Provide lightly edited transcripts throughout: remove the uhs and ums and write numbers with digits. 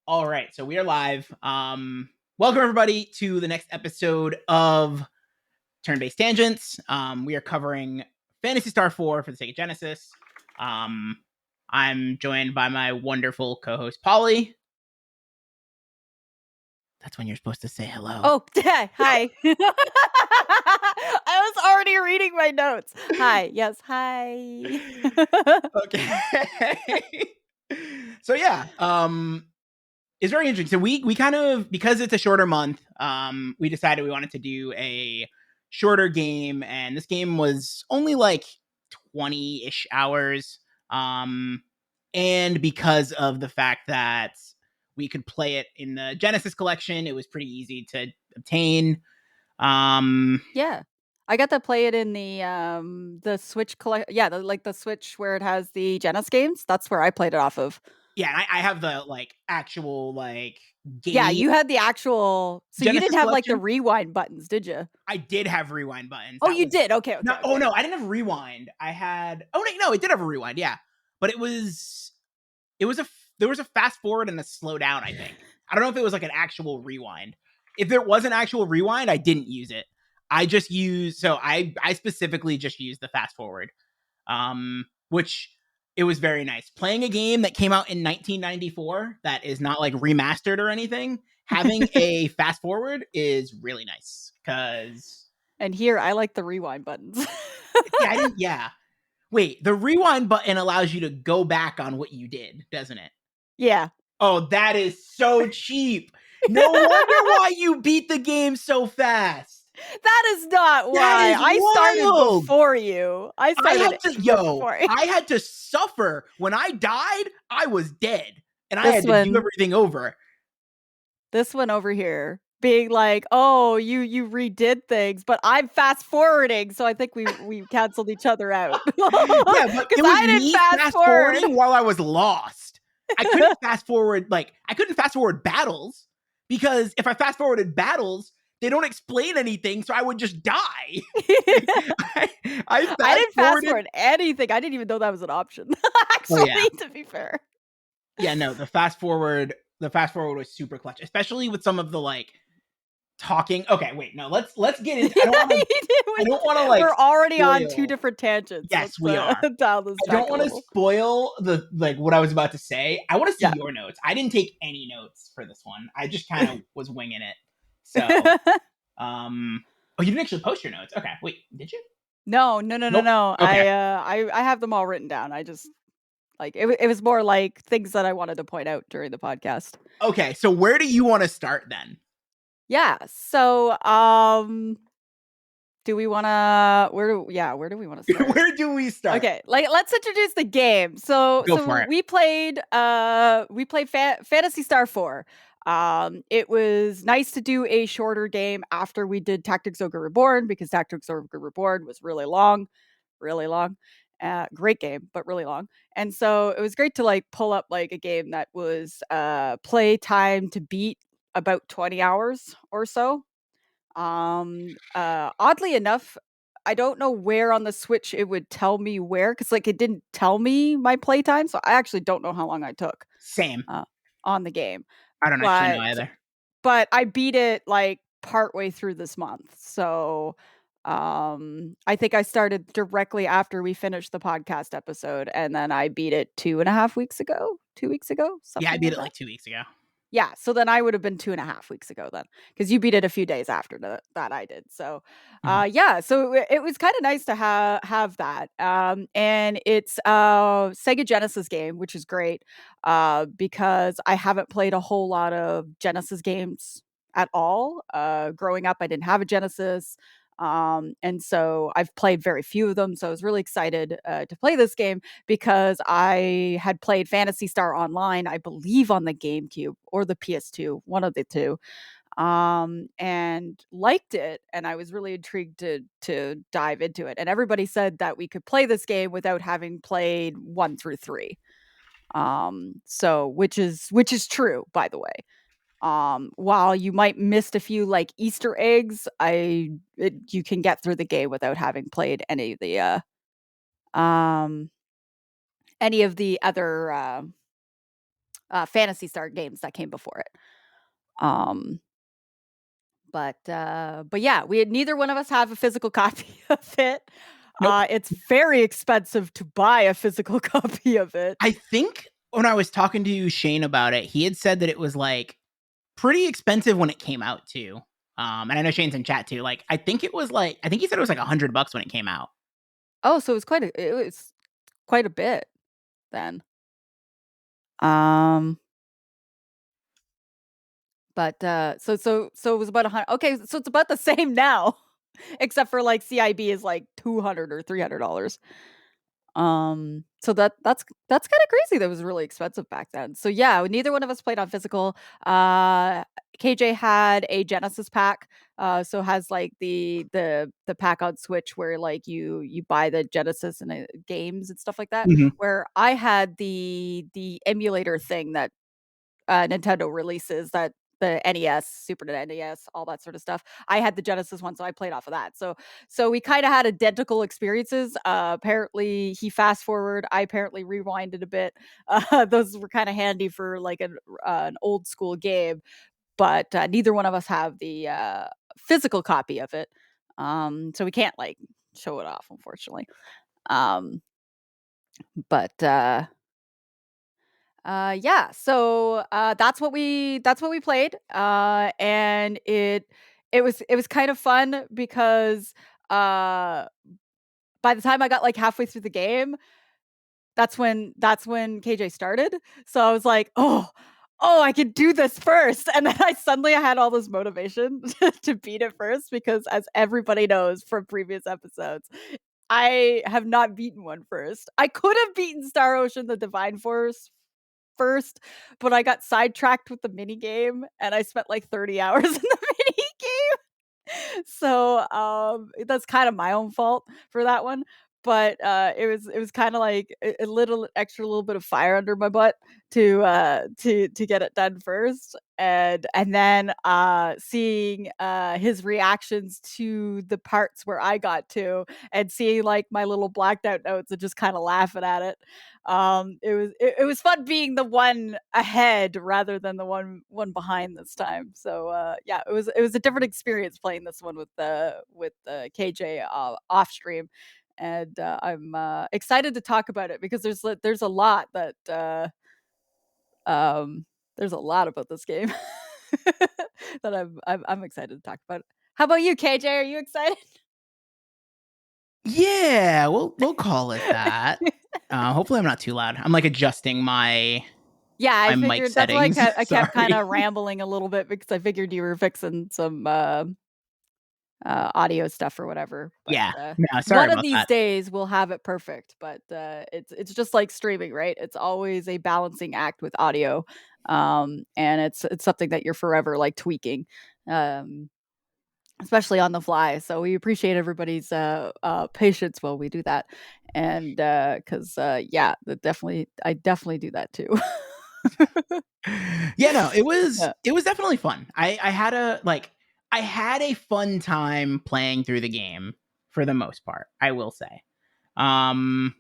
All right, so we are live. Welcome everybody to the next episode of Turn-Based Tangents. We are covering Phantasy Star 4 for the Sega Genesis. I'm joined by my wonderful co-host Polly. That's when you're supposed to say hello. Oh, hi. I was already reading my notes. Hi. Yes, hi. Okay. So yeah, it's very interesting. So we kind of, because it's a shorter month, we decided we wanted to do a shorter game, and this game was only like 20-ish hours. And because of the fact that we could play it in the Genesis collection, it was pretty easy to obtain. Yeah. I got to play it in the Switch the Switch where it has the Genesis games. That's where I played it off of. Yeah, and I have the actual game. Yeah, you had the actual. So Genesis you didn't have collection? the rewind buttons, did you? I did have rewind buttons. Oh, you did. Okay. No, oh no, I didn't have rewind. I had. Oh no, it did have a rewind. Yeah, but it was there was a fast forward and a slow down. I think. I don't know if it was like an actual rewind. If there was an actual rewind, I didn't use it. I just used. So I specifically just used the fast forward, which it was very nice. Playing a game that came out in 1994 that is not like remastered or anything, having a fast forward is really nice because. And here I like the rewind buttons. Yeah. Wait, the rewind button allows you to go back on what you did, doesn't it? Yeah. Oh, that is so cheap. No wonder why you beat the game so fast. That is not why. I started before you. I had to suffer. When I died, I was dead. And I had to do everything over. This one over here being like, oh, you redid things, but I'm fast forwarding, so I think we canceled each other out. Yeah, but it was I didn't fast forwarding while I was lost. I couldn't fast forward battles, because if I fast forwarded battles, they don't explain anything, so I would just die. I didn't fast forward anything. I didn't even know that was an option. Actually, to be fair. Yeah, no, the fast forward was super clutch, especially with some of the talking. Okay, wait, no, let's get into. I don't want to We're already on two different tangents. Yes, we are. I don't want to spoil the what I was about to say. I want to see your notes. I didn't take any notes for this one. I just kind of was winging it. So, oh, you didn't actually post your notes. Okay, wait, did you? No. Okay. I have them all written down. I just it was more like things that I wanted to point out during the podcast. Okay, so where do you want to start then? Yeah. So, do we want to where do we want to start? Where do we start? Okay, let's introduce the game. So we played Phantasy Star 4. It was nice to do a shorter game after we did Tactics Ogre Reborn, because Tactics Ogre Reborn was really long. Great game, but really long. And so it was great to pull up a game that was play time to beat about 20 hours or so. Oddly enough, I don't know where on the Switch it would tell me where, because it didn't tell me my playtime, so I actually don't know how long I took. Same. On the game. I don't actually know either. But I beat it partway through this month. So I think I started directly after we finished the podcast episode, and then I beat it 2.5 weeks ago. 2 weeks ago? Yeah, I beat it 2 weeks ago. Yeah, so then I would have been 2.5 weeks ago then, because you beat it a few days after that I did. So, yeah, so it was kind of nice to have that. And it's a Sega Genesis game, which is great, because I haven't played a whole lot of Genesis games at all. Growing up, I didn't have a Genesis. And so I've played very few of them. So I was really excited to play this game, because I had played Phantasy Star Online, I believe on the GameCube or the PS2, one of the two, and liked it. And I was really intrigued to dive into it. And everybody said that we could play this game without having played 1 through 3. So which is true, by the way. While you might missed a few Easter eggs, you can get through the game without having played any of the other Phantasy Star games that came before it. Um, but yeah, we had neither one of us have a physical copy of it. Nope. It's very expensive to buy a physical copy of it. I think when I was talking to Shane about it, he had said that it was like pretty expensive when it came out too. And I know Shane's in chat too. Like, I think he said it was like $100 when it came out. Oh, so it was quite a bit then. Um, but so it was about 100. Okay, so it's about the same now, except for like CIB is like $200 or $300. So that's kind of crazy. That was really expensive back then. So yeah, neither one of us played on physical. KJ had a Genesis pack, so has like the pack on Switch where like you buy the Genesis and games and stuff like that. Mhm. Where I had the emulator thing that Nintendo releases, that the NES, Super NES, all that sort of stuff. I had the Genesis one, so I played off of that. So we kind of had identical experiences. Apparently, he fast forward. I apparently rewinded a bit. Those were kind of handy for like an old school game, but neither one of us have the physical copy of it. So we can't like show it off, unfortunately. Um, but yeah, so that's what we played, and it was kind of fun because uh, by the time I got like halfway through the game, that's when KJ started. So I was like, oh, I could do this first, and then I had all this motivation to beat it first because, as everybody knows from previous episodes, I have not beaten one first. I could have beaten Star Ocean: The Divine Force first, but I got sidetracked with the mini game and I spent like 30 hours in the mini game. So that's kind of my own fault for that one. But it was kind of like a little extra little bit of fire under my butt to get it done first, and then seeing his reactions to the parts where I got to, and seeing like my little blacked out notes and just kind of laughing at it. It was fun being the one ahead rather than the one behind this time. So yeah, it was a different experience playing this one with KJ off stream, and I'm excited to talk about it because there's a lot that um there's a lot about this game that I'm excited to talk about. How about you, KJ? Are you excited? Yeah, we'll call it that. Hopefully, I'm not too loud. I'm like adjusting Yeah, I my mic figured that's why settings. I kept kind Sorry. of rambling a little bit because I figured you were fixing some audio stuff or whatever. But Yeah. No, sorry one of about these that. days we'll have it perfect. But it's just like streaming, right? It's always a balancing act with audio, and it's something that you're forever like tweaking, um, especially on the fly. So we appreciate everybody's patience while we do that, and because yeah, I definitely do that too. Yeah, no, it was Yeah. it was definitely fun. I had a fun time playing through the game for the most part, I will say. Um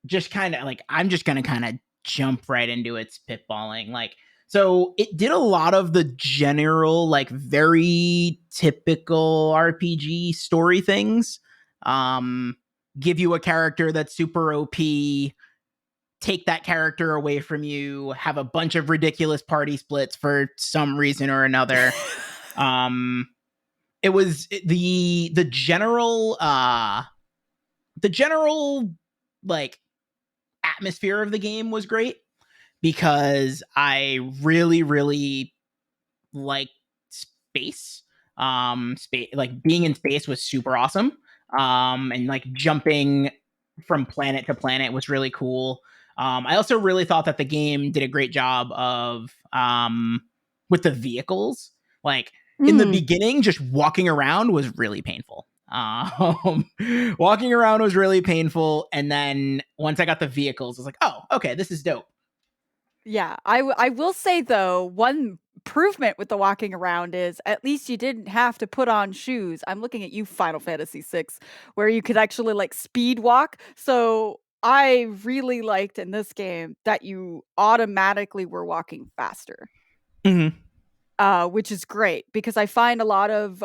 just kind of like I'm just going to kind of jump right into it spitballing like so it did a lot of the general like very typical RPG story things. Um give you a character that's super OP, take that character away from you, have a bunch of ridiculous party splits for some reason or another. Um, it was the general like atmosphere of the game was great because I really really like space. Space like being in space was super awesome. And like jumping from planet to planet was really cool. I also really thought that the game did a great job of with the vehicles. Like in the Mm, beginning, just walking around was really painful. Walking around was really painful, and then once I got the vehicles, I was like, "Oh, okay, this is dope." yeah, I will say though, one improvement with the walking around is at least you didn't have to put on shoes. I'm looking at you, Final Fantasy VI, where you could actually like speed walk. So I really liked in this game that you automatically were walking faster. Mhm. Which is great because I find a lot of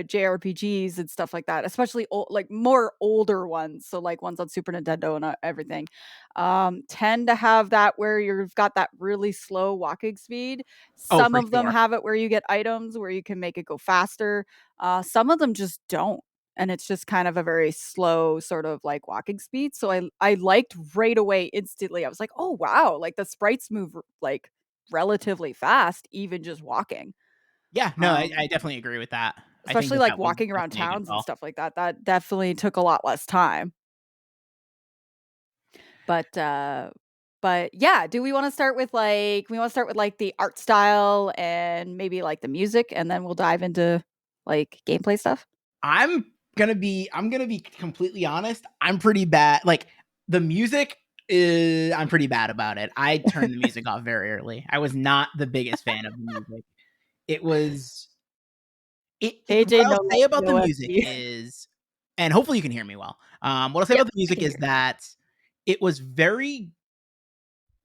JRPGs and stuff like that, especially like more older ones, so like ones on Super Nintendo and everything, tend to have that where you've got that really slow walking speed. Oh, Some for of them sure. have it where you get items where you can make it go faster. Some of them just don't. And it's just kind of a very slow sort of like walking speed. So I liked right away instantly. I was like, oh wow, like the sprites move like relatively fast, even just walking. Yeah, no, I Um, definitely agree with that. I think especially that like that was walking around definitely a good towns and call. stuff like that. That definitely took a lot less time. But but yeah, do we want to start with like the art style and maybe like the music and then we'll dive into like gameplay stuff? I'm gonna be completely honest. I'm pretty bad. Like the music is, I'm pretty bad about it. I turned the music off very early. I was not the biggest fan of the music. It was what AJ I'll no say about the no music FD. is, and hopefully you can hear me well. What I'll say Yep, about the I music can is hear. that it was very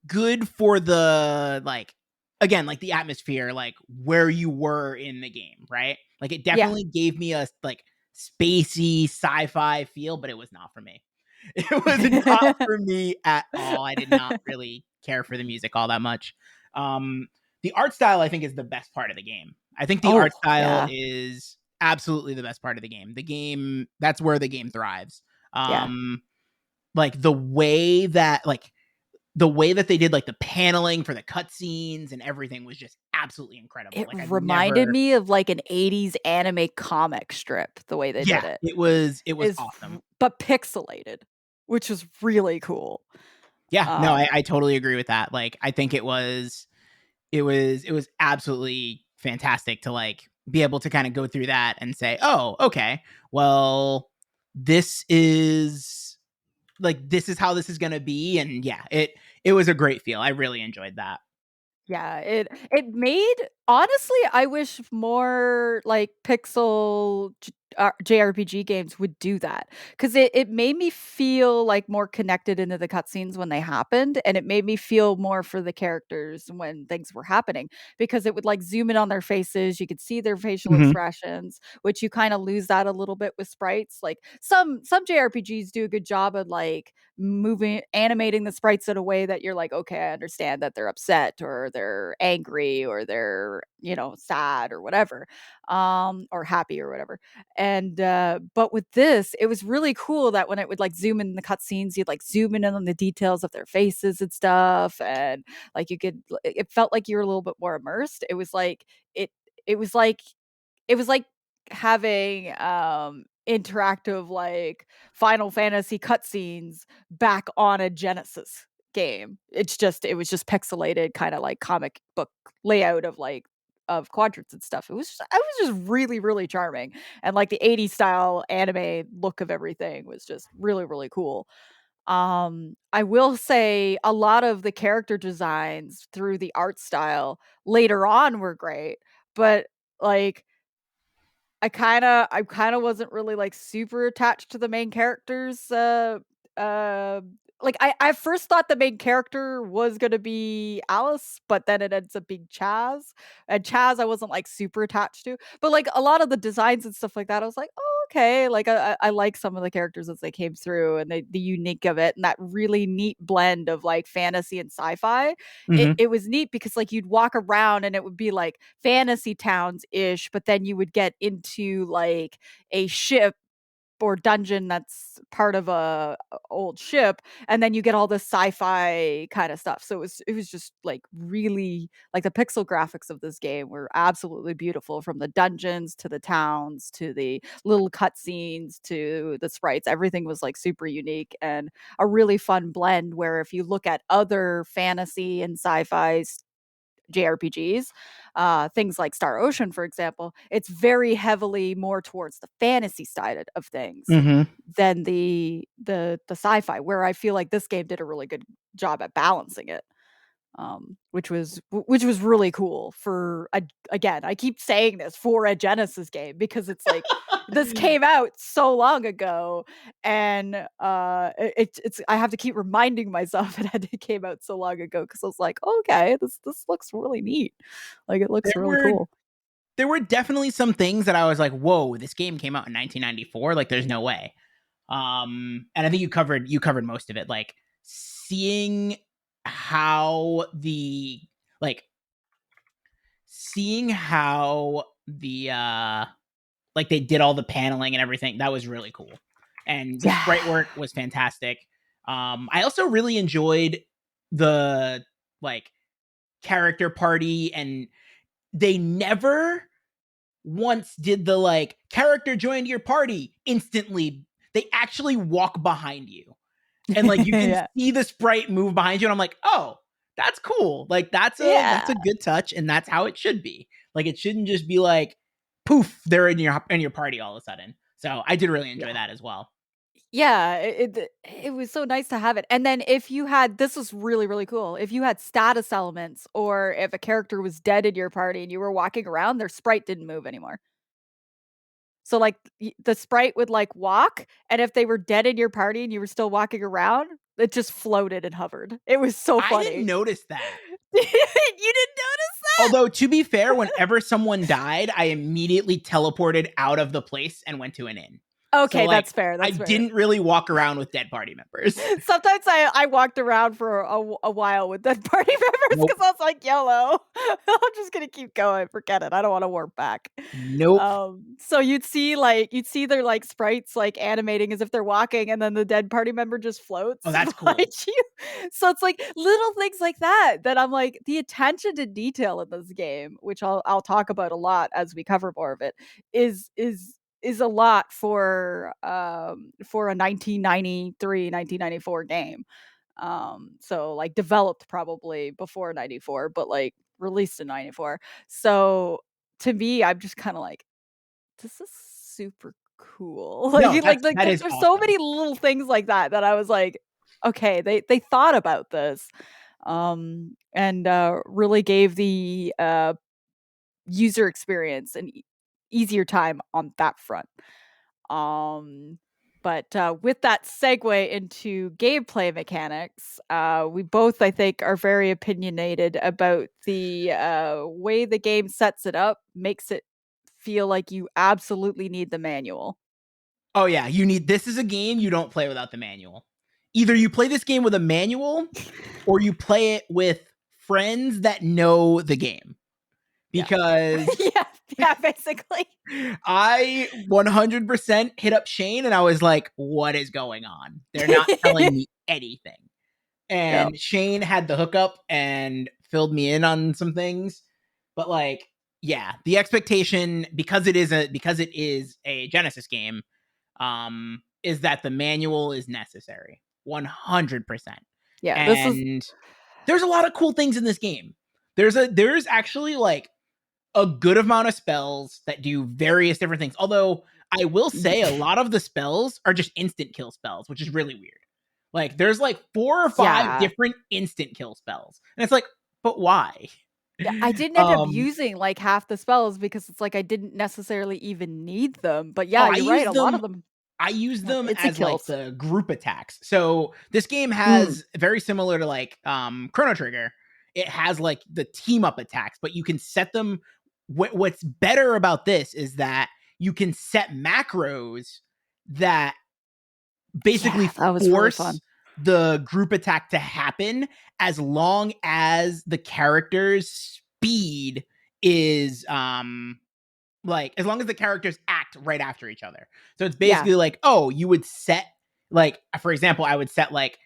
good for the, like, again, like the atmosphere, like where you were in the game, right? Like it Yeah. definitely gave me a like spacey sci-fi feel, but it was not for me. It was not for me at all. I did not really care for the music all that much. Um, the art style, I think, is the best part of the game. I think the Oh, art style yeah. is absolutely the best part of the game. That's where the game thrives. Yeah. Um, like the way that they did like the paneling for the cutscenes and everything was just absolutely incredible. It Like I've reminded never, me of like an 80s anime comic strip the way they yeah, did it. it was Is awesome. but pixelated, which is really cool. Yeah, no, Um, I totally agree with that. Like I think it was absolutely fantastic to like be able to kind of go through that and say, oh, okay, well, this is this is how this is gonna be, and yeah, it was a great feel. I really enjoyed that. Yeah, it made honestly, I wish more, like, JRPG games would do that because it made me feel, like, more connected into the cutscenes when they happened, and it made me feel more for the characters when things were happening because it would, like, zoom in on their faces, you could see their facial Hmm. expressions, which you kinda lose that a little bit with sprites, like, some JRPGs do a good job of, like, moving animating the sprites in a way that you're like, "Okay, I understand that they're upset or they're angry or they're, sad or whatever, or happy or whatever." And, but with this, it was really cool that when it would, like, zoom in the cutscenes, you'd, like, zoom in on the details of their faces and stuff, and, like, it felt like you were a little bit more immersed. It it was like it was like having, interactive, like, Final Fantasy cutscenes back on a Genesis game. It was just pixelated, kinda like comic book layout of, like of quadrants and stuff. It was just really, really charming, and, like, the '80s style anime look of everything was just really, really cool. I will say a lot of the character designs through the art style later on were great, but, like, I kinda wasn't really, like, super attached to the main characters, uh, like, I first thought the main character was gonna be Alice, but then it ends up being Chaz, and Chaz I wasn't, like, super attached to, but, like, a lot of the designs and stuff like that, I was like, "Oh, okay," like, I like some of the characters as they came through and the unique of it and that really neat blend of, like, fantasy and sci-fi. It Hmm. it was neat because, like, you'd walk around and it would be, like, fantasy towns-ish, but then you would get into, like, a ship or dungeon that's part of a old ship, and then you get all this sci-fi kinda stuff, so it was just, like, really like, the pixel graphics of this game were absolutely beautiful from the dungeons to the towns to the little cutscenes to the sprites, everything was, like, super unique and a really fun blend where if you look at other fantasy and sci-fi JRPGs, things like Star Ocean, for example, it's very heavily more towards the fantasy side of things Hmm. than the sci-fi, where I feel like this game did a really good job at balancing it. which was really cool for again, I keep saying this, for a Genesis game, because it's like this came out so long ago, and it's I have to keep reminding myself it came out so long ago, because I was like, okay, this looks really neat, like it looks There really were cool. there were definitely some things that I was like, whoa, this game came out in 1994. Like, there's no way. And I think you covered most of it. Like, seeing how the like seeing how the like they did all the paneling and everything, that was really cool. And the sprite Yeah. work was fantastic. I also really enjoyed the like character party, and they never once did the like character joined your party instantly. They actually walk behind you, and like you can Yeah. see the sprite move behind you, and I'm like, oh, that's cool. Like that's Yeah. a good touch, and that's how it should be. Like, it shouldn't just be like poof, they're in your party all of a sudden. So I did really enjoy Yeah. that as well. Yeah, it was so nice to have it. And then if you had, this was really, really cool. If you had status elements, or if a character was dead in your party and you were walking around, their sprite didn't move anymore. So like the sprite would like walk, and if they were dead in your party and you were still walking around, it just floated and hovered. It was so I didn't funny. notice that. You didn't notice that? Although, to be fair, whenever someone died, I immediately teleported out of the place and went to an inn. So, Okay, like, that's fair. I That's fair. didn't really walk around with dead party members. Sometimes I walked around for a while with dead party members, Nope. because I was like, YOLO. I'm just gonna keep going. Forget it. I don't want to warp back. Nope. So you'd see their like sprites like animating as if they're walking, and then the dead party member just floats Oh, that's behind cool. you. So it's like little things like that that I'm like, the attention to detail in this game, which I'll talk about a lot as we cover more of it, is a lot for a 1993 1994 game. So like developed probably before 94, but like released in 94. So to me, I'm just kind of like, this is super cool. No, Like that is there's so awesome. many little things like that that I was like, okay, they thought about this. And really gave the user experience an easier time on that front. Um, but with that segue into gameplay mechanics, we both, I think, are very opinionated about the way the game sets it up, makes it feel like you absolutely need the manual. Oh, yeah. This is a game you don't play without the manual. Either you play this game with a manual, or you play it with friends that know the game. Yeah. Because Yeah, yeah, basically. I 100% hit up Shane and I was like, what is going on? They're not telling me anything. Yeah. And Shane had the hookup and filled me in on some things. But like, yeah, the expectation, because it is a Genesis game, is that the manual is necessary. 100%. Yeah, this is And there's a lot of cool things in this game. There's actually like a good amount of spells that do various different things. Although I will say a lot of the spells are just instant kill spells, which is really weird. Like, there's like 4 or 5 yeah. different instant kill spells. And it's like, but why? Yeah, I didn't end up Um using, like, half the spells because it's like I didn't necessarily even need them, but oh, yeah, you're right, a lot of them I use are them instant as like kills. the group attacks. So this game Mm, has very similar to like Chrono Trigger. It has like the team up attacks, but you can set them. What's better about this is that you can set macros that basically yeah, that was really fun. force the group attack to happen, as long as the character's speed is like, as long as the characters act right after each other. So it's Yeah. basically like, oh, you would set, like, for example, I would set like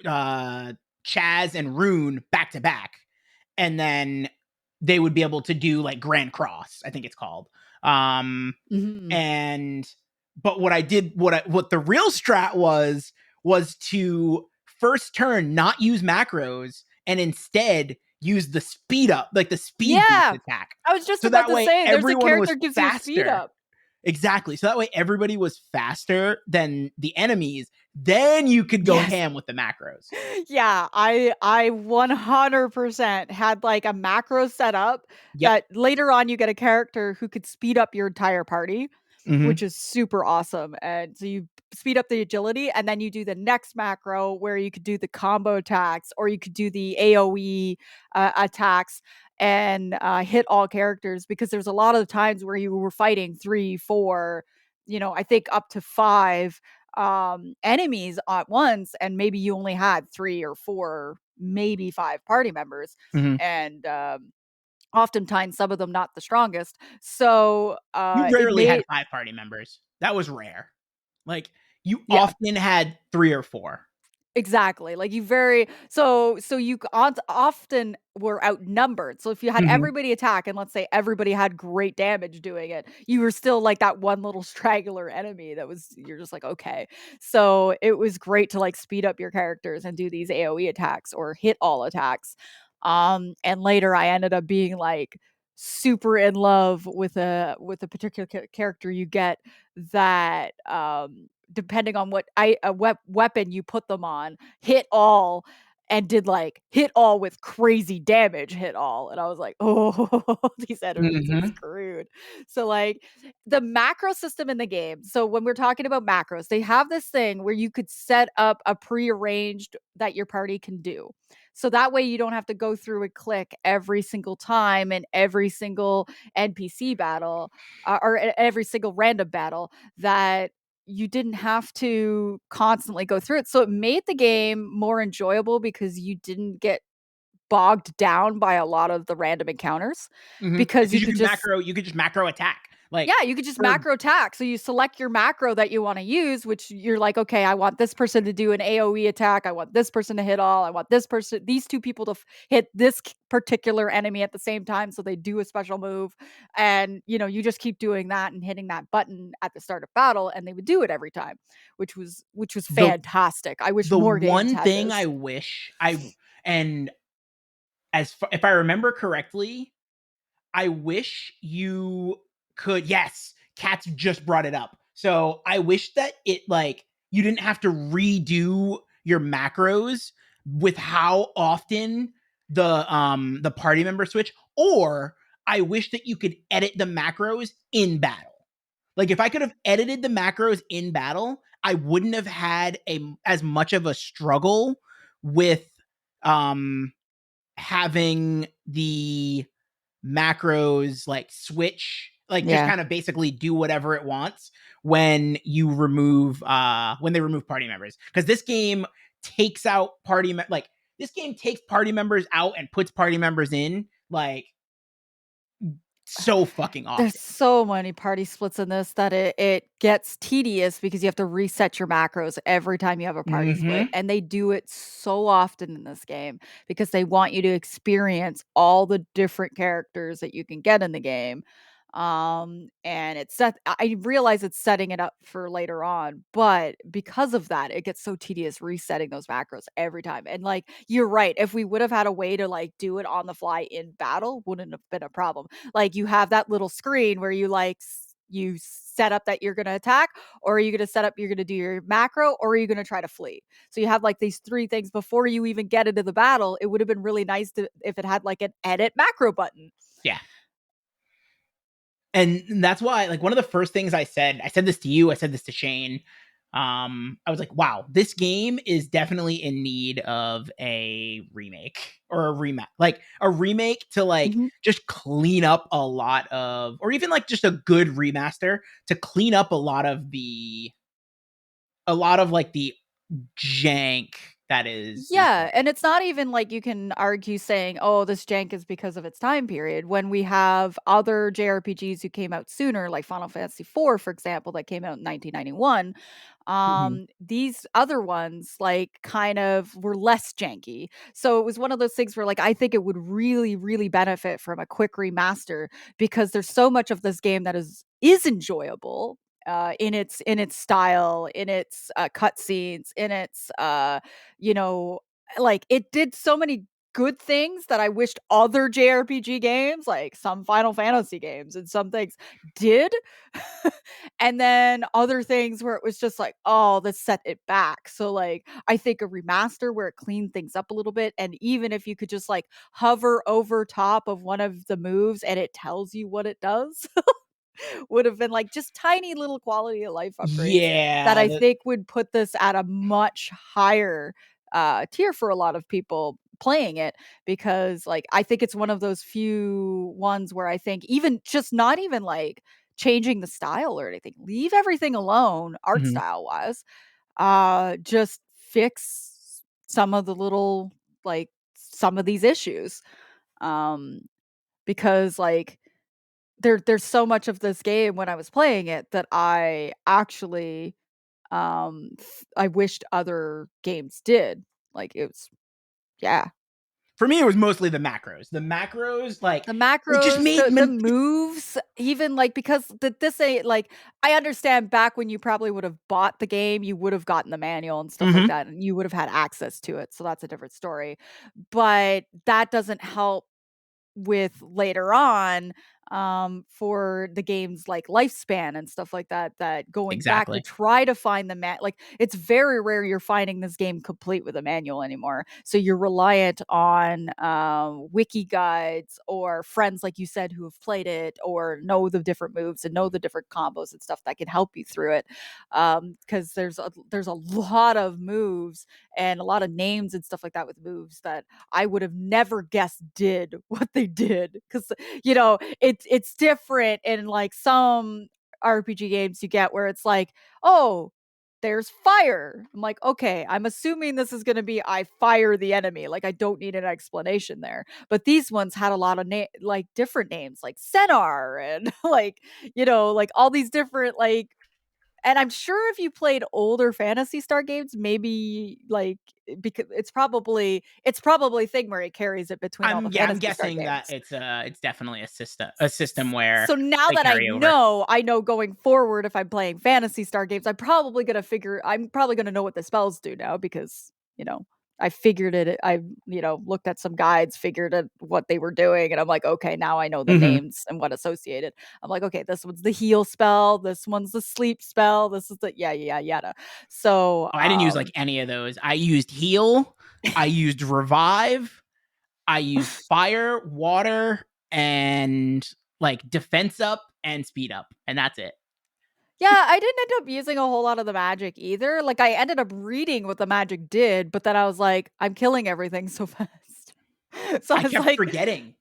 uh Chaz and Rune back to back, and then they would be able to do like Grand Cross, I think it's called. Um Mhm. and but what the real strat was to first turn not use macros, and instead use the speed up, like the speed boost Yeah! attack. I was just So about that to way say, there's a everyone was character gives you a speed faster. up. Exactly. So that way everybody was faster than the enemies. then you could go Yes. ham with the macros. Yeah, I 100% had, like, a macro set up Yep. that later on you get a character who could speed up your entire party, which Mhm. is super awesome, and so you speed up the agility, and then you do the next macro where you could do the combo attacks, or you could do the AoE, attacks and, hit all characters, because there's a lot of times where you were fighting 3, 4, I think up to 5, enemies at once, and maybe you only had 3 or 4, maybe 5 party members, Mhm. and, oftentimes some of them not the strongest. So, You it rarely had made 5 party members. That was rare. Like, you yeah. often had 3 or 4. Exactly, like, you very so you often were outnumbered, so if you had Mhm. everybody attack and let's say everybody had great damage doing it, you were still like that one little straggler enemy that was you're just like, "Okay." So, it was great to, like, speed up your characters and do these AoE attacks or hit all attacks, and later I ended up being, like, super in love with a particular character you get that, depending on what weapon you put them on, hit all and did like hit all with crazy damage hit all. And I was like, oh, these enemies are Mhm. screwed. So, like, the macro system in the game. So, when we're talking about macros, they have this thing where you could set up a prearranged that your party can do. So that way you don't have to go through and click every single time in every single NPC battle or every single random battle that you didn't have to constantly go through it. So it made the game more enjoyable because you didn't get bogged down by a lot of the random encounters Mhm. because Because you could just macro attack. Like, yeah, you could just for macro attack. So you select your macro that you wanna use, which you're like, "Okay, I want this person to do an AoE attack. I want this person to hit all. I want these 2 people to hit this particular enemy at the same time, so they do a special move." And, you just keep doing that and hitting that button at the start of battle, and they would do it every time, which was the fantastic. I wish the more games one had thing I this. wish I and if I remember correctly, I wish you could. Yes, Cats just brought it up. So I wish that you didn't have to redo your macros with how often the party member switch, or I wish that you could edit the macros in battle. Like, if I could have edited the macros in battle, I wouldn't have had a as much of a struggle with um having the macros like switch, like just Yeah. kind of basically do whatever it wants when they remove party members, because this game takes party members out and puts party members in, like, so fucking There's often. so many party splits in this that it gets tedious because you have to reset your macros every time you have a party split, Mhm. and they do it so often in this game because they want you to experience all the different characters that you can get in the game. And I realize it's setting it up for later on, but because of that, it gets so tedious resetting those macros every time. And like you're right, if we would have had a way to like do it on the fly in battle, wouldn't have been a problem. Like, you have that little screen where you, like, you set up that you're gonna attack, or are you gonna set up you're gonna do your macro, or are you gonna try to flee? So you have, like, these 3 things before you even get into the battle. It would've been really nice to if it had, like, an edit macro button. Yeah. And that's why, like, one of the first things I said this to you, I said this to Shane. I was like, wow, this game is definitely in need of a remake or a remake, like a remake to like Mhm. just clean up a lot of, or even like just a good remaster to clean up a lot of like the jank that is in the Yeah, and it's not even like you can argue saying, "Oh, this jank is because of its time period," when we have other JRPGs who came out sooner, like Final Fantasy IV, for example, that came out in 1991. game. These other ones, like, kind of were less janky. So it was one of those things where, like, I think it would really, really benefit from a quick remaster because there's so much of this game that is enjoyable, in its style, in its, cutscenes, in its, you know, like, it did so many good things that I wished other JRPG games, like some Final Fantasy games and some things, did. And then other things where it was just like, oh, this set it back. So like I think a remaster where it cleaned things up a little bit, and even if you could just like hover over top of one of the moves and it tells you what it does, would have been like just tiny little quality of life upgrades that Yeah, I think would put this at a much higher tier for a lot of people playing it, because like I think it's one of those few ones where I think even just not even like changing the style or anything, leave everything alone art mhm. style wise, just fix some of the little like some of these issues, um because like there's so much of this game when I was playing it that I actually I wished other games did. Like it was, yeah. For me, it was mostly the macros. The macros, like, The it just macros, made the moves, even like because this ain't like I understand back when you probably would have bought the game, you would have gotten the manual and stuff like Mhm. that, and you would have had access to it. So that's a different story. But that doesn't help with later on, for the game's like lifespan and stuff like that, that going back to Exactly. try to find the like it's very rare you're finding this game complete with a manual anymore, so you're reliant on wiki guides or friends like you said who have played it or know the different moves and know the different combos and stuff that can help you through it, because there's a lot of moves and a lot of names and stuff like that with moves that I would have never guessed did what they did, because it's different in like some RPG games you get where it's like, oh, there's fire. I'm like, okay, I'm assuming this is going to be I fire the enemy. Like I don't need an explanation there. But these ones had a lot of like different names, like Senar and like like all these different like, and I'm sure if you played older Phantasy Star games, maybe like because it's probably Thing where it carries it between all the I'm Phantasy Star guessing that games. it's definitely a system where So now they that carry over. I know going forward if I'm playing Phantasy Star games, I'm probably gonna know what the spells do now because, I figured it. I, looked at some guides, figured out what they were doing, and I'm like, okay, now I know the Mhm. names and what associated. I'm like, okay, this one's the heal spell, this one's the sleep spell, this is the yada. So, Oh, I didn't use like any of those. I used heal, I used revive, I used fire, water, and like defense up and speed up, and that's it. yeah, I didn't end up using a whole lot of the magic either. Like I ended up reading what the magic did, but then I was like, I'm killing everything so fast. So I kept forgetting.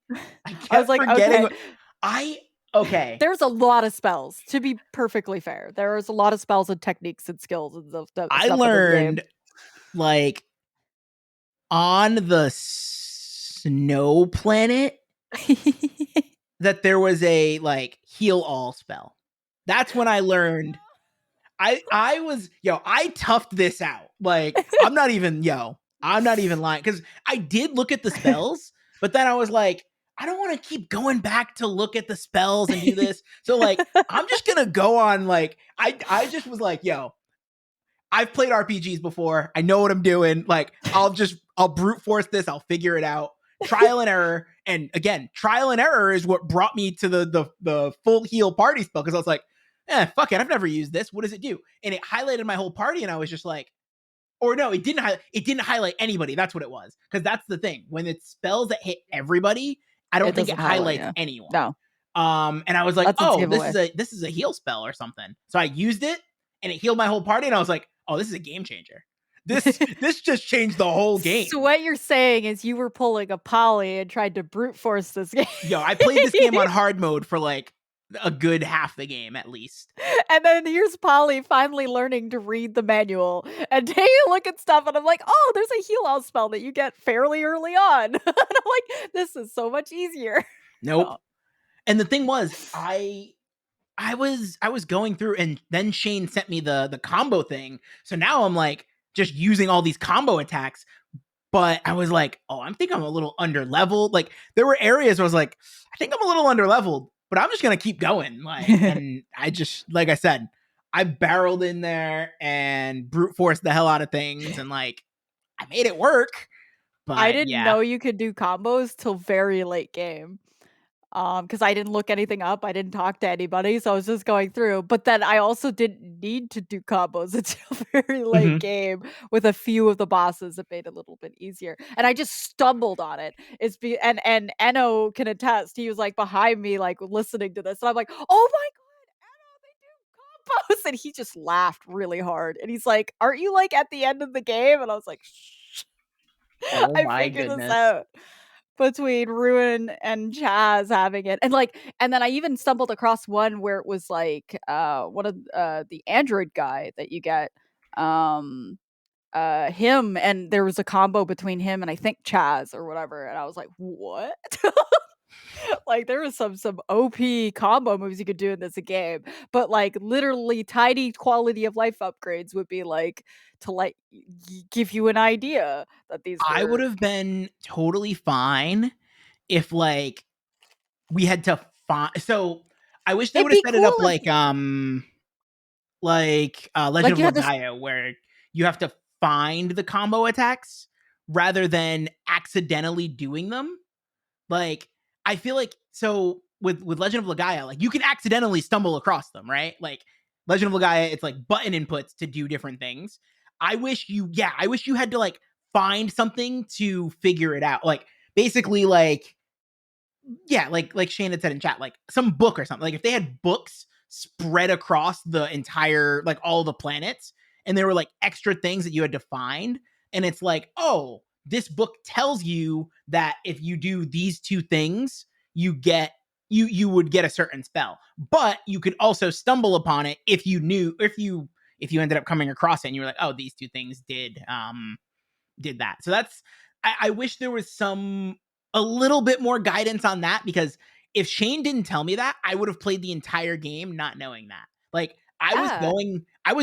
I I was kept like, forgetting. okay, I okay. there's a lot of spells, to be perfectly fair. There's a lot of spells and techniques and skills and I stuff within the game. learned like on the snow planet that there was a like heal all spell. That's when I learned. I was I toughed this out. Like I'm not even lying because I did look at the spells, but then I was like, I don't want to keep going back to look at the spells and do this. So like I'm just gonna go on like I just was like, I've played RPGs before. I know what I'm doing. Like I'll brute force this. I'll figure it out. Trial and error. And again, trial and error is what brought me to the full heal party spell because I was like, fuck it. I've never used this. What does it do? And it highlighted my whole party, and I was just like, or no, it didn't highlight anybody. That's what it was. Because that's the thing. When it's spells that hit everybody, I don't It think it doesn't highlight, highlights yeah. anyone. No, And I was like, that's its oh, giveaway. this is a heal spell or something. So I used it and it healed my whole party, and I was like, oh, this is a game changer. This just changed the whole So game. what you're saying is you were pulling a Polly and tried to brute force this game. I played this game on hard mode for like a good half the game at least. And then here's Polly finally learning to read the manual and taking a look at stuff. And I'm like, oh, there's a heal out spell that you get fairly early on. And I'm like, this is so much easier. Nope. Oh. And the thing was, I was going through, and then Shane sent me the combo thing. So now I'm like just using all these combo attacks. But I was like, oh, I'm a little under leveled. Like there were areas where I was like, I think I'm a little under leveled, but I'm just gonna keep going. Like, and I just like I said, I barreled in there and brute forced the hell out of things, and like I made it work. I But didn't yeah. know you could do combos till very late game. Because I didn't look anything up, I didn't talk to anybody, so I was just going through. But then I also didn't need to do combos until very late Mhm. game with a few of the bosses. It made it a little bit easier, and I just stumbled on it. And Eno can attest. He was like behind me, like listening to this, and I'm like, "Oh my god, Eno, they do combos!" And he just laughed really hard, and he's like, "Aren't you like at the end of the game?" And I was like, "Shh, Oh I my figured this goodness. out." Between Ruin and Chaz having it. And then I even stumbled across one where it was like one of the android guy that you get him, and there was a combo between him and I think Chaz or whatever, and I was like, "What?" Like there was some OP combo moves you could do in this game, but like literally tiny quality of life upgrades would be like to like give you an idea that these I would work. have been totally fine if like we had to find. So I wish they It'd would have be set it cool up if like like Legend you of had this. Legaia, where you have to find the combo attacks rather than accidentally doing them. Like, I feel like so with Legend of Legaia, like you can accidentally stumble across them, right? Like Legend of Legaia, it's like button inputs to do different things. I wish you had to like find something to figure it out. Like basically, like yeah, like Shane had said in chat, like some book or something. Like if they had books spread across the entire, like all the planets, and there were like extra things that you had to find, and it's like, oh, this book tells you that if you do these two things, you would get a certain spell. But you could also stumble upon it if you knew if you ended up coming across it and you were like, oh, these two things did that. So that's I wish there was some a little bit more guidance on that because if Shane didn't tell me that, I would have played the entire game not knowing that. Like Yeah. I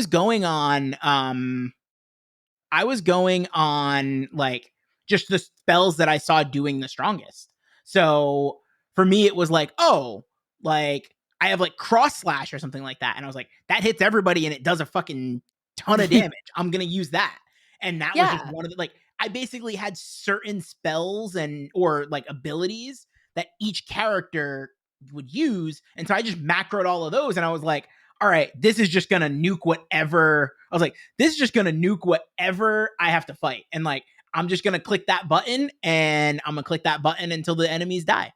was going on like just the spells that I saw doing the strongest. So for me, it was like, oh, like I have like cross slash or something like that. And I was like, that hits everybody and it does a fucking ton of damage. I'm going to use that. And that was just Yeah. one of the, like, I basically had certain spells and, or like abilities that each character would use. And so I just macroed all of those. And I was like, all right, this is just going to nuke whatever. I was like, this is just gonna nuke whatever I have to fight. And like, I'm just gonna click that button and I'm gonna click that button until the enemies die.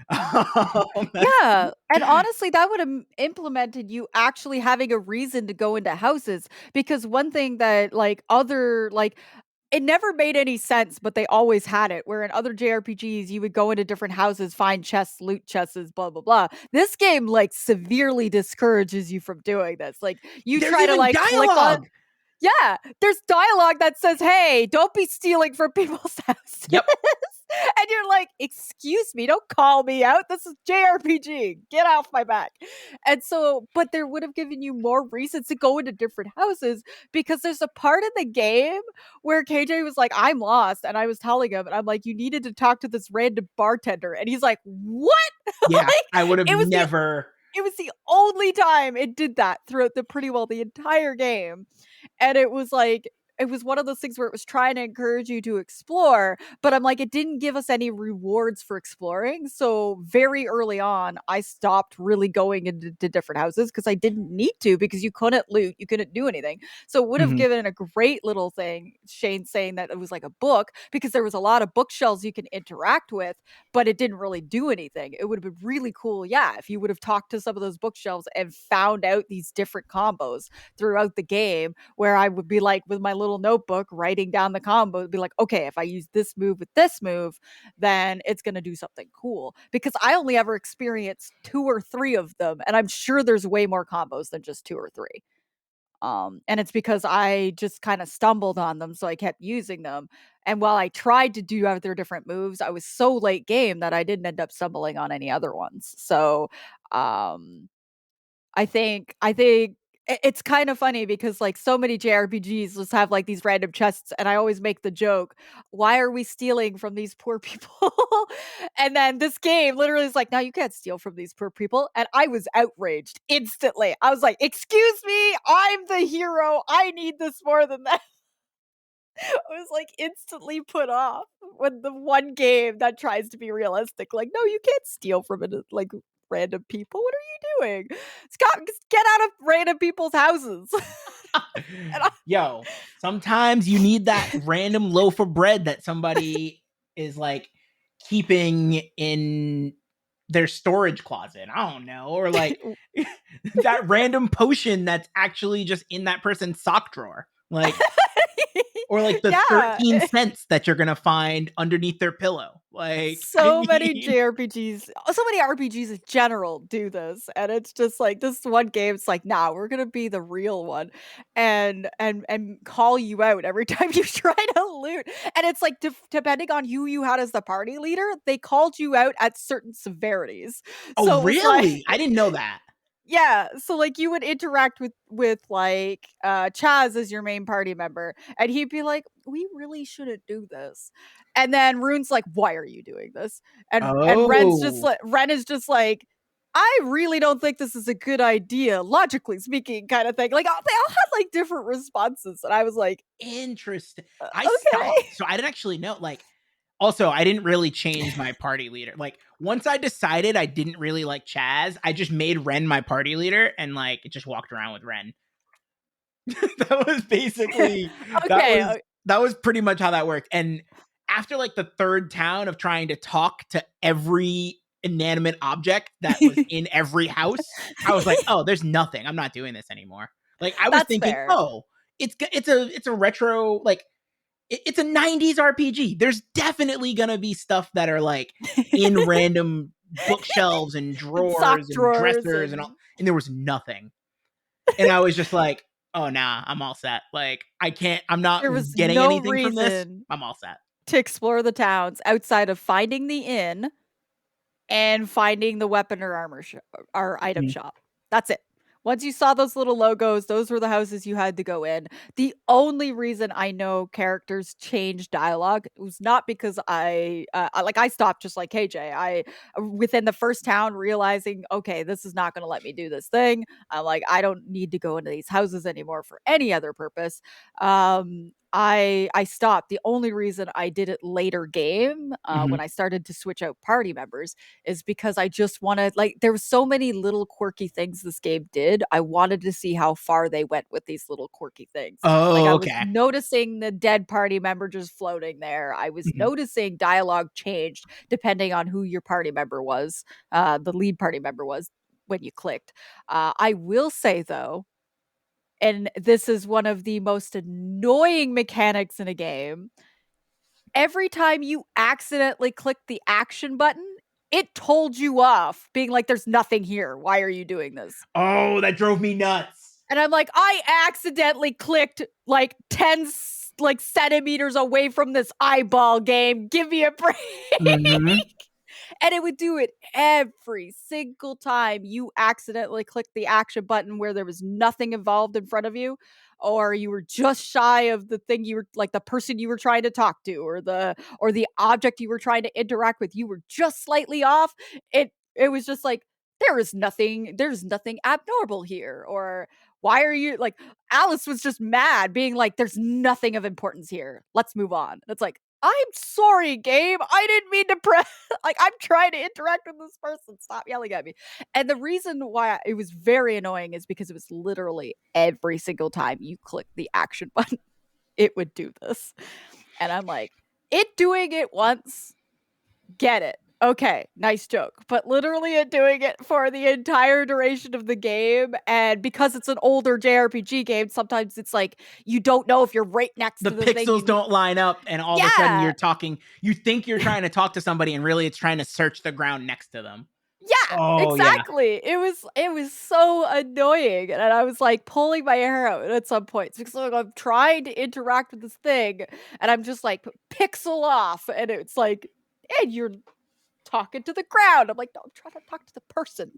That's Yeah, and honestly, that would have implemented you actually having a reason to go into houses, because one thing that, like, other like, it never made any sense, but they always had it, where in other JRPGs, you would go into different houses, find chests, loot chests, blah, blah, blah. This game, like, severely discourages you from doing this. Like, you there's try to, even like, click on. dialogue. Yeah, there's dialogue that says, "Hey, don't be stealing from people's houses." Yep. And you're like, "Excuse me, don't call me out. This is JRPG. Get off my back." And so, but there would have given you more reasons to go into different houses, because there's a part of the game where KJ was like, "I'm lost." And I was telling him, and I'm like, "You needed to talk to this random bartender." And he's like, "What?" Yeah, Like, I would have it was the never. it was the only time it did that throughout the pretty well the entire game. And it was like, it was one of those things where it was trying to encourage you to explore, but I'm like, it didn't give us any rewards for exploring. So very early on, I stopped really going into different houses because I didn't need to, because you couldn't loot, you couldn't do anything. So it would have Mhm. given a great little thing, Shane saying that it was like a book, because there was a lot of bookshelves you can interact with, but it didn't really do anything. It would have been really cool, yeah, if you would have talked to some of those bookshelves and found out these different combos throughout the game, where I would be like with my little notebook writing down the combo, it'd be like, okay, if I use this move with this move, then it's going to do something cool. Because I only ever experienced two or three of them, and I'm sure there's way more combos than just two or three. And it's because I just kind of stumbled on them, so I kept using them. And while I tried to do other different moves, I was so late game that I didn't end up stumbling on any other ones. So, um, I think it's kind of funny because, like, so many JRPGs just have, like, these random chests, and I always make the joke, "Why are we stealing from these poor people?" And then this game literally is like, "No, you can't steal from these poor people," and I was outraged instantly. I was like, "Excuse me, I'm the hero. I need this more than that." was like instantly put off when the one game that tries to be realistic, like, no, you can't steal from it, like random people. What are you doing? Scott, get out of random people's houses. And Yo, sometimes you need that random loaf of bread that somebody is like keeping in their storage closet. I don't know. Or like that random potion that's actually just in that person's sock drawer. Like, or like the yeah, 13 cents that you're going to find underneath their pillow. Like, I so many mean, JRPGs, so many RPGs in general do this, and it's just like this one game. It's like, nah, we're gonna be the real one, and call you out every time you try to loot. And it's like depending on who you had as the party leader, they called you out at certain severities. oh, So it was like, really? I didn't know that. yeah, so, like, you would interact with, like, Chaz as your main party member, and he'd be like, "We really shouldn't do this." And then Rune's like, "Why are you doing this?" And Oh, Ren is just like, "I really don't think this is a good idea, logically speaking," kinda thing. Like, they all had, like, different responses, and I was like, interesting. I stopped. Okay." So I didn't actually know. Like, also, I didn't really change my party leader. Like, once I decided I didn't really like Chaz, I just made Ren my party leader and like just walked around with Ren. That was basically that Okay, was that was pretty much how that worked. And after like the third town of trying to talk to every inanimate object that was in every house, I was like, "Oh, there's nothing. I'm not doing this anymore." Like I was that's thinking, fair. "Oh, it's a retro like it's a 90s RPG. There's definitely going to be stuff that are like in random bookshelves and And sock drawers and drawers dressers and and all, and there was nothing. And I was just like, "Oh, nah, I'm all set. Like I'm not there was getting no anything from this. reason I'm all set." to explore the towns outside of finding the inn and finding the weapon or or item Mhm. shop. That's it. Once you saw those little logos, those were the houses you had to go in. The only reason I know characters change dialogue was not because I stopped just like KJ. I within the first town realizing, okay, this is not going to let me do this thing. I'm like, I don't need to go into these houses anymore for any other purpose. I stopped. The only reason I did it later game, when Mhm. I started to switch out party members, is because I just wanted, like, there were so many little quirky things this game did. I wanted to see how far they went with these little quirky things. Like, Oh, I was okay. noticing the dead party member just floating there. I was Mhm. noticing dialogue changed depending on who your party member was, the lead party member was when you clicked. I will say though, and this is one of the most annoying mechanics in a game, every time you accidentally click the action button, it told you off, being like, there's nothing here. Why are you doing this? Oh, that drove me nuts. And I'm like, I accidentally clicked like 10 like centimeters away from this eyeball game. Give me a break. Mhm. And it would do it every single time you accidentally clicked the action button where there was nothing involved in front of you, or you were just shy of the thing you were, like, the person you were trying to talk to, or the object you were trying to interact with, you were just slightly off. It was just like, there's nothing abnormal here. Or why are you like, Alice was just mad, being like, there's nothing of importance here. Let's move on. And it's like, I'm sorry, game. I didn't mean to press. Like, I'm trying to interact with this person. Stop yelling at me. And the reason why it was very annoying is because it was literally every single time you click the action button, it would do this. And I'm like, it doing it once, get it. Okay, nice joke. But literally it doing it for the entire duration of the game. And because it's an older JRPG game, sometimes it's like you don't know if you're right next The to the thing you pixels need. don't line up and all of a sudden Yeah. you're talking, you think you're trying to talk to somebody and really it's trying to search the ground next to them. Yeah, Oh, yeah. exactly. It was so annoying, and I was, like, pulling my hair out at some points because, like, I'm trying to interact with this thing, and I'm just, like, pixel off, and it's like, "And you're talking to the ground." I'm like, "No, I'm trying to talk to the person."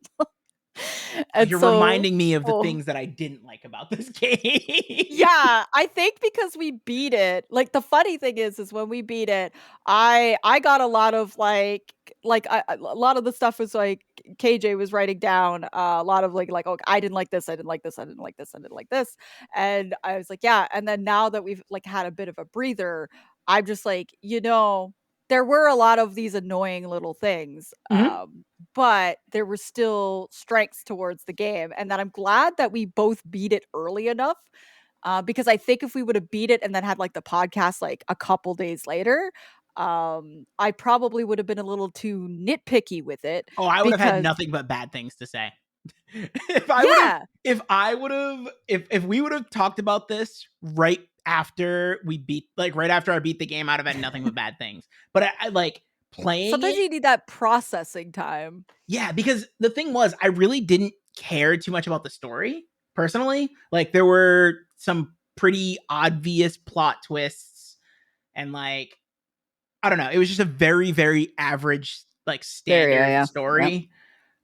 And You're so reminding me of the oh. things that I didn't like about this game. Yeah, I think because we beat it, like, the funny thing is when we beat it, I got a lot of, a lot of the stuff was, like, KJ was writing down, a lot of, "Oh, I didn't like this, I didn't like this, I didn't like this, I didn't like this," and I was like, "Yeah," and then now that we've, had a bit of a breather, I'm just like, there were a lot of these annoying little things, Mhm. but there were still strengths towards the game, and that I'm glad that we both beat it early enough, because I think if we would have beat it and then had, the podcast, a couple days later, I probably would have been a little too nitpicky with it Oh, I would have had because nothing but bad things to say. If I would have yeah, if we would have talked about this right after right after I beat the game, I'd have had nothing but bad things. But I like playing sometimes it. you need that processing time. Yeah, because the thing was, I really didn't care too much about the story personally. Like there were some pretty obvious plot twists and I don't know, it was just a very, very average, There, yeah, standard yeah. Yep. story.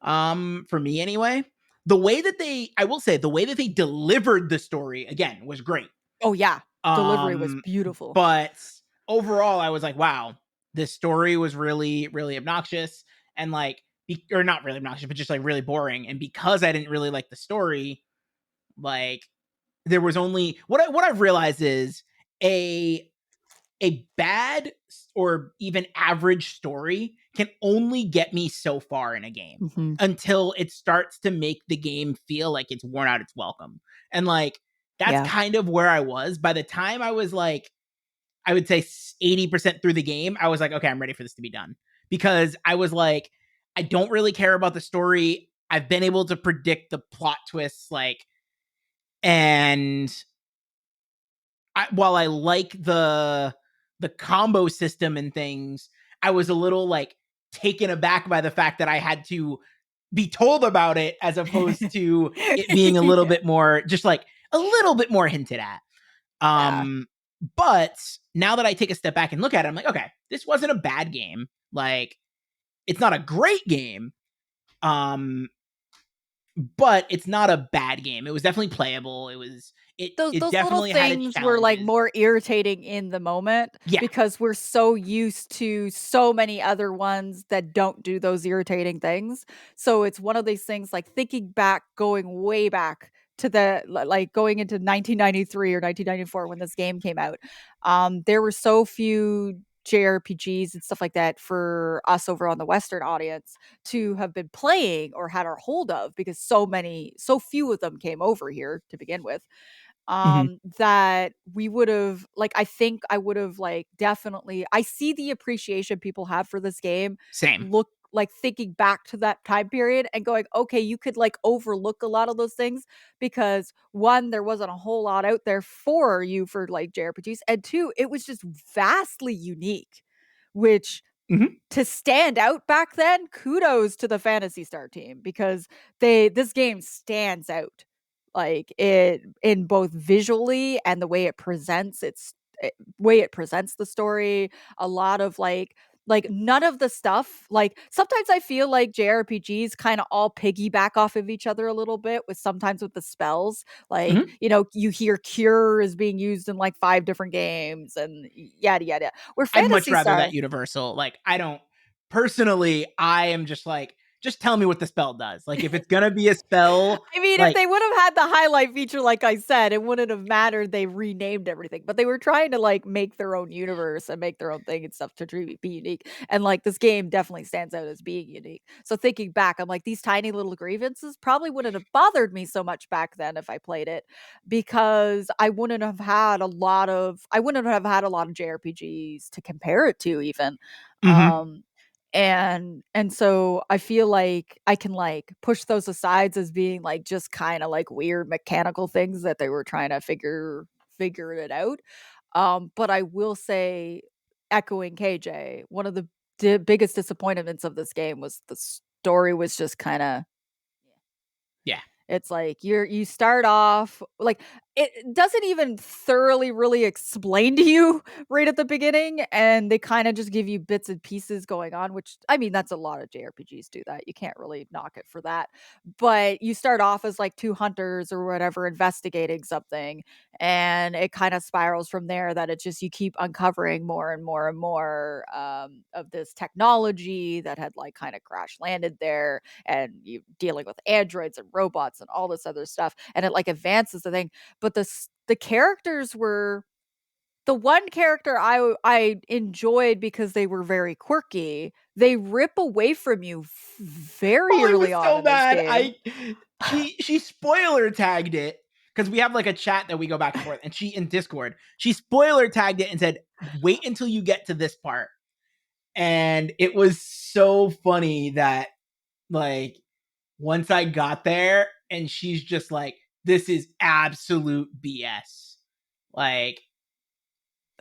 For me anyway. The way that I will say, the way that they delivered the story again was great. Oh, yeah. Delivery was Um, beautiful. but overall, I was like, wow, this story was really, really obnoxious and or not really obnoxious, but just really boring. And because I didn't really like the story, like there was only what I've realized is a bad or even average story can only get me so far in a game Mhm. until it starts to make the game feel like it's worn out its welcome. And that's Yeah. kind of where I was by the time I was I would say 80% through the game. I was like, okay, I'm ready for this to be done because I was like, I don't really care about the story. I've been able to predict the plot twists, and while I like the combo system and things, I was a little taken aback by the fact that I had to be told about it as opposed to it being a little Yeah. bit more just a little bit more hinted at. Yeah. Um but now that I take a step back and look at it, I'm like, okay, this wasn't a bad game. It's not a great game. Um but it's not a bad game. It was definitely playable. It Those little definitely had its things were, challenges. more irritating in the moment Yeah. because we're so used to so many other ones that don't do those irritating things. So it's one of these things, thinking back, going way back to going into 1993 or 1994 when this game came out. There were so few JRPGs and stuff like that for us over on the Western audience to have been playing or had our hold of because so few of them came over here to begin with, Mhm. that we would've I think I would've, definitely I see the appreciation people have for this game, Same. thinking back to that time period and going, "Okay, you could, overlook a lot of those things because, 1, there wasn't a whole lot out there for you for, JRPGs, and 2, it was just vastly unique," which Mhm. to stand out back then, kudos to the Phantasy Star team because this game stands out. It in both visually and the way it presents way it presents the story, a lot of none of the stuff sometimes I feel like JRPGs kind of all piggyback off of each other a little bit with sometimes with the spells. Mhm. You hear cure is being used in 5 different games and yada yada. Where I'd much Phantasy rather Star that universal. I don't personally, I am just just tell me what the spell does. If it's gonna be a spell, I mean, if they would have had the highlight feature, like I said, it wouldn't have mattered. They renamed everything, but they were trying to make their own universe and make their own thing and stuff to truly be unique. And this game definitely stands out as being unique. So thinking back, I'm like, these tiny little grievances probably wouldn't have bothered me so much back then if I played it, because I wouldn't have had a lot of JRPGs to compare it to even. Mhm. Um, and so I feel like I can push those aside as being just kind of weird mechanical things that they were trying to figure it out. But I will say, echoing KJ, one of the biggest disappointments of this game was the story was just kind of Yeah. it's you start off it doesn't even thoroughly really explain to you right at the beginning, and they kind of just give you bits and pieces going on, which I mean that's a lot of JRPGs do that. You can't really knock it for that. But you start off as like two hunters or whatever investigating something, and it kind of spirals from there that it just you keep uncovering more and more and more of this technology that had like kind of crash landed there, and you dealing with androids and robots and all this other stuff, and it like advances the thing. But the characters were the one character I enjoyed because they were very quirky. They rip away from you very Oh, I early was on so in this mad. game. She spoiler tagged it because we have like a chat that we go back and forth, and she in Discord she spoiler tagged it and said, "Wait until you get to this part." And it was so funny that like once I got there, and she's just like, "This is absolute BS." Like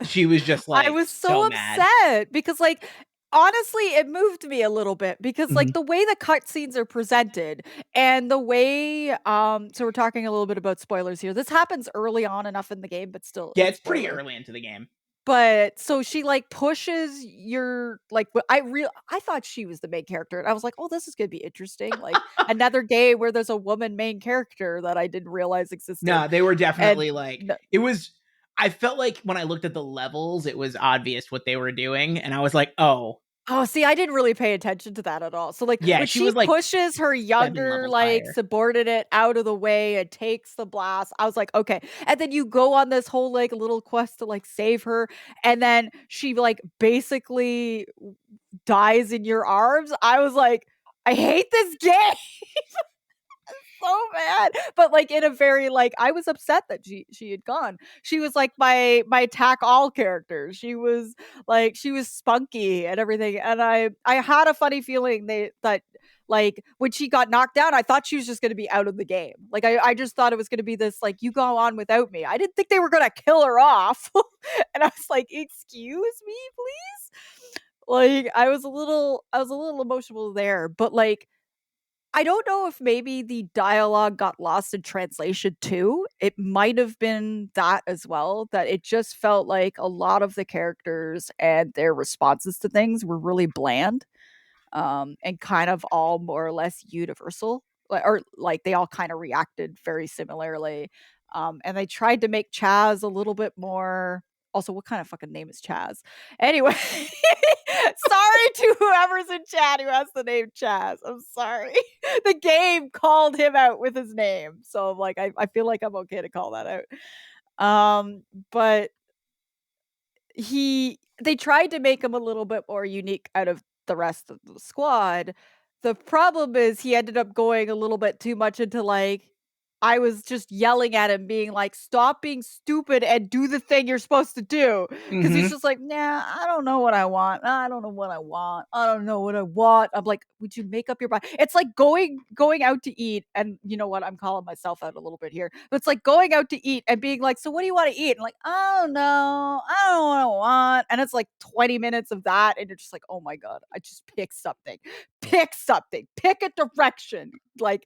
she was just I like was so so mad. upset because, like, honestly, it moved me a little bit because, Mhm. like, the way the cutscenes are presented and the way, so we're talking a little bit about spoilers here. This happens early on enough in the game, but still, Yeah, it's it's pretty spoiler. early into the game. But so she like pushes your like I thought she was the main character and I was like, "Oh, this is going to be interesting." Like another game where there's a woman main character that I didn't realize existed. No, they were And definitely like it was. I felt like when I looked at the levels, it was obvious what they were doing, and I was like, "Oh, oh, see, I didn't really pay attention to that at all. So, like, yeah." when She she was like pushes her 7 levels like, higher. subordinate out of the way and takes the blast, I was like, "Okay." And then you go on this whole, like, little quest to, like, save her, and then she, like, basically dies in your arms. I was like, "I hate this game." So bad. But like in a very like I was upset that she had gone. She was like my attack all character. She was spunky and everything. And I had a funny feeling that like when she got knocked down, I thought she was just gonna be out of the game. Like I just thought it was gonna be this like you go on without me. I didn't think they were gonna kill her off. And I was like, excuse me, please. Like I was a little emotional there, but like I don't know if maybe the dialogue got lost in translation too. It might have been that as well, that it just felt like a lot of the characters and their responses to things were really bland, and kind of all more or less universal, or like they all kind of reacted very similarly. And they tried to make Chaz a little bit more. Also, what kind of fucking name is Chaz? Anyway, sorry to whoever's in chat who has the name Chaz. I'm sorry. The game called him out with his name. So I'm like, I feel like I'm okay to call that out. But they tried to make him a little bit more unique out of the rest of the squad. The problem is he ended up going a little bit too much into like I was just yelling at him being like stop being stupid and do the thing you're supposed to do cuz he's Mm-hmm. just like, "Nah, I don't know what I want. I don't know what I want. I don't know what I want." I'm like, "Would you make up your mind?" It's like going out to eat and you know what? I'm calling myself out a little bit here. But it's like going out to eat and being like, "So what do you want to eat?" And like, "I don't know. I don't know what I want." And it's like 20 minutes of that and you're just like, "Oh my god, I just pick something. Pick something. Pick a direction." Like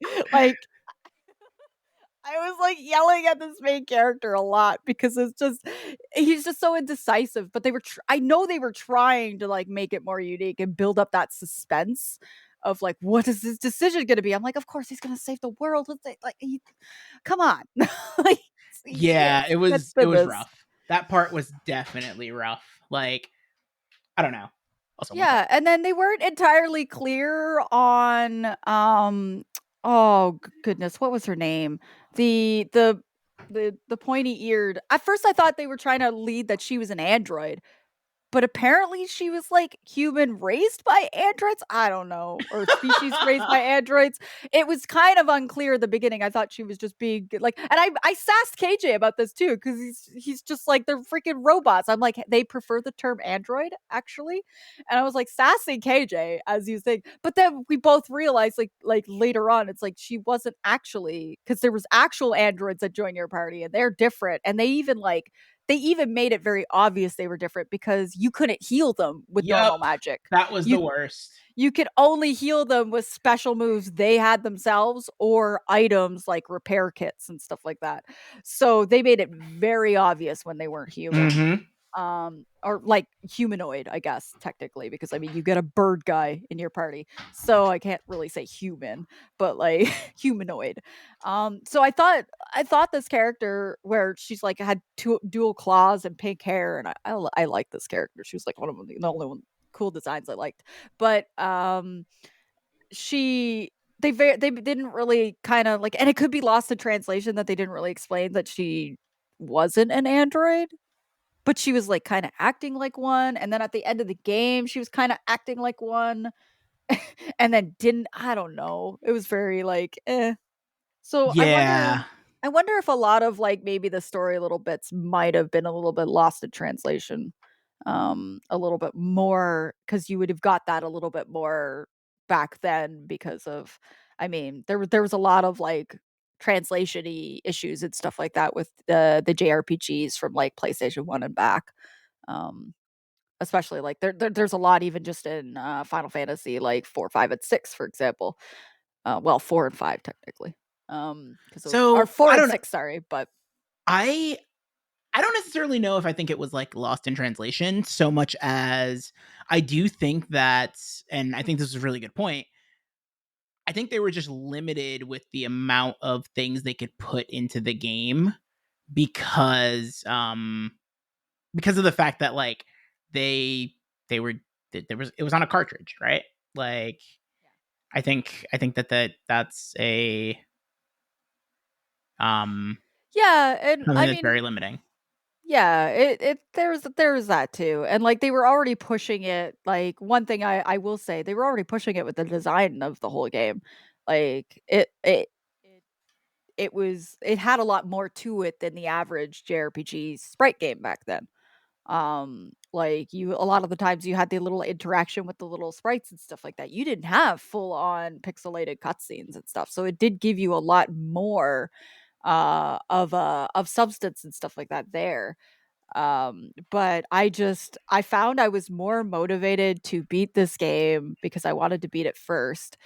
I was like yelling at this main character a lot because it's just he's just so indecisive. But I know they were trying to like make it more unique and build up that suspense of like what is his decision going to be. I'm like, of course he's going to save the world. Come on, like he Yeah, he gets it to was this. rough. That part was definitely rough. Like I don't know. Also, one Yeah, second. and then they weren't entirely clear on oh goodness, what was her name? The pointy eared. At first I thought they were trying to lead that she was an android, but apparently she was like human raised by androids. I don't know, or species raised by androids. It was kind of unclear at the beginning. I thought she was just being like, and I sassed KJ about this too because he's just like they're freaking robots. I'm like they prefer the term android actually, and I was like sassing KJ as you think, but then we both realized like later on it's like she wasn't actually because there was actual androids that joined your party and they're different and they even like they even made it very obvious they were different because you couldn't heal them with Yep, normal magic. that was You the worst. you could only heal them with special moves they had themselves or items like repair kits and stuff like that. So they made it very obvious when they weren't human. Mm-hmm. Or like humanoid, I guess, technically, because I mean you get a bird guy in your party. So I can't really say human, but like humanoid. So I thought this character where she's like had two dual claws and pink hair, and I like this character. She was like one of the only one cool designs I liked. But she they didn't really kind of like, and it could be lost in translation that they didn't really explain that she wasn't an android, but she was like kind of acting like one, and then at the end of the game she was kind of acting like one, and then didn't. I don't know, it was very like so Yeah. I wonder if a lot of like maybe the story little bits might have been a little bit lost in translation, a little bit more, because you would have got that a little bit more back then because of, I mean, there was a lot of like translation-y issues and stuff like that with the JRPGs from like PlayStation 1 and back. Um, Especially like there's a lot even just in Final Fantasy like 4, 5, and 6, for example. Well, 4 and 5 technically. Because those are So 4 I and don't know. 6, sorry, but I I don't necessarily know if I think it was like lost in translation so much as I do think that, and I think this is a really good point. I think they were just limited with the amount of things they could put into the game because because of the fact that like they they were there was it was on a cartridge, right? Like I think that's a um yeah, and something I that's mean, very limiting. yeah, it there was that too, and like they were already pushing it. Like one thing I will say, they were already pushing it with the design of the whole game. Like it it had a lot more to it than the average JRPG sprite game back then. Like you, a lot of the times you had the little interaction with the little sprites and stuff like that. You didn't have full on pixelated cutscenes and stuff, so it did give you a lot more of substance and stuff like that there. But I found I was more motivated to beat this game because I wanted to beat it first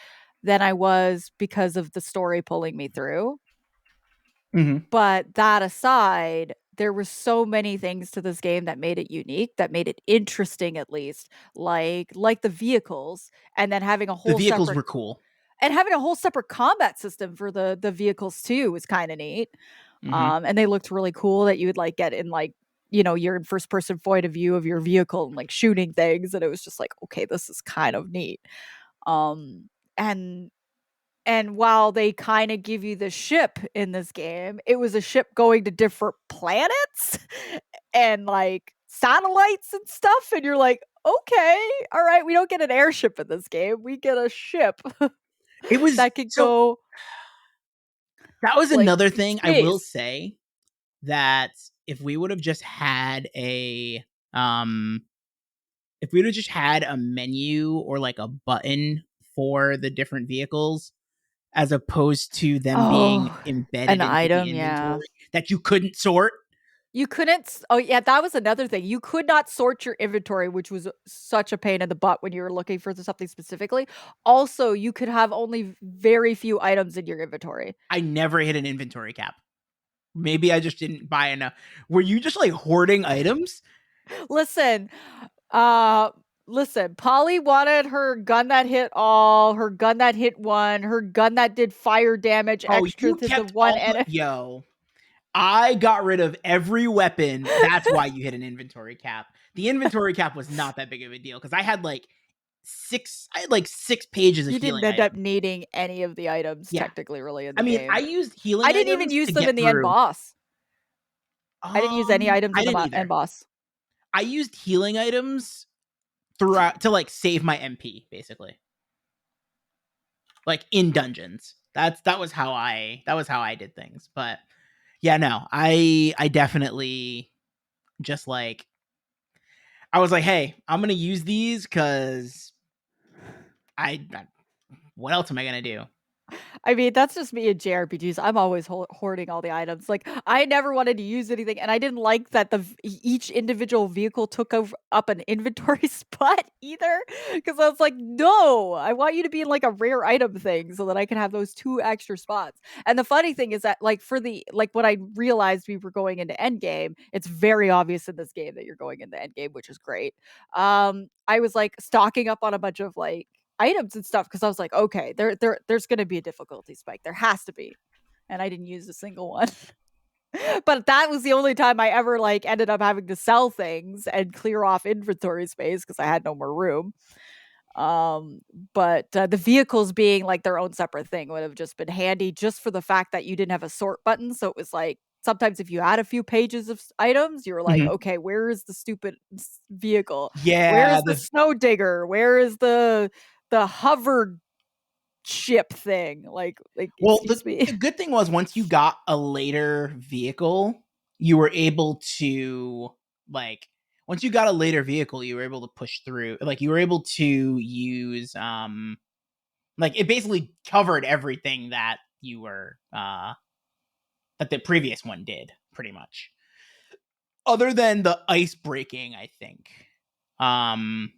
than I was because of the story pulling me through. Mhm. But that aside, there were so many things to this game that made it unique, that made it interesting at least, like the vehicles, and then The vehicles were cool. having a whole separate combat system for the vehicles too was kind of neat. Mhm. And they looked really cool that you would like get in like, you're in first person point of view of your vehicle and like shooting things, and it was just like, okay, this is kind of neat. Um and and while they kind of give you the ship in this game, it was a ship going to different planets and like satellites and stuff. And you're like, okay, all right, we don't get an airship in this game. We get a ship It was that could so go that was like another in thing I will space. say that if we would have just had um if we would have just had a menu or like a button for the different vehicles as opposed to them being Oh, an embedded into the item, yeah. inventory that you couldn't sort. You couldn't oh, yeah, that was another thing. You could not sort your inventory, which was such a pain in the butt when you were looking for something specifically. Also, you could have only very few items in your inventory. I never hit an inventory cap. Maybe I just didn't buy enough. Were you just like hoarding items? Listen, uh, listen, Polly wanted her gun that hit all, her gun that hit one, her gun that did fire damage Oh, extra you to the kept one all the enemy. yo. I got rid of every weapon. That's why you hit an inventory cap. The inventory cap was not that big of a deal because I had like 6 pages of You didn't healing end up items. needing any of the items Yeah. technically really in I the mean, I game. used I healing didn't even items use to them get in the end through. boss. I didn't use any items I in the didn't end either. boss. I used healing items throughout to like save my MP basically. Like in dungeons. That was how I did things. But yeah, no. I definitely just like I was like, "Hey, I'm going to use these cuz I what else am I going to do?" I mean, that's just me in JRPGs. I'm always hoarding all the items. Like, I never wanted to use anything, and I didn't like that each individual vehicle took up an inventory spot either. Because I was like, no, I want you to be in like a rare item thing so that I can have those 2 extra spots. And the funny thing is that, like, when I realized we were going into endgame, it's very obvious in this game that you're going into endgame, which is great. I was like stocking up on a bunch of like items and stuff because I was like, okay, there's going to be a difficulty spike. There has to be, and I didn't use a single one. But that was the only time I ever like ended up having to sell things and clear off inventory space because I had no more room. Um, but the vehicles being like their own separate thing would have just been handy just for the fact that you didn't have a sort button. So it was like sometimes if you had a few pages of items, you were like, Mhm. okay, where is the stupid vehicle? Where Yeah, is the snow digger? Where is the hover ship thing? Like, well, the excuse me. the good thing was once you got a later vehicle, you were able to, like once you got a later vehicle, you were able to push through, like, you were able to use, like, it basically covered everything that you were, that the previous one did, pretty much. Other than the ice breaking, I think. Um,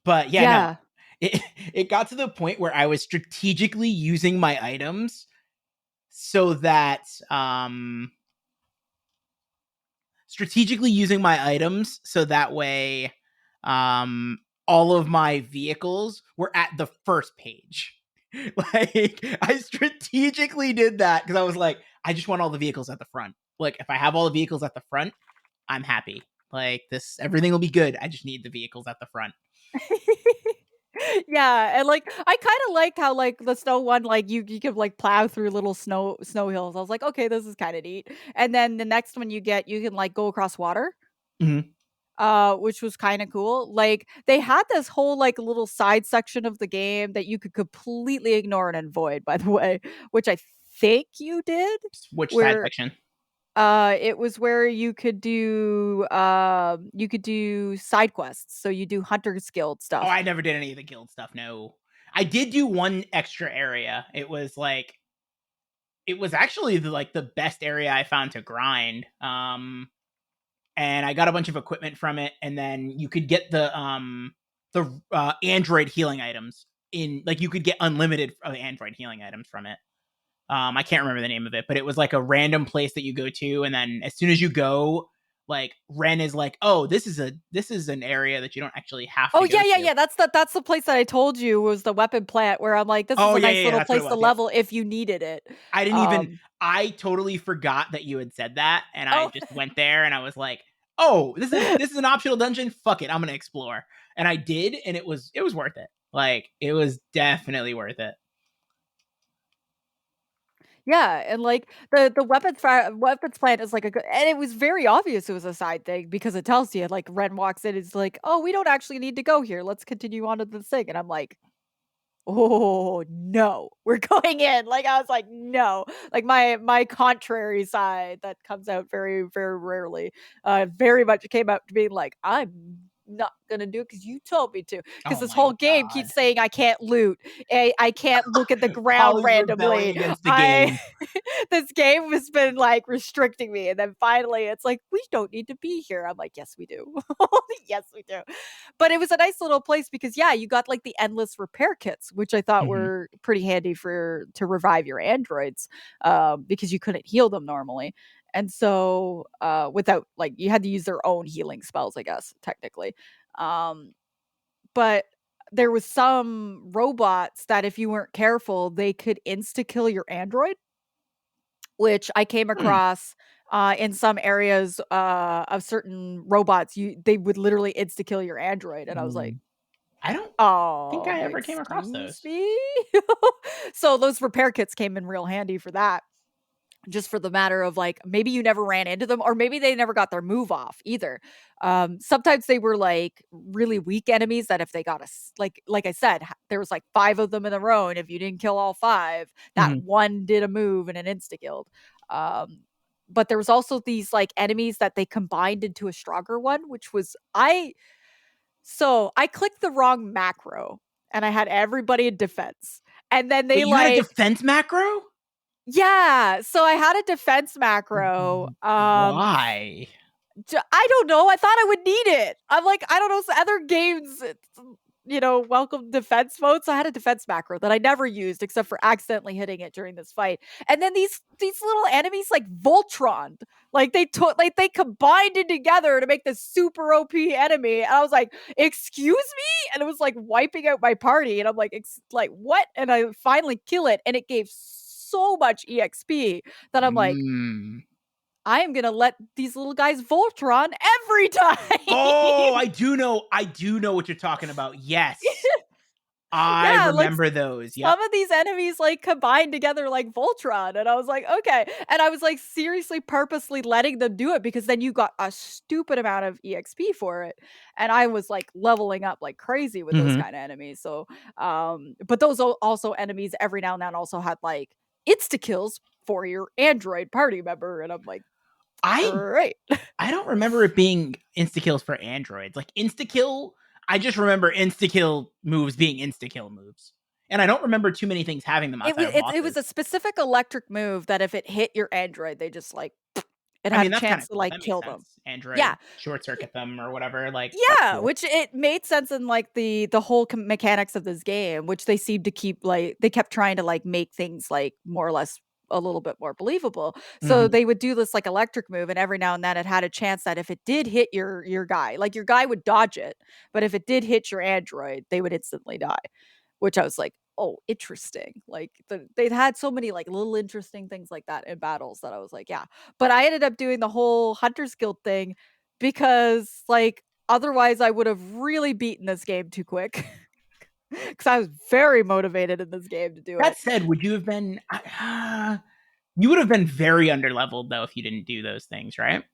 but yeah, no. Yeah. It it got to the point where I was strategically using my items so that strategically using my items so that way um all of my vehicles were at the first page. Like, I strategically did that because I was like, I just want all the vehicles at the front. Like, if I have all the vehicles at the front, I'm happy. Like, this everything will be good. I just need the vehicles at the front. Yeah, and like I kind of liked how like the snow one, like you could like plow through little snow hills. I was like, okay, this is kind of neat. And then the next one you get, you can like go across water, Mhm. which was kind of cool. Like they had this whole like little side section of the game that you could completely ignore and avoid, by the way, which I think you did, Which side where section? it was where you could do side quests. So you do Hunter's Guild Oh, stuff. I never did any of the guild stuff. No. I did do one extra area. It was actually the best area I found to grind. And I got a bunch of equipment from it, and then you could get the android healing items in, like, you could get unlimited android healing items from it. I can't remember the name of it, but it was like a random place that you go to, and then as soon as you go, like, Ren is like, "Oh, this is an area that you don't actually have Oh, to go yeah, yeah, to." yeah, that's the place that I told you was the weapon plant where I'm like, "This is Oh a yeah, nice yeah, yeah, little that's what it place to was. Yep. level if you needed it." I didn't even. Um I totally forgot that you had said that, and I Oh, just went there, and I was like, "Oh, this is an optional dungeon. Fuck it, I'm gonna explore." And I did, and it was worth it. Like, it was definitely worth it. yeah, and, like, the weapons plant is, like, a good and it was very obvious it was a side thing because it tells you, like, Ren walks in, it's like, "Oh, we don't actually need to go here, let's continue on to this thing," and I'm like, "Oh, no, we're going in," like, I was like, "No," like, my contrary side that comes out very, very rarely, very much came out to being like, "I'm not gonna do it because you told me to," because Oh this my whole game god, keeps saying I can't loot, I can't look at the ground Polly's rebelling randomly, against the I game. this game has been, like, restricting me, and then finally it's like, "We don't need to be here." I'm like, "Yes, we do. Yes, we do." But it was a nice little place because, yeah, you got, like, the endless repair kits, which I thought Mhm. were pretty handy for to revive your androids, because you couldn't heal them normally, and so, without like, you had to use their own healing spells, I guess, technically, um, but there was some robots that if you weren't careful, they could insta kill your android, which I came Hmm. across, in some areas, of certain robots, you they would literally insta kill your android, and I was like, Ooh. I don't think I ever came across Excuse those. me?" So those repair kits came in real handy for that. Just for the matter of, like, maybe you never ran into them or maybe they never got their move off either. Sometimes they were, like, really weak enemies that if they got us like I said, there was, like, 5 of them in a row, and if you didn't kill all 5, that Mhm. one did a move and an insta-killed. But there was also these, like, enemies that they combined into a stronger one, which was I clicked the wrong macro, and I had everybody in defense, And then Wait, they you had a like, defense macro? yeah. So I had a defense macro. Why? I don't know. I thought I would need it. I'm like, I don't know. So other games, welcome defense mode. So I had a defense macro that I never used except for accidentally hitting it during this fight. And then these little enemies like Voltron, like they combined it together to make this super OP enemy. And I was like, excuse me, and it was like wiping out my party. And I'm like, like what? And I finally kill it, and it gave so much exp that I'm like, Mm. I am gonna let these little guys Voltron every time. Oh, I do know. I do know what you're talking about. Yes. I Yeah, like remember those. Yep. some of these enemies like combined together like Voltron, and I was like, okay. And I was like seriously purposely letting them do it because then you got a stupid amount of EXP for it. And I was like leveling up like crazy with those Mhm. kind of enemies. So but those also enemies every now and then also had like insta kills for your Android party member. And I'm like, I great. I don't remember it being insta kills for androids. Like insta kill, I just remember insta kill moves being insta kill moves, and I don't remember too many things having them outside of It was bosses. a specific electric move that if it hit your Android, they just like it I had mean, a that's kind chance of to cool. like That makes kill them. sense. Android Yeah. short circuit them or whatever. Like that's Yeah, cool. which it made sense in like the whole mechanics of this game, which they seemed to keep like they kept trying to like make things like more or less a little bit more believable. So Mhm. they would do this like electric move, and every now and then it had a chance that if it did hit your guy, like your guy would dodge it, but if it did hit your Android, they would instantly die. Which I was like, oh, interesting. Like they'd had so many like little interesting things like that in battles that I was like, yeah. But I ended up doing the whole Hunter's Guild thing because like otherwise I would have really beaten this game too quick. Because I was very motivated in this game to do That it. said, would you have been? You would have been very underleveled though if you didn't do those things, right?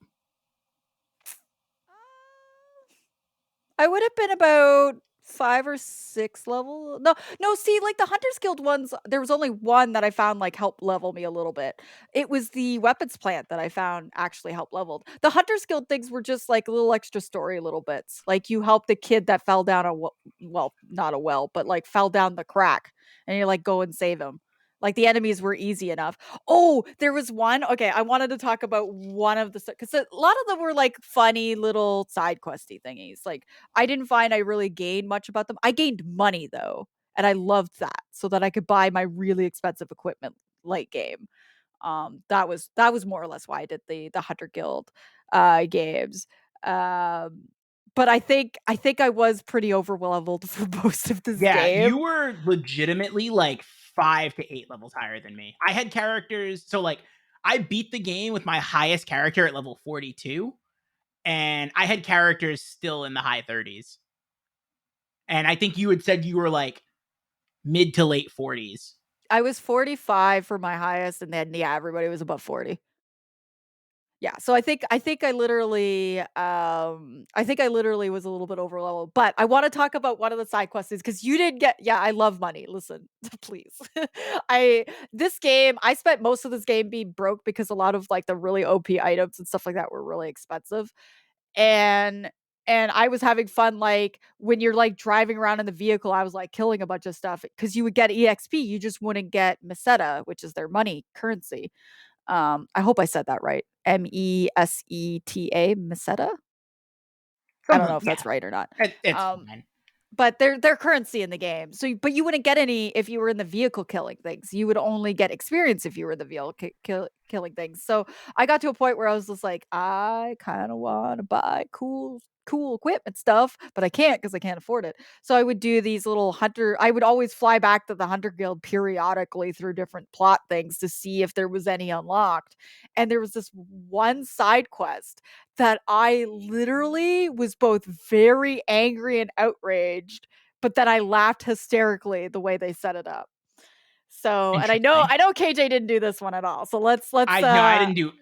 I would have been about 5 or 6 level. No, no, see, like the Hunter's Guild ones, there was only one that I found like helped level me a little bit. It was the weapons plant that I found actually helped leveled. The Hunter's Guild things were just like little extra story little bits. Like you helped the kid that fell down well, not a well, but like fell down the crack, and you like go and save him. Like the enemies were easy enough. Oh, there was one. Okay, I wanted to talk about one of the because a lot of them were like funny little side questy thingies. Like I didn't find I really gained much about them. I gained money though, and I loved that so that I could buy my really expensive equipment late game. That was more or less why I did the Hunter Guild games. Um, but I think I was pretty over leveled for most of this Yeah, you game. were legitimately like 5 to 8 levels higher than me. I had characters, so like I beat the game with my highest character at level 42, and I had characters still in the high 30s. And I think you had said you were like mid to late 40s. I was 45 for my highest, and then yeah, everybody was above 40. Yeah, so I think I literally was a little bit over level, but I wanna talk about one of the side quests because you didn't get yeah, I love money, listen, please. I this game, I spent most of this game being broke because a lot of, like, the really OP items and stuff like that were really expensive, and and I was having fun, like, when you're, like, driving around in the vehicle, I was, like, killing a bunch of stuff because you would get EXP, you just wouldn't get meseta, which is their money currency. I hope I said that right. MESETA, Meseta? I don't know Something, if yeah, that's right or not. it's Um, fine. but they're currency in the game. So, but you wouldn't get any if you were in the vehicle killing things. You would only get experience if you were in the vehicle killing things. So I got to a point where I was just like, I kind of want to buy cool equipment stuff, but I can't because I can't afford it. So I would do these little hunter. I would always fly back to the hunter guild periodically through different plot things to see if there was any unlocked. And there was this one side quest that I literally was both very angry and outraged, but then I laughed hysterically the way they set it up. So, and Interesting. I know KJ didn't do this one at all. So let's I no, I didn't do.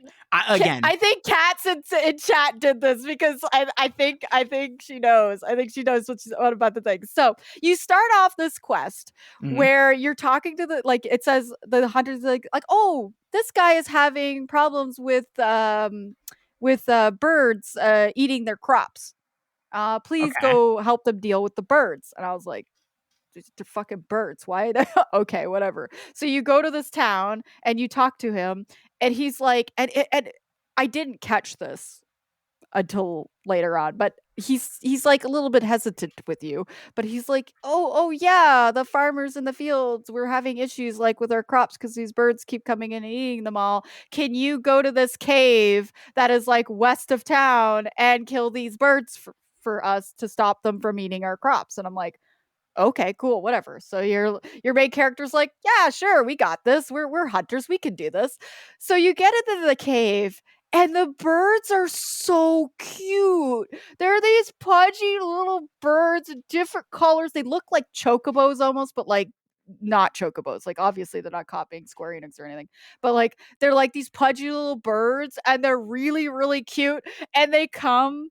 Again, I think Cats in chat did this because I think she knows. I think she knows what about the thing. So you start off this quest mhm, where you're talking to the like it says the hunter's like oh this guy is having problems with birds eating their crops. Please okay. go help them deal with the birds. And I was like they're fucking birds. Why? Okay, whatever. So you go to this town and you talk to him, and he's like, and I didn't catch this until later on, but he's like a little bit hesitant with you, but he's like, oh yeah, the farmers in the fields, we're having issues like with our crops because these birds keep coming in and eating them all. Can you go to this cave that is like west of town and kill these birds for us to stop them from eating our crops? And I'm like, okay, cool, whatever. So your main character's like, yeah, sure, we got this. We're hunters, we can do this. So you get into the cave, and the birds are so cute. They're these pudgy little birds in different colors. They look like chocobos almost, but like not chocobos. Like obviously they're not copying Square Enix or anything, but like they're like these pudgy little birds, and they're really really cute. And they come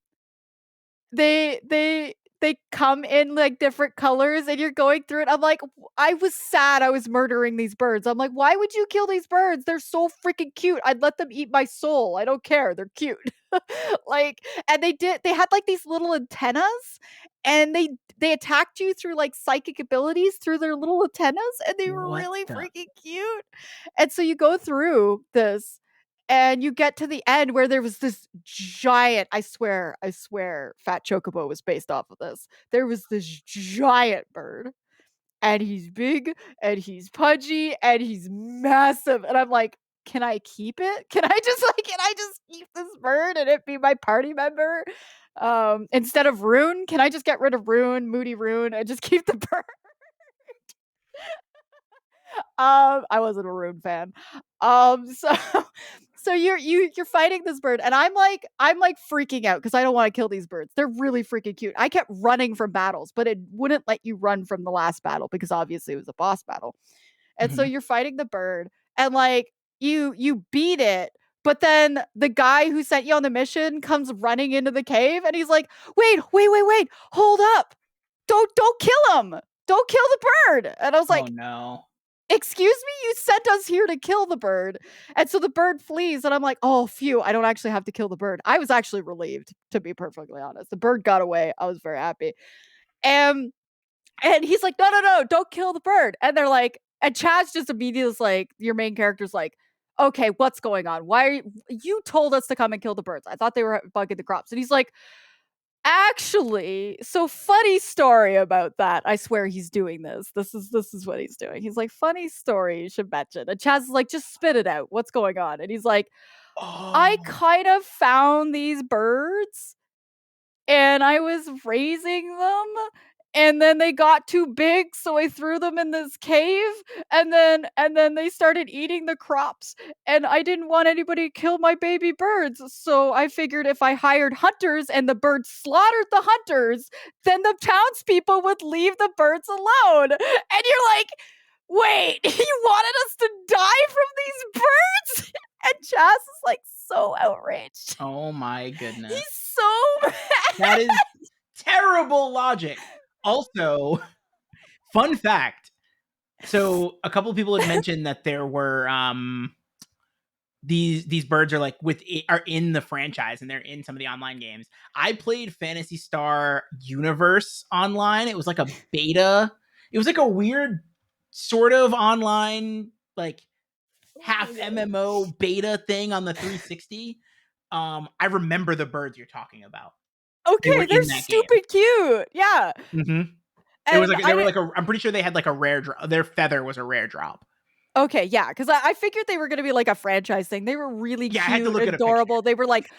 in like different colors, and you're going through it. I'm like, I was sad I was murdering these birds. I'm like, why would you kill these birds? They're so freaking cute. I'd let them eat my soul. I don't care. They're cute. Like, and they had like these little antennas, and they attacked you through like psychic abilities through their little antennas, and they were What really the? freaking cute. And so you go through this, and you get to the end where there was this giant, I swear Fat Chocobo was based off of this. There was this giant bird, and he's big, and he's pudgy, and he's massive. And I'm like, can I keep it? Can I just keep this bird and it be my party member? Instead of Rune, can I just get rid of Rune, Moody Rune, and just keep the bird? I wasn't a Rune fan. So so you're fighting this bird, and I'm like freaking out because I don't want to kill these birds. They're really freaking cute. I kept running from battles, but it wouldn't let you run from the last battle because obviously it was a boss battle. And so Mhm. you're fighting the bird, and like you beat it, but then the guy who sent you on the mission comes running into the cave, and he's like, wait, hold up. Don't kill him. Don't kill the bird. And I was Oh like, no. excuse me, you sent us here to kill the bird. And so the bird flees, and I'm like, oh phew, I don't actually have to kill the bird. I was actually relieved, to be perfectly honest. The bird got away. I was very happy. And he's like, no, don't kill the bird. And they're like, and Chaz just immediately is like, your main character's like, okay, what's going on? Why are you told us to come and kill the birds? I thought they were bugging the crops. And he's like, actually, so funny story about that. I swear he's doing this. This is what he's doing. He's like, funny story you should mention. And Chaz is like, just spit it out. What's going on? And he's like, I Oh. kind of found these birds, and I was raising them, and then they got too big, so I threw them in this cave, and then they started eating the crops, and I didn't want anybody to kill my baby birds, so I figured if I hired hunters and the birds slaughtered the hunters, then the townspeople would leave the birds alone. And you're like, wait, you wanted us to die from these birds? And Chas is like so outraged. Oh my He's goodness. so That is terrible logic. Also, fun fact. So a couple of people had mentioned that there were these birds are like are in the franchise, and they're in some of the online games. I played Phantasy Star Universe online. It was like a beta. It was like a weird sort of online, like half MMO beta thing on the 360. I remember the birds you're talking about. They were okay, they're in that game. stupid cute. Yeah. It was And like they I were didn't like a. I'm pretty sure they had like a rare drop. Their feather was a rare drop. okay, yeah, because I figured they were gonna be like a franchise thing. They were really Yeah, I had to cute, look at a picture. adorable. They were like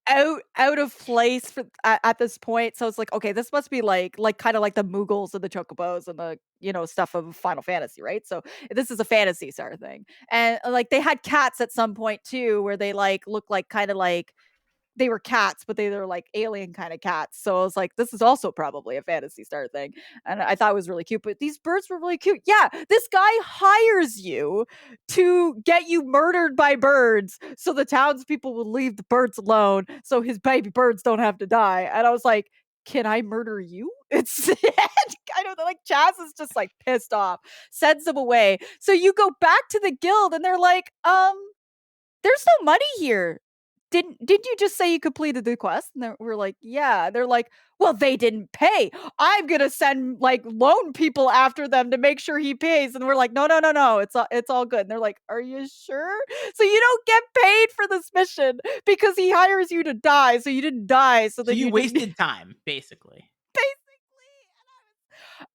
out of place for at this point. So it's like, okay, this must be like kind of like the Moogles and the Chocobos and the stuff of Final Fantasy, right? So this is a fantasy sort of thing. And like they had cats at some point too, where they like look like kind of like they were cats, but they were like alien kind of cats. So I was like, this is also probably a Fantasy Star thing. And I thought it was really cute. But these birds were really cute. Yeah, this guy hires you to get you murdered by birds so the townspeople will leave the birds alone so his baby birds don't have to die. And I was like, can I murder you? It's kind of like Chaz is just like pissed off, sends them away. So you go back to the guild and they're like, there's no money here. didn't you just say you completed the quest? And we're like, yeah. They're like, well, they didn't pay. I'm gonna send like loan people after them to make sure he pays. And we're like, no, no, no, no. It's all good. And they're like, are you sure? So you don't get paid for this mission because he hires you to die. So you didn't die. So So then you you didn't wasted time, basically.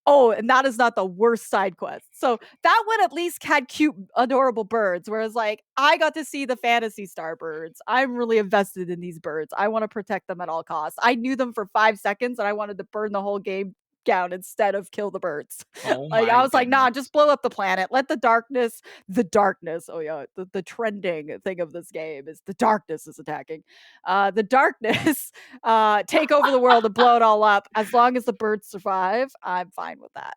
Oh, and that is not the worst side quest. So that one at least had cute, adorable birds. Whereas, like, I got to see the Phantasy Star birds. I'm really invested in these birds. I want to protect them at all costs. I knew them for 5 seconds and I wanted to burn the whole game down instead of kill the birds. Oh Like, I my was like, nah, goodness. just blow up the planet. Let the darkness. Oh, yeah. The trending thing of this game is the darkness is attacking. The darkness take over the world and blow it all up. As long as the birds survive, I'm fine with that.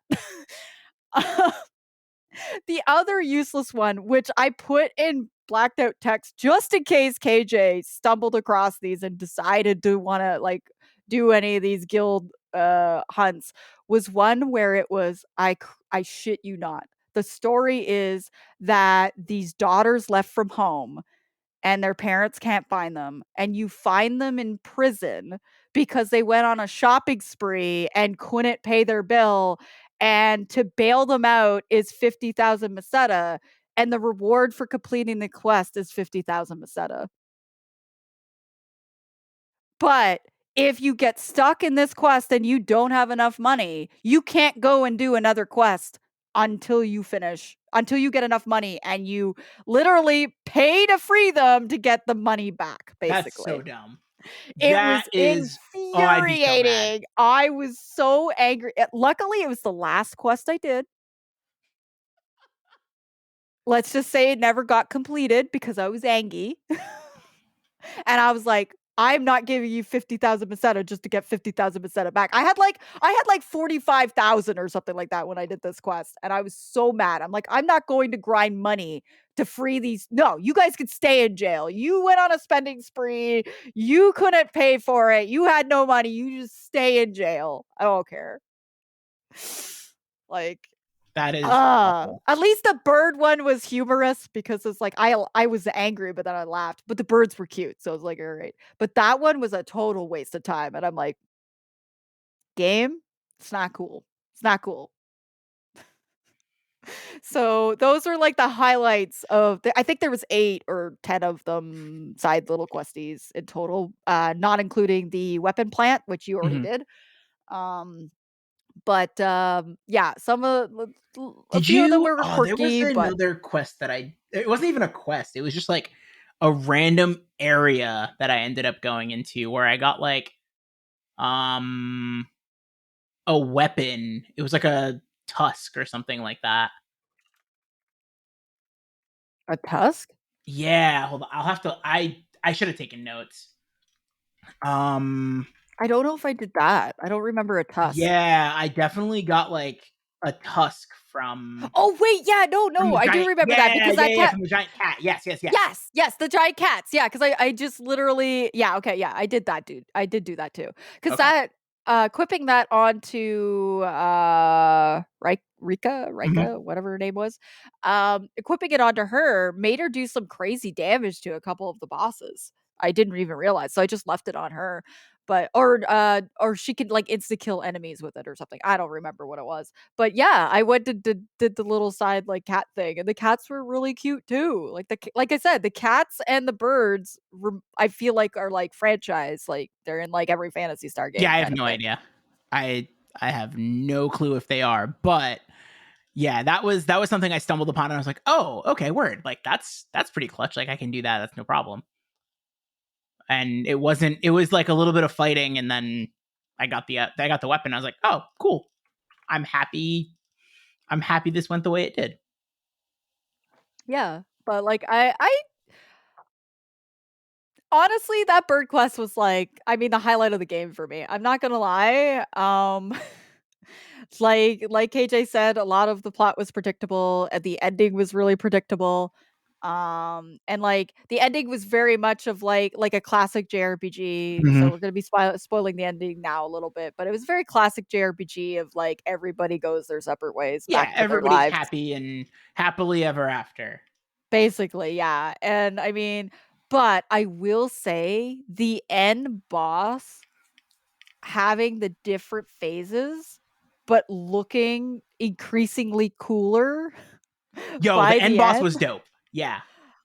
The other useless one, which I put in blacked out text just in case KJ stumbled across these and decided to want to like do any of these guild hunts, was one where it was I shit you not. The story is that these daughters left from home and their parents can't find them, and you find them in prison because they went on a shopping spree and couldn't pay their bill, and to bail them out is 50,000 Meseta, and the reward for completing the quest is 50,000 Meseta. But if you get stuck in this quest and you don't have enough money, you can't go and do another quest until you finish, until you get enough money and you literally pay to free them to get the money back, That's so basically. dumb. It That was is, oh, I'd be so mad. infuriating. I was so angry. Luckily, it was the last quest I did. Let's just say it never got completed because I was angry. And I was like, I'm not giving you 50,000 Meseta just to get 50,000 Meseta back. I had like 45,000 or something like that when I did this quest. And I was so mad. I'm like, I'm not going to grind money to free these. No, you guys could stay in jail. You went on a spending spree. You couldn't pay for it. You had no money. You just stay in jail. I don't care. Like, That is awful. at least the bird one was humorous because it's like I was angry, but then I laughed. But the birds were cute, so I was like, all right. But that one was a total waste of time, and I'm like, game, it's not cool. It's not cool. So those are like the highlights of I think there was 8 or 10 of them side little questies in total, not including the weapon plant, which you already Mhm. did. Um, but yeah, a Did few of them you were oh, there was quirky, but another quest that it wasn't even a quest, it was just, like, a random area that I ended up going into where I got, like, um, a weapon. It was like a tusk or something like that. a tusk. Yeah, hold on, I'll have to I should have taken notes. Um, I don't know if I did that. I don't remember a tusk. yeah, I definitely got, like, a tusk from Oh wait, yeah, no, no, the I do giant, remember that yeah, because yeah, that yeah, cat. from the giant cat. Yes, yes, yes. Yes, yes, the giant cats. Yeah, because I just literally yeah, okay, yeah, I did that, dude. I did do that too. Because Okay. that equipping that onto Mhm. Rika, whatever her name was, equipping it onto her made her do some crazy damage to a couple of the bosses. I didn't even realize, so I just left it on her. But or she could like insta kill enemies with it or something. I don't remember what it was. But yeah, I went to did the little side like cat thing, and the cats were really cute too. Like like I said, the cats and the birds, I feel like are like franchise. Like they're in like every Fantasy Star Yeah, game I have kind of no thing. idea. I have no clue if they are, but yeah, that was something I stumbled upon and I was like, "Oh, okay, word. Like that's pretty clutch. Like I can do that. That's no problem." And it was like a little bit of fighting and then I got the weapon. I was like, "Oh, cool. I'm happy. I'm happy this went the way it did." Yeah, but like I honestly that bird quest was like I mean the highlight of the game for me. I'm not gonna lie. Like KJ said, a lot of the plot was predictable, and the ending was really predictable. And like the ending was very much of like a classic JRPG. So Mhm. we're gonna be spoiling the ending now a little bit, but it was very classic JRPG of like everybody goes their separate ways Yeah, back to their everybody's lives. happy and happily ever after. Basically, yeah. And I mean, But I will say the end boss having the different phases, but looking increasingly cooler Yo, the by end the boss end. was dope. Yeah.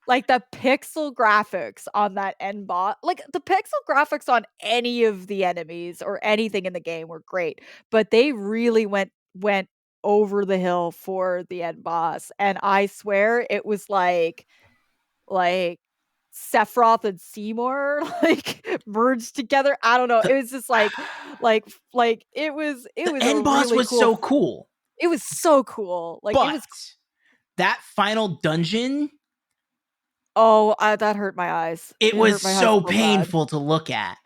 Like the pixel graphics on that end boss, like the pixel graphics on any of the enemies or anything in the game were great, but they really went over the hill for the end boss. And I swear it was like Sephiroth and Seymour like merged together. I don't know. The, It was just like it was a end boss really was cool. so cool. It was so cool. Like it But was. that final dungeon, Oh, that hurt my eyes. it It was hurt my eyes so so bad. painful to look at.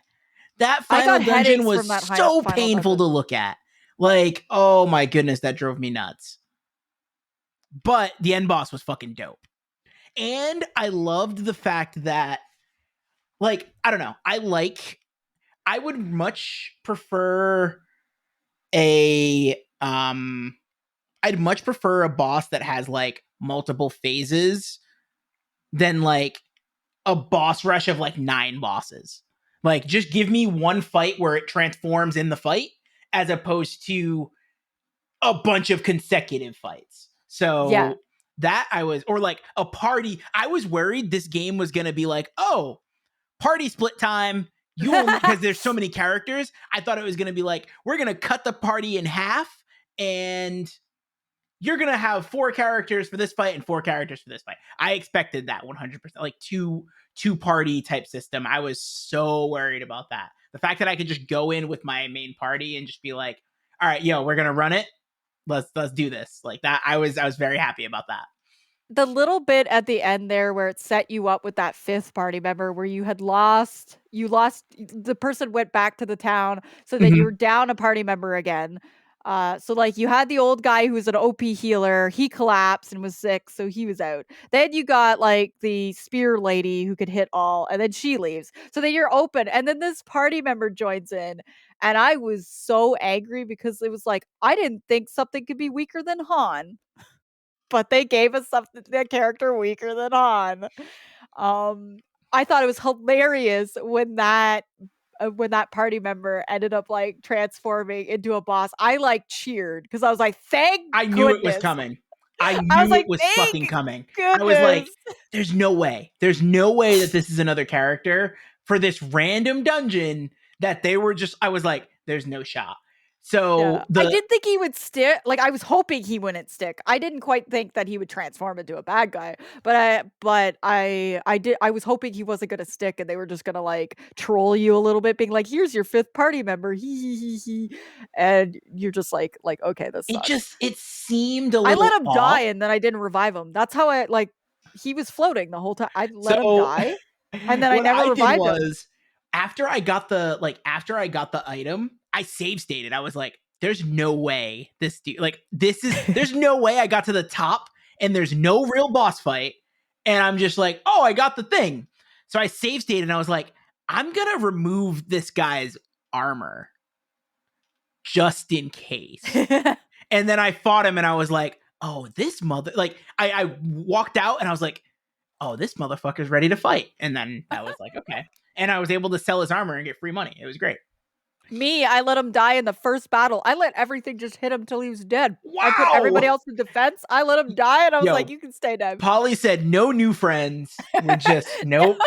That I final got dungeon headaches was from that so final painful to dungeon. look at. Like, oh my goodness, that drove me nuts. But the end boss was fucking dope. And I loved the fact that, like, I don't know, I would much prefer a I'd much prefer a boss that has like multiple phases than like a boss rush of like 9 bosses. Like, just give me one fight where it transforms in the fight, as opposed to a bunch of consecutive fights. Yeah. So that I was, or like a party. I was worried this game was gonna be like, oh, party split time. You only, because there's so many characters. I thought it was gonna be like, we're gonna cut the party in half, and you're gonna have 4 characters for this fight and 4 characters for this fight. I expected that 100%, like two party type system. I was so worried about that. The fact that I could just go in with my main party and just be like, all right, yo, we're gonna run it. Let's do this. Like that, I was very happy about that. The little bit at the end there where it set you up with that 5th party member where you lost the person went back to the town, so then you were Mm-hmm. down a party member again. So like you had the old guy who was an OP healer, he collapsed and was sick, so he was out. Then you got like the spear lady who could hit all, and then she leaves. So then you're open, and then this party member joins in. And I was so angry because it was like, I didn't think something could be weaker than Han, but they gave us something, a character weaker than Han. Um, I thought it was hilarious when that party member ended up like transforming into a boss. I like cheered because I was like, thank I knew it was goodness. coming. I I was knew it like, was fucking thank coming. I was goodness. like, there's no way. There's no way that this is another character for this random dungeon that they were just, I was like, there's no shot. Yeah. So I the did think he would stick. Like I was hoping he wouldn't stick. I didn't quite think that he would transform into a bad guy. But I was hoping he wasn't gonna stick and they were just gonna like troll you a little bit, being like, here's your 5th party member. He. And you're just like, okay, this sucks. it seemed a I little let him die off. and then I didn't revive him. That's how I like he was floating the whole time. I let him So die and then I what never I did revived him. was, after I got the item, I save stated. I was like, there's no way this dude, like, there's no way I got to the top and there's no real boss fight. And I'm just like, oh, I got the thing. So I save stated and I was like, I'm gonna remove this guy's armor just in case. And then I fought him and I was like, oh, this mother, like, I walked out and I was like, oh, this motherfucker's ready to fight. And then that was like, okay. And I was able to sell his armor and get free money. It was great. Me, I let him die in the first battle. I let everything just hit him till he was dead. I put everybody Wow. else in defense. I let him die, and I was like, Yo, "You can stay dead." Polly said no new friends. We're just, nope.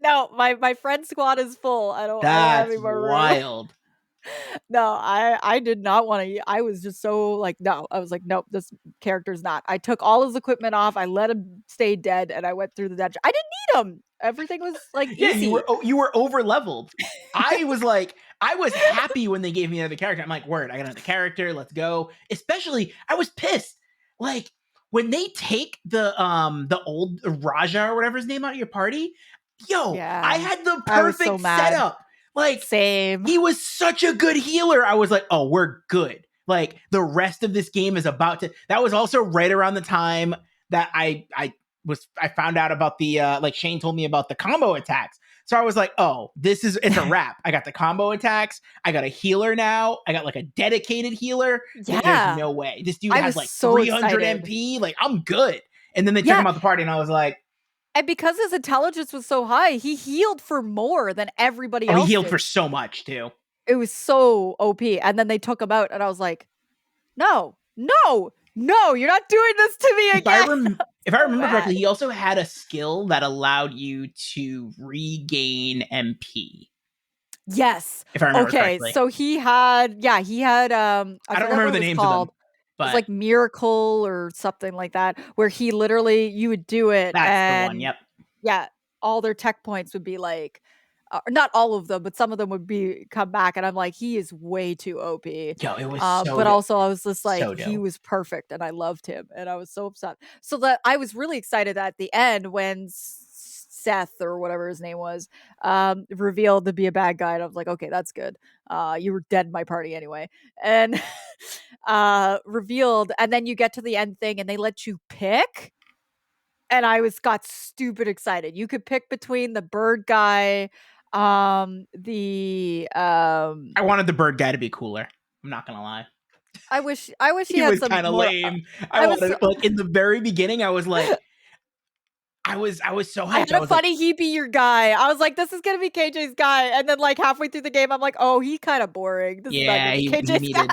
No, my friend squad is full. I don't have any That's more room. wild. No, I did not want to. I was just so like, no. I was like, nope, this character's not. I took all his equipment off. I let him stay dead, and I went through the dungeon. I didn't need him. Everything was like Yeah, easy. you were over leveled. I was like, I was happy when they gave me another character. I'm like, word, I got another character. Let's go. Especially, I was pissed. Like, when they take the old Raja or whatever his name out of your party, yo, I Yeah, had the I was so perfect mad. setup. Like, Same. he was such a good healer. I was like, oh, we're good. Like, the rest of this game is about to. That was also right around the time that I found out about the like, Shane told me about the combo attacks. So I was like, oh, it's a wrap. I got the combo attacks. I got a healer now. I got like a dedicated healer. Like, there's Yeah, no way. This dude I has was like so 300 excited. MP. Like, I'm good. And then they took Yeah, him out the party and I was like, And because his intelligence was so high, he healed for more than everybody Oh, he else healed did. for so much too. It was so OP. And then they took him out, and I was like, no, no, no, you're not doing this to me again. If I So remember mad. correctly, he also had a skill that allowed you to regain MP. Yes. If I remember Okay. correctly, So he had, I I don't forgot remember what the it was names of them, called. It was but like Miracle or something like that, where he literally, you would do it, that's the one. and Yep. yeah, all their tech points would be like, not all of them, but some of them would be come back, and I'm like, he is way too OP. Yo, it was so But also I was just like, so he dope. was perfect, and I loved him, and I was so upset. So that I was really excited at the end when Seth or whatever his name was revealed to be a bad guy, and I was like, okay, that's good. You were dead in my party anyway, and revealed, and then you get to the end thing, and they let you pick, and I got stupid excited. You could pick between the bird guy, the I wanted the bird guy to be cooler. I'm not gonna lie. I wish he He had was some kind of more. lame. I I was wanted like in the very beginning, I was like, I was so I had hyped. I a was like, funny he be your guy. I was like, this is gonna be KJ's guy, and then like halfway through the game, I'm like, oh, he kind of boring. This is not yeah, gonna be he KJ's guy.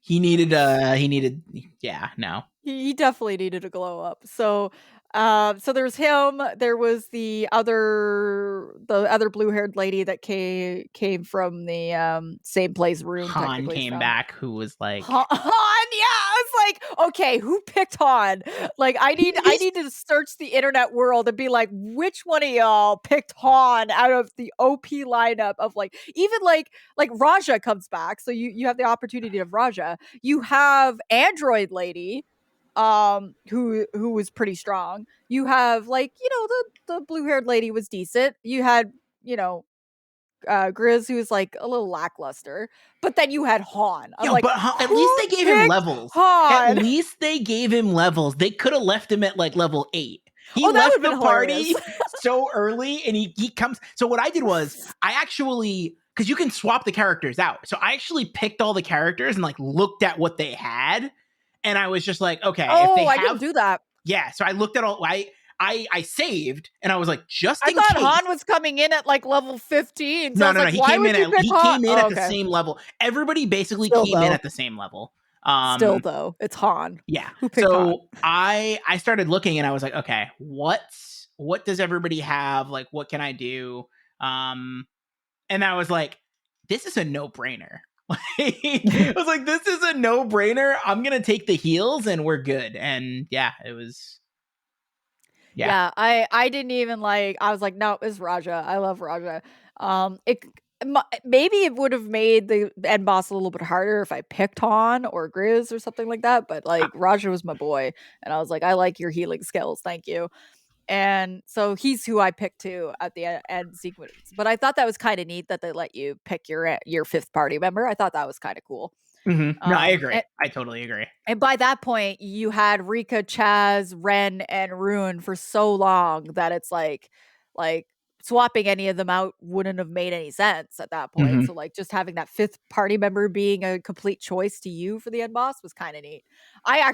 needed yeah, no. He definitely needed to glow up. So there's him. There was the other blue haired lady that came from the same place Rune Han technically is came from. back who was like Han, yeah, I was like, okay, who picked Han? Like, I he's need to search the internet world and be like, which one of y'all picked Han out of the OP lineup of like, even like Raja comes back, so you have the opportunity of Raja. You have Android Lady, who was pretty strong. You have like, the blue haired lady was decent. You had, you know, Grizz, who was like a little lackluster, but then you had Han. I'm yo, like, but at least who they gave him picked levels. At Han? least they gave him levels. They could have left him at like level 8. He Oh, that left would have the been hilarious. party so early and he comes. So what I did was I actually because you can swap the characters out. So I actually picked all the characters and like looked at what they had and I was just like, okay, if they Oh, I didn't have do that. yeah, so I looked at all I saved and I was like, just I in thought case. Han was coming in at like level 15. So I No, was no, no. like, why would you pick He Han? came in Oh, at the okay. same level. Everybody basically Still came in though. at the same level. Still though. It's Han. Yeah. Who picked Han? So I started looking and I was like, okay, what does everybody have? Like, what can I do? And I was like, this is a no-brainer. I was like, this is a no-brainer. I'm gonna take the heals and we're good. And yeah, it was yeah. Yeah, I didn't even like. I was like, no, it's Raja. I love Raja. It maybe it would have made the end boss a little bit harder if I picked Han or Grizz or something like that. But Uh, like Raja was my boy, and I was like, I like your healing skills, thank you. And so he's who I picked too at the end sequence. But I thought that was kind of neat that they let you pick your fifth party member. I thought that was kind of cool. No, I agree. And I totally agree. and by that point, you had Rika, Chaz, Ren, and Rune for so long that it's like swapping any of them out wouldn't have made any sense at that point. Mhm. So like just having that fifth party member being a complete choice to you for the end boss was kind of neat. I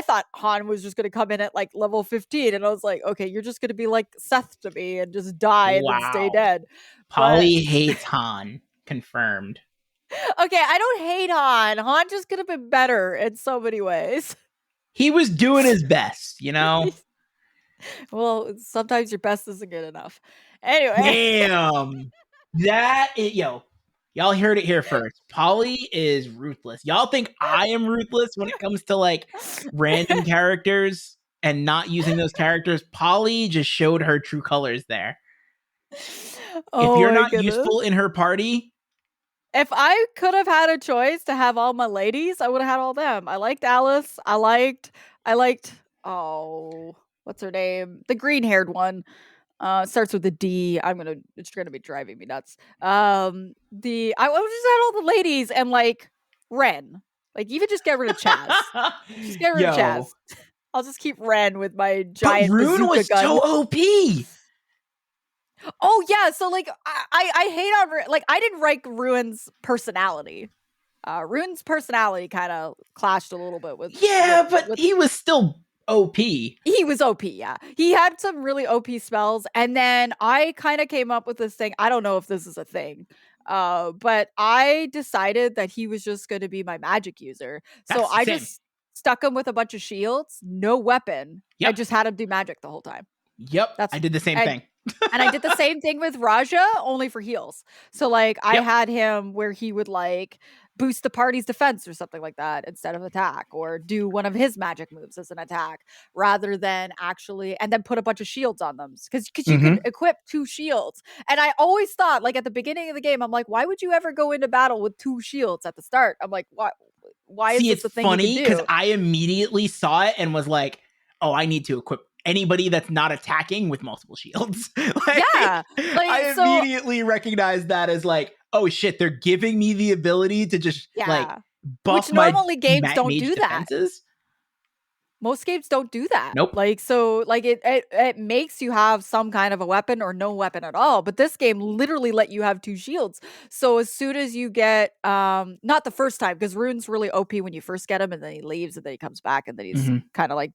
thought Han was just gonna come in at like level 15, and I was like, okay, you're just gonna be like Seth to me and just die and then stay Wow. dead. But Polly hates Han. Confirmed. okay, I don't hate Han. Han just could have been better in so many ways. He was doing his best, you know? Well, sometimes your best isn't good enough. Anyway. Damn. Yo, y'all heard it here first. Polly is ruthless. Y'all think I am ruthless when it comes to like random characters and not using those characters? Polly just showed her true colors there. If Oh you're my not goodness. useful in her party, If I could have had a choice to have all my ladies, I would have had all them. I liked Alice. I liked oh, what's her name? The green-haired one. Starts with a D. It's gonna be driving me nuts. I would just had all the ladies and like Ren. Like even just get rid of Chaz. Just get rid of yo, Chaz. I'll just keep Ren with my but giant Rune bazooka was gun. so OP. Oh yeah, so like I hate on like I didn't like Ruin's personality. Ruin's personality kind of clashed a little bit with Yeah, but he was still OP. He was OP, yeah. He had some really OP spells, and then I kind of came up with this thing. I don't know if this is a thing, but I decided that he was just going to be my magic user. So That's the I same. just stuck him with a bunch of shields, no weapon. I Yep. just had him do magic the whole time. Yep. That's I did the same and thing. and I did the same thing with Raja, only for heals. So, like, I Yep. had him where he would, like, boost the party's defense or something like that instead of attack, or do one of his magic moves as an attack rather than actually and then put a bunch of shields on them. Because you can Mm-hmm. equip 2 shields. And I always thought, like, at the beginning of the game, I'm like, "Why would you ever go into battle with 2 shields at the start?" I'm like, Why is See, this it's a thing you can funny because do?" I immediately saw it and was like, oh, I need to equip anybody that's not attacking with multiple shields. Yeah. Like, I so immediately recognized that as like, oh shit, they're giving me the ability to just like yeah. Which buff my normally games don't mage do that. defenses. Most games don't do that. Nope. Like, so, like, it makes you have some kind of a weapon or no weapon at all, but this game literally let you have 2 shields. So as soon as you get, not the first time, because Rune's really OP when you first get him, and then he leaves, and then he comes back, and then he's Mm-hmm. kinda, like,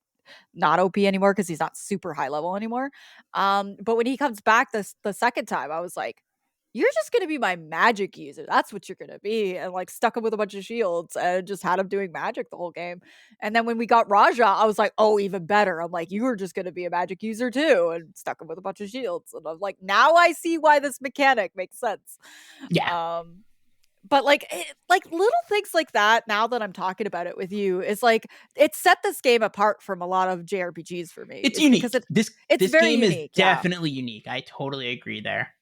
not OP anymore because he's not super high level anymore. But when he comes back the second time, I was like, "You're just gonna be my magic user. That's what you're gonna be." And like stuck him with a bunch of shields and just had him doing magic the whole game. And then when we got Raja, I was like, "Oh, even better." I'm like, "You were just gonna be a magic user too," and stuck him with a bunch of shields. And I'm like, now I see why this mechanic makes sense. Yeah. Um, but, like, like, little things like that, now that I'm talking about it with you, is, like, it set this game apart from a lot of JRPGs for me, It's is because unique. it's This very game is unique, yeah. definitely unique. I totally agree there.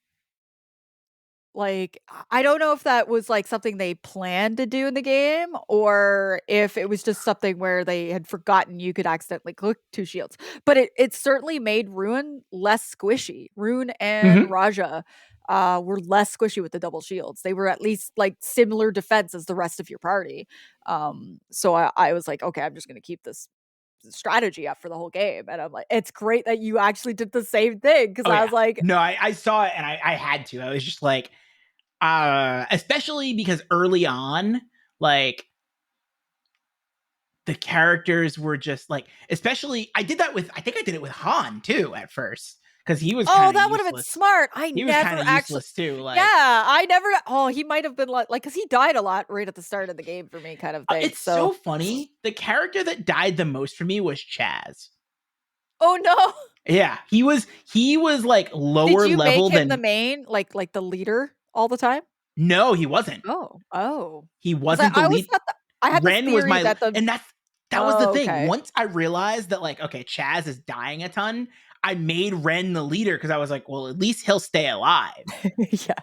Like, I don't know if that was, like, something they planned to do in the game, or if it was just something where they had forgotten you could accidentally click 2 shields, but it certainly made Rune less squishy. Rune and Mm-hmm. Raja, were less squishy with the double shields. They were at least, like, similar defense as the rest of your party. So I was like, "Okay, I'm just gonna keep this strategy up for the whole game," and I'm like, "It's great that you actually did the same thing because Oh I yeah. was like, No, I saw it and I had to. I was just like, especially because early on, like the characters were just like, especially I did that with, I think I did it with Han too at first because he was "Oh, kind of that would've been useless. smart." I He was kind never of actually useless too. Yeah, Like, I never oh, he might have been like, because he died a lot right at the start of the game for me kind of thing, it's so so funny. The character that died the most for me was Chaz. Oh, no. Yeah, he was like Did lower you make level him the than, main, like, the leader all the time? no, he wasn't. Oh. He Because wasn't the I always lead. thought that I had this Ren was theory my, that the and that was the Oh, thing. okay. Once I realized that, like, okay, Chaz is dying a ton, I made Ren the leader because I was like, well, at least he'll stay alive. Yeah.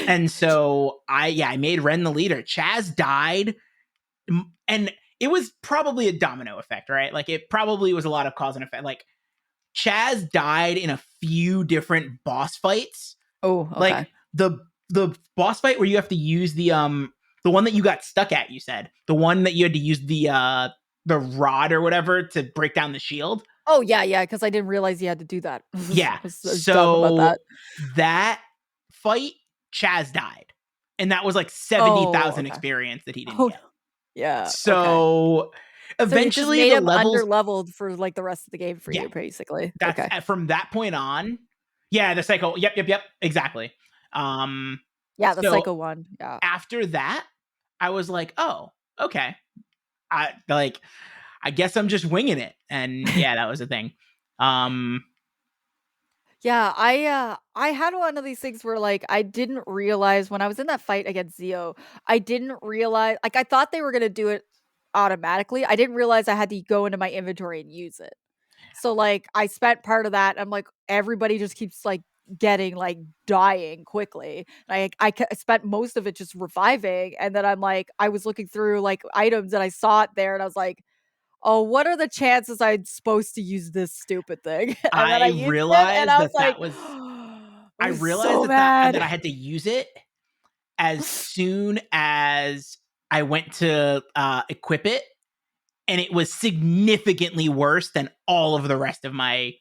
And so I made Ren the leader. Chaz died, and it was probably a domino effect, right? Like it probably was a lot of cause and effect. Like Chaz died in a few different boss fights. Oh, Like okay. the boss fight where you have to use the one that you got stuck at, you said. The one that you had to use the rod or whatever to break down the shield. Oh, yeah, because I didn't realize you had to do that. Yeah. I was dumb about that. So that fight, Chaz died. And that was like Oh, 70,000 okay. experience that he didn't Oh, get. no. Yeah, okay. So So you just eventually made the him levels, under-leveled for, like, the rest of the game for yeah, you, basically. that's Okay. from that point on. Yeah, the cycle. Yep, exactly. Um Yeah, the so Psycho one, yeah. after that, I was like, "Oh, okay. I guess I'm just winging it." And yeah, that was the thing. Um Yeah, I had one of these things where, like, I didn't realize when I was in that fight against Zio, I didn't realize like, I thought they were gonna do it automatically. I didn't realize I had to go into my inventory and use it. So, like, I spent part of that, I'm like, everybody just keeps, like, getting, like, dying quickly. Like, I spent most of it just reviving, and then I'm like I was looking through, like, items, and I saw it there, and I was like, "Oh, what are the chances I'm supposed to use this stupid thing?" And then I I used it, and realized I was that like, that was I I was realized so that mad. I had to use it as soon as I went to equip it, and it was significantly worse than all of the rest of my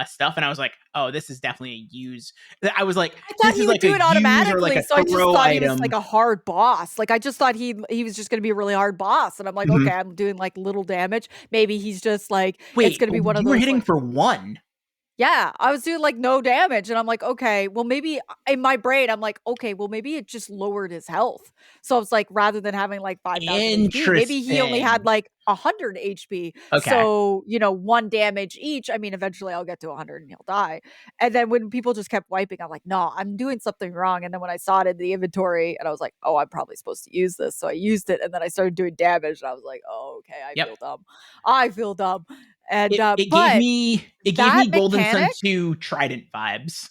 stuff, and I was like, oh, this is definitely a use. I was like, I thought this he is would like a do it use or like automatically, a so I just throw thought he was like item. a hard boss. Like I just thought he was just gonna be a really hard boss, and I'm like, Mhm. okay, I'm doing like little damage. Maybe he's just like it's Wait, gonna be one of you were those hitting like for one. yeah, I was doing like no damage, and I'm like, okay, well maybe in my brain I'm like, okay, well maybe it just lowered his health. So I was like, rather than having like 5,000 HP, maybe he only had Interesting. like 100 HP. Okay. So one damage each. I mean, eventually I'll get to 100 and he'll die. And then when people just kept wiping, I'm like, no, I'm doing something wrong. And then when I saw it in the inventory, and I was like, oh, I'm probably supposed to use this. So I used it, and then I started doing damage, and I was like, oh, okay, I Yep. feel dumb. I feel dumb. And It gave but me that Golden Sun mechanic 2 Trident vibes.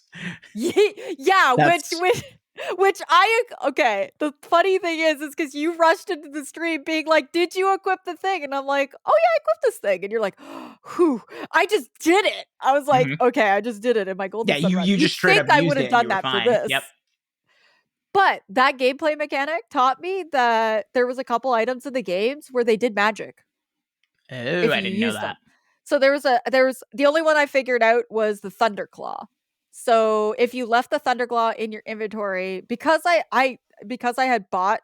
yeah, That's which I okay. The funny thing is because you rushed into the stream being like, "Did you equip the thing?" And I'm like, "Oh yeah, I equipped this thing." And you're like, "Whew, I just did it." I was like, mhm. "Okay, I just did it in my golden Yeah, sun run." you You'd just straight think up I would used it have and done you were that for fine. Yep. this, but that gameplay mechanic taught me that there was a couple items in the games where they did magic Oh, if I you didn't know use that. them. So there was the only one I figured out was the Thunderclaw. So if you left the Thunderclaw in your inventory, because I had bought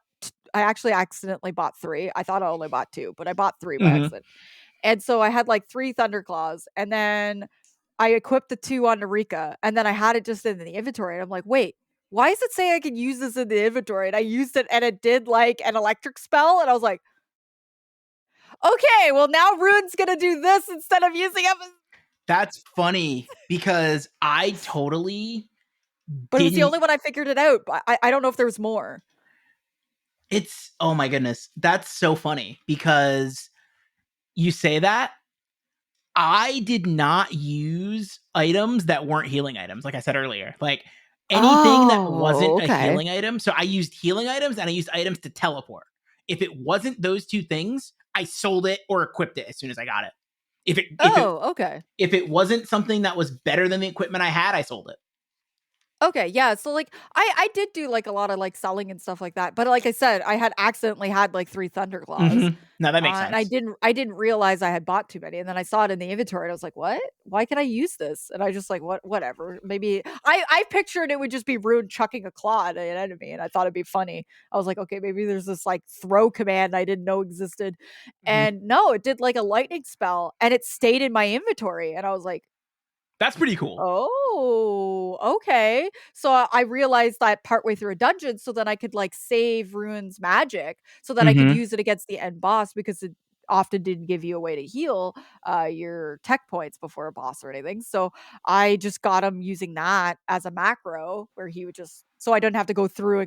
I actually accidentally bought 3. I thought I only bought 2, but I bought 3 by Mhm. accident. And so I had like 3 Thunderclaws, and then I equipped the 2 on Narika, and then I had it just in the inventory. And I'm like, wait, why does it say I can use this in the inventory? And I used it, and it did like an electric spell, and I was like, okay, well now Rune's gonna do this instead of using it. That's funny because I totally But it was the didn't. only one I figured it out. I don't know if there was more. It's oh my goodness. That's so funny because you say that. I did not use items that weren't healing items, like I said earlier. Like anything that Oh, wasn't a okay. healing item. So I used healing items and I used items to teleport. If it wasn't those two things, I sold it or equipped it as soon as I got it. If it if it Oh, okay. if it wasn't something that was better than the equipment I had, I sold it. Okay, yeah, so, like, I did do, like, a lot of, like, selling and stuff like that, but like I said, I had accidentally had, like, 3 Thunderclaws, No, that makes and I sense. didn't realize I had bought too many, and then I saw it in the inventory, and I was like, "What? Why can I use this?" And I just like, Whatever, maybe." I pictured it would just be Rune chucking a claw at an enemy, and I thought it'd be funny. I was like, "Okay, maybe there's this, like, throw command I didn't know existed." Mhm. And no, it did, like, a lightning spell, and it stayed in my inventory, and I was like, That's pretty cool. oh, okay. So I realized that partway through a dungeon, so then I could like save Rune's magic so that I could Mhm. use it against the end boss because it often didn't give you a way to heal your tech points before a boss or anything. So I just got him using that as a macro where he would just so I don't have to go through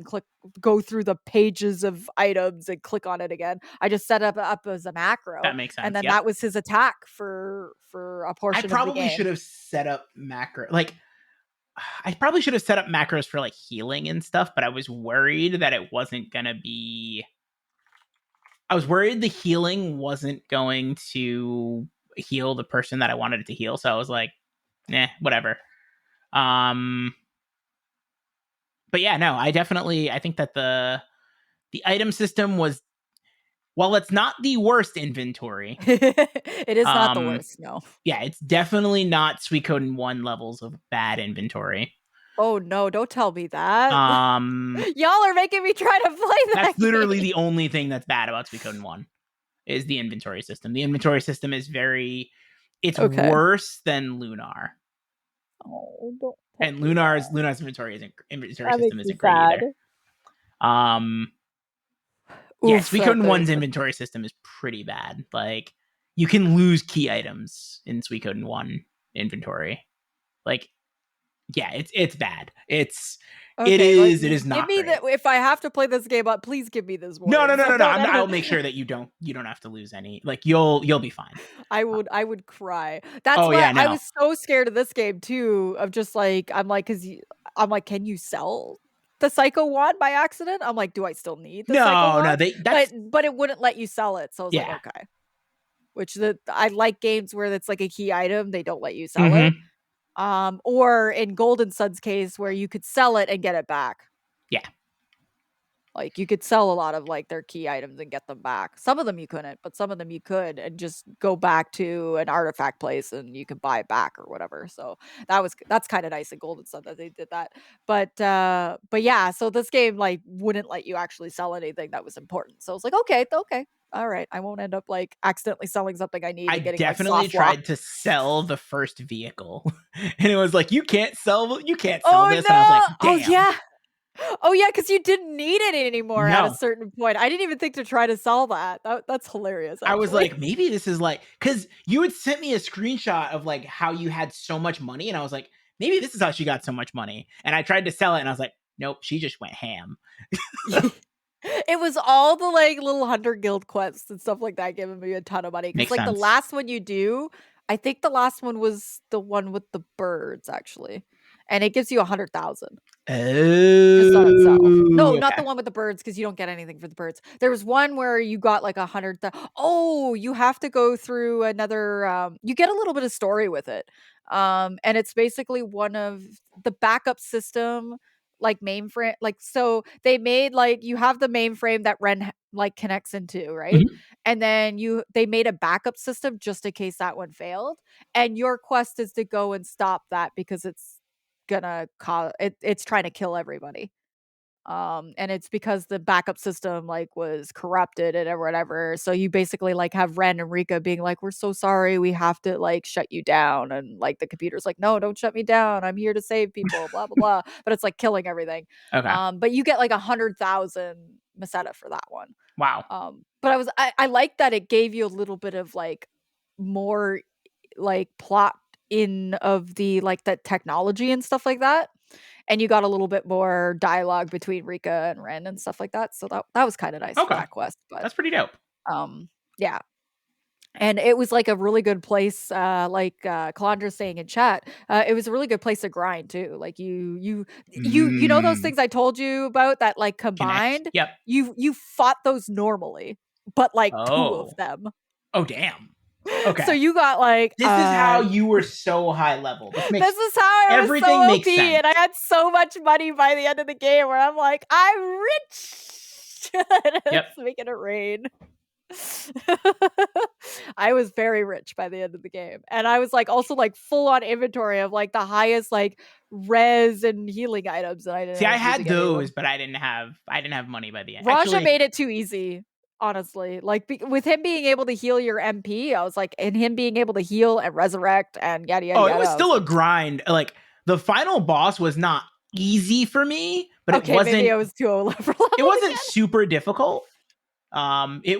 the pages of items and click on it again. I just set up as a macro, That makes and sense. then Yep. that was his attack for a I portion of the probably should game. have set up macro like I probably should have set up macros for like healing and stuff, but I was worried that it wasn't going to be I was worried the healing wasn't going to heal the person that I wanted it to heal. So I was like, nah, whatever. Um, but yeah, no, I think that the item system was, while it's not the worst inventory, It is not the um, worst, no. yeah, it's definitely not Suikoden 1 levels of bad inventory. Oh, no, don't tell me that. Um, Y'all are making me try to play that's that literally game. the only thing that's bad about Suikoden 1 is the inventory system. The inventory system is it's Okay. worse than Lunar. Oh, don't tell And me that. Lunar's inventory That system makes me isn't great sad. either. Um, yeah, Oof, Suikoden that is One's inventory system is pretty bad. Like you can lose key items in Suikoden One inventory. Like yeah, it's bad. okay, like, It is give not me great. the if I have to play this game up, please give me this No, no, warning no, so no, I no. don't end I'll up make sure that you don't have to lose any. Like you'll be fine. I would cry. That's Oh why yeah, I no, was so scared of this game too, of just like I'm like, "Can you sell the Psycho Wand by accident?" I'm like, "Do I still need the Psycho no. Wand?" That's But it wouldn't let you sell it, so I was like, yeah. "Okay." Which I like games where it's like a key item, they don't let you sell it. Mm-hmm. Or in Golden Sun's case where you could sell it and get it back. Yeah. Like, you could sell a lot of, like, their key items and get them back. Some of them you couldn't, but some of them you could, and just go back to an artifact place and you could buy it back or whatever. So that's kind of nice in Golden Sun that they did that. But yeah, so this game like wouldn't let you actually sell anything that was important. So I was like, okay, okay, all right, I won't end up like accidentally selling something I need I and getting like definitely soft lock. tried to sell the first vehicle, and it was like, you can't sell Oh this, and I was like, no! Oh damn. yeah. Oh yeah, because you didn't need it anymore at a No. certain point. I didn't even think to try to sell that. That's hilarious, I was actually. like, maybe this is like, because you had sent me a screenshot of like how you had so much money, and I was like, maybe this is how she got so much money. And I tried to sell it, and I was like, nope, she just went ham. It was all the like little hunter guild quests and stuff like that giving me a ton of money. Because Makes like the sense. last one you do, I think the last one was the one with the birds actually, and it gives you 100,000. Just on itself. No, Oh, not okay. the one with the birds, because you don't get anything for the birds. There was one where you got like 100 oh, you have to go through another, you get a little bit of story with it. And it's basically one of the backup system, like mainframe like, so they made like you have the mainframe that Ren like connects into, right? Mhm. And then they made a backup system just in case that one failed, and your quest is to go and stop that because it's trying to kill everybody. And it's because the backup system like was corrupted and or whatever. So you basically like have Ren and Rika being like, "We're so sorry, we have to like shut you down." And like the computer's like, "No, don't shut me down. I'm here to save people." Blah blah blah. But it's like killing everything. Okay. But you get like 100,000 Meseta for that one. Wow. But I like that it gave you a little bit of like more like plot in of the like the technology and stuff like that. And you got a little bit more dialogue between Rika and Ren and stuff like that. So that was kind of nice for Okay. that quest. But That's pretty dope. yeah. And it was like a really good place, like Calandra's saying in chat. It was a really good place to grind too. Like you know those Mm, things I told you about that like connect. combined. Yep. You fought those normally, but like two of Oh. them. Oh, damn. So Okay. you got like This is how you were so high level. This makes this is how I was everything so makes OP, sense. and I had so much money by the end of the game where I'm like, I'm rich. Yep. It's making it rain. I was very rich by the end of the game. And I was like also like full on inventory of like the highest like res and healing items, and I didn't See, end I up using had any of those, them. but I didn't have money by the end. Raja Actually, made it too easy, honestly. Like with him being able to heal your MP, I was like, and him being able to heal and resurrect and yada yada oh, it yada. was I was still a like, grind. Like the final boss was not easy for me, but it okay, maybe wasn't I was too leveled it wasn't again. super difficult. It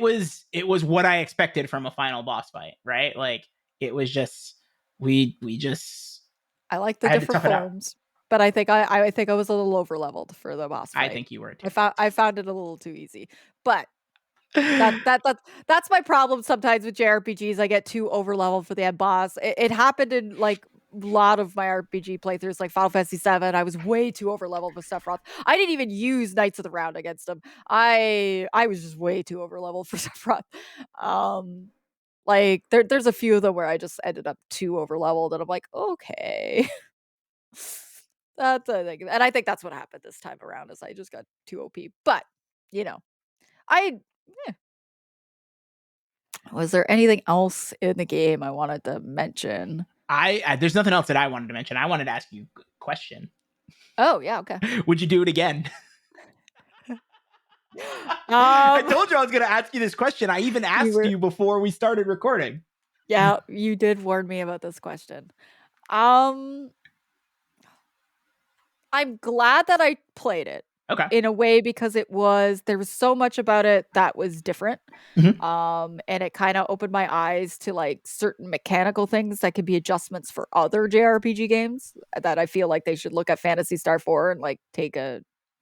was what I expected from a final boss fight, right? Like it was just we just I like the I had to different tough it out. forms, but I think I was a little over leveled for the boss I fight. think you were I too. found I found it a little too easy. But that's my problem sometimes with JRPGs. I get too over leveled for the end boss. It happened in like a lot of my RPG playthroughs, like Final Fantasy VII. I was way too over leveled with Sephiroth. I didn't even use Knights of the Round against him. I was just way too over leveled for Sephiroth. Um, like there's a few of them where I just ended up too over leveled, and I'm like, okay. That's a thing. And I think that's what happened this time around is I just got too OP. But, you know, I eh. Was there anything else in the game I wanted to mention? I there's nothing else that I wanted to mention. I wanted to ask you a question. Oh, yeah, okay. Would you do it again? I Um, told you I was going to ask you this question. I even you asked were you before we started recording. yeah, you did warn me about this question. Um, I'm glad that I played it Okay. in a way because there was so much about it that was different. Mhm. And it kind of opened my eyes to like certain mechanical things that could be adjustments for other JRPG games that I feel like they should look at Fantasy Star 4 and like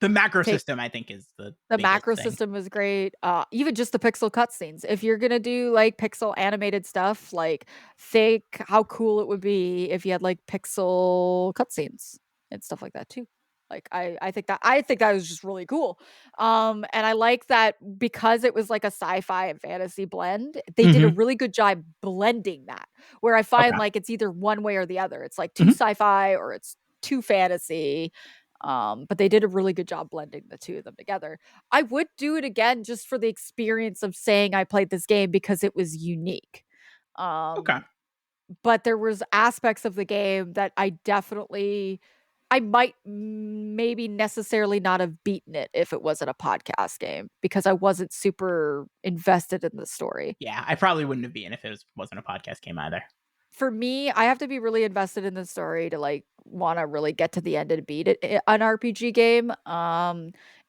The macro take system, I think, is the the biggest macro thing. system was great. Even just the pixel cutscenes. If you're gonna do like pixel animated stuff, like think how cool it would be if you had like pixel cutscenes and stuff like that too. Like I think that was just really cool. And I like that because it was like a sci-fi and fantasy blend, they did a Mhm. really good job blending that. Where I find Okay. like it's either one way or the other. It's like too Mhm. sci-fi or it's too fantasy. But they did a really good job blending the two of them together. I would do it again just for the experience of saying I played this game because it was unique. Okay. But there was aspects of the game that I might maybe necessarily not have beaten it if it wasn't a podcast game because I wasn't super invested in the story. Yeah, I probably wouldn't have been if wasn't a podcast game either. For me, I have to be really invested in the story to like want to really get to the end and beat it an RPG game.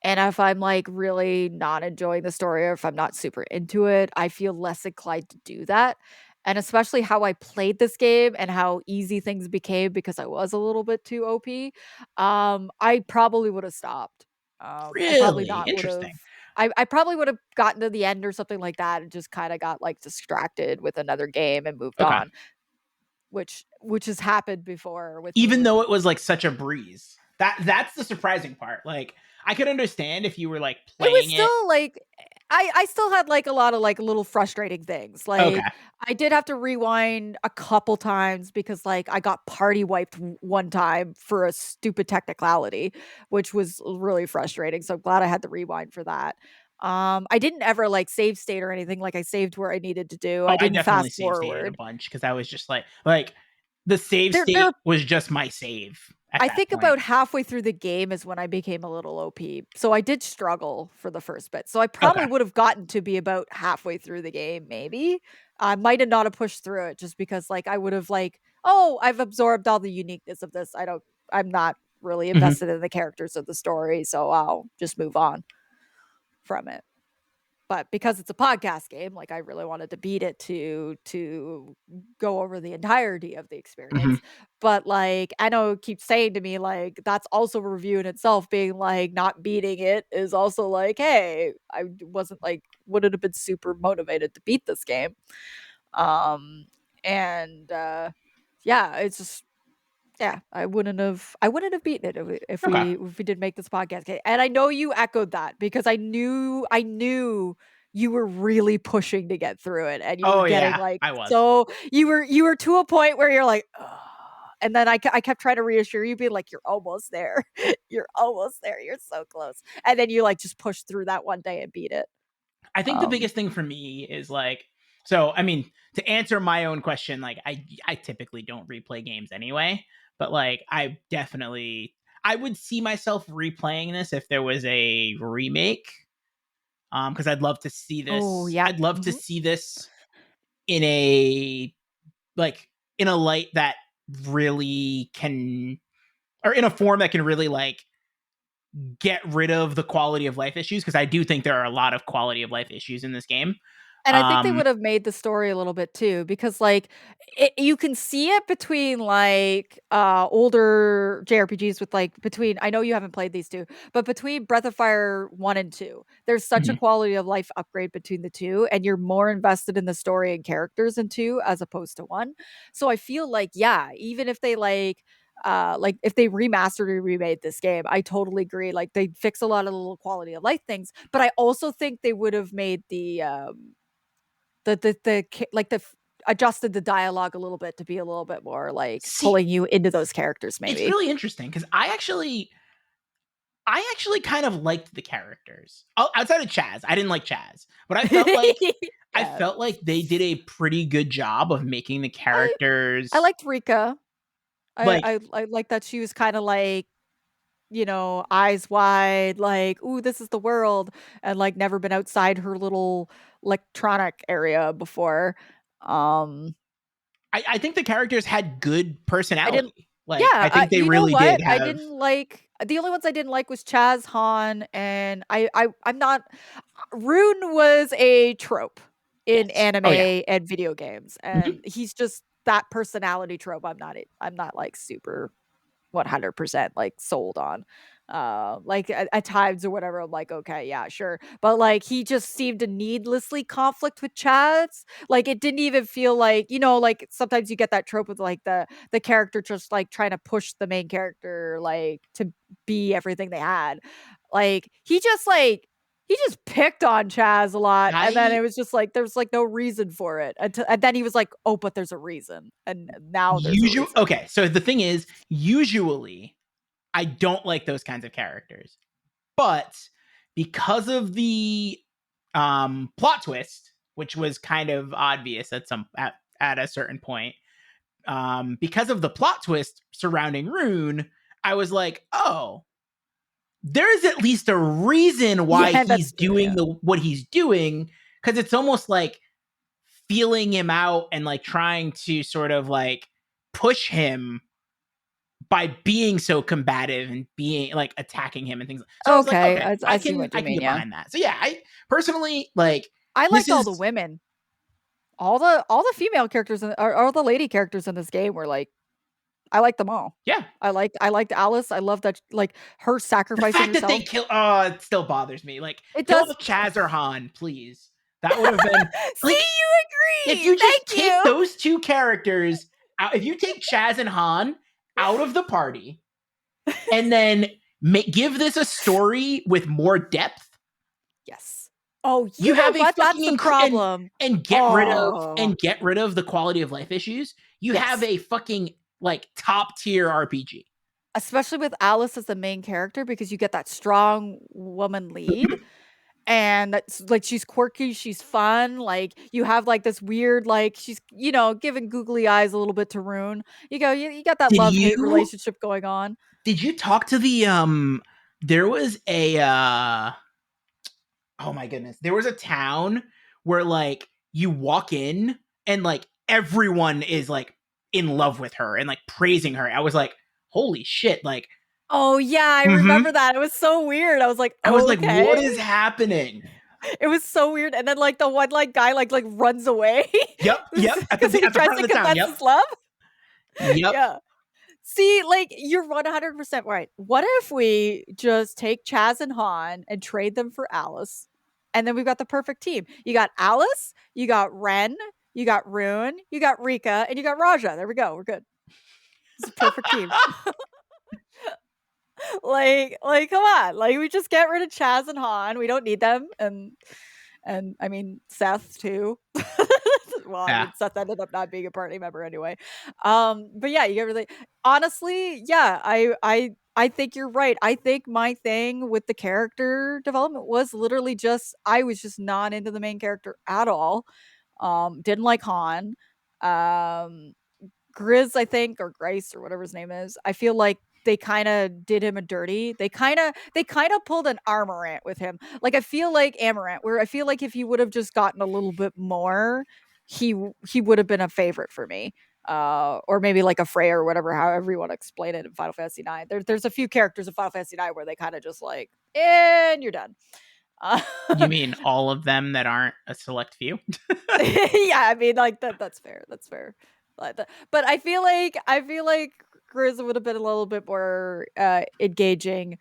And if I'm like really not enjoying the story or if I'm not super into it, I feel less inclined to do that. And especially how I played this game and how easy things became because I was a little bit too OP. I probably would have stopped. I probably Really not would have. interesting. I probably would have gotten to the end or something like that and just kind of got like distracted with another game and moved Okay. on, which has happened before with me Even with though it was like such a breeze. That's the surprising part. Like I could understand if you were like it was playing it. still like I still had like a lot of like little frustrating things. Okay. Like I did have to rewind a couple times because like I got party wiped one time for a stupid technicality, which was really frustrating. So I'm glad I had to rewind for that. I didn't ever like save state or anything. Like I saved where I needed to do. Oh, I I didn't definitely fast save stated a forward. bunch because I was just like the save There state are was just my save at I that think point. about halfway through the game is when I became a little OP. So I did struggle for the first bit. So I Okay. probably would have gotten to be about halfway through the game, maybe. I might have not have pushed through it just because like I would have like, oh, I've absorbed all the uniqueness of this. I'm not really Hmm. invested in the characters of the story, so I'll just move on from it. But because it's a podcast game, like I really wanted to beat it to go over the entirety of the Hmm. experience. But like I know it keeps saying to me like that's also a review in itself, being like not beating it is also like, hey, I wasn't like wouldn't have been super motivated to beat this game. Um and yeah, it's just yeah, I wouldn't have beaten it Okay. if we did make this podcast. And I know you echoed that because I knew you were really pushing to get through it and you were Oh getting yeah, like I was. so you were to a point where you're like, "Ugh." And then I kept trying to reassure you, being like, you're almost there. You're almost there. You're so close. And then you like just pushed through that one day and beat it. I think the Um biggest thing for me is like, so I mean, to answer my own question, like I typically don't replay games anyway, but like I would see myself replaying this if there was a remake. Because I'd love to see oh this. yeah. I'd love to Mhm. see this in a like in a light that really can, or in a form that can really like get rid of the quality of life issues, because I do think there are a lot of quality of life issues in this game. And I think they Um would have made the story a little bit too, because like you can see it between like older JRPGs with like between I know you haven't played these two, but between Breath of Fire 1 and 2, there's such a mhm, quality of life upgrade between the two, and you're more invested in the story and characters in 2 as opposed to 1. So I feel like yeah, even if they like if they remastered or remade this game, I totally agree. Like they fix a lot of the little quality of life things, but I also think they would have made adjusted the dialogue a little bit to be a little bit more like see, pulling you into those characters it's maybe. really interesting because I actually kind of liked the characters. Outside of Chaz, I didn't like Chaz, but I Yeah. felt like they did a pretty good job of making the I I characters liked Rika. like I like that she was kind of like, eyes wide, like, "Ooh, this is the world," and like never been outside her little electronic area before. Um I think the characters had good I didn't personality. Like I Yeah, think they you know really what? did I have. didn't like the only ones I didn't like was Chaz, Han, and I'm not Rune was a trope in Yes. anime Oh yeah. and video games, Mhm. and he's just that personality trope I'm not like super 100% like sold on. Like at times or whatever, I'm like, okay, yeah, sure. But like he just seemed to needlessly conflict with Chaz. Like it didn't even feel like, like sometimes you get that trope with like the character just like trying to push the main character like to be everything they had. He just picked on Chaz a lot, and then I it was just like there's like no reason for it. And then he was like, "Oh, but there's a reason," and now there's a usually reason. okay. So the thing is, usually I don't like those kinds of characters. But because of the plot twist, which was kind of obvious at a certain point, because of the plot twist surrounding Rune, I was like, oh, there's at least a reason why Yeah, he's that's true. doing Yeah. what he's doing, because it's almost like feeling him out and like trying to sort of like push him by being so combative and being like attacking him and things. So I was like, Okay, okay, I see what I you can mean. get Yeah, behind that. So yeah, I personally like I this liked all the is women. All the female characters or all the lady characters in this game were like I liked them all. yeah. I liked Alice. I love that like her The sacrificing fact that they herself. kill it still bothers me. Like It kill does. off Chaz or Han, please. That would have been See, like you if agree. you just Thank take you. those two characters out, if you take Chaz and Han out of the party and then give this a story with more depth, Yes. Oh, you you know have a what? That's fucking the problem. and Oh, get rid of the quality of life issues. You have yes. a fucking like top tier RPG. Especially with Alice as the main character because you get that strong woman lead and that's like she's quirky, she's fun. Like you have like this weird like she's giving googly eyes a little bit to Rune. You got that Did love-hate you relationship going on. talk to the there was a oh my goodness. There was a town where like you walk in and like everyone is like in love with her and like praising her. I was like, holy shit, like Oh yeah, I mhm. remember that. It was so weird. I was like, I was like, okay. what is happening? It was so weird. And then like the one like guy like runs away Yep, yep, because he at the tries front to of the town. confess Yep. his love. Yep. Yeah. See, like you're 100% right. What if we just take Chaz and Han and trade them for Alice? And then we've got the perfect team. You got Alice, you got Ren, you got Rune, you got Rika, and you got Raja. There we go. We're good. It's a perfect team. Like, come on. Like, we just get rid of Chaz and Han. We don't need them. And I mean Seth too. Well, I Yeah. mean Seth ended up not being a party member anyway. But yeah, you get really honestly, yeah, I think you're right. I think my thing with the character development was literally just I was just not into the main character at all. Didn't like Han. Um Grizz, I think, or Grace or whatever his name is. I feel like they kind of did him a dirty. They kind of pulled an Amarant with him. Like I feel like Amarant, where I feel like if he would have just gotten a little bit more, he would have been a favorite for me. Or maybe like a Freya or whatever, however you want to explain it in Final Fantasy 9. There's a few characters in Final Fantasy 9 where they kind of just like, and you're done. Uh, You mean all of them that aren't a select few? yeah, I mean, like that's fair. That's fair. But I feel like Grizz would have been a little bit more engaging.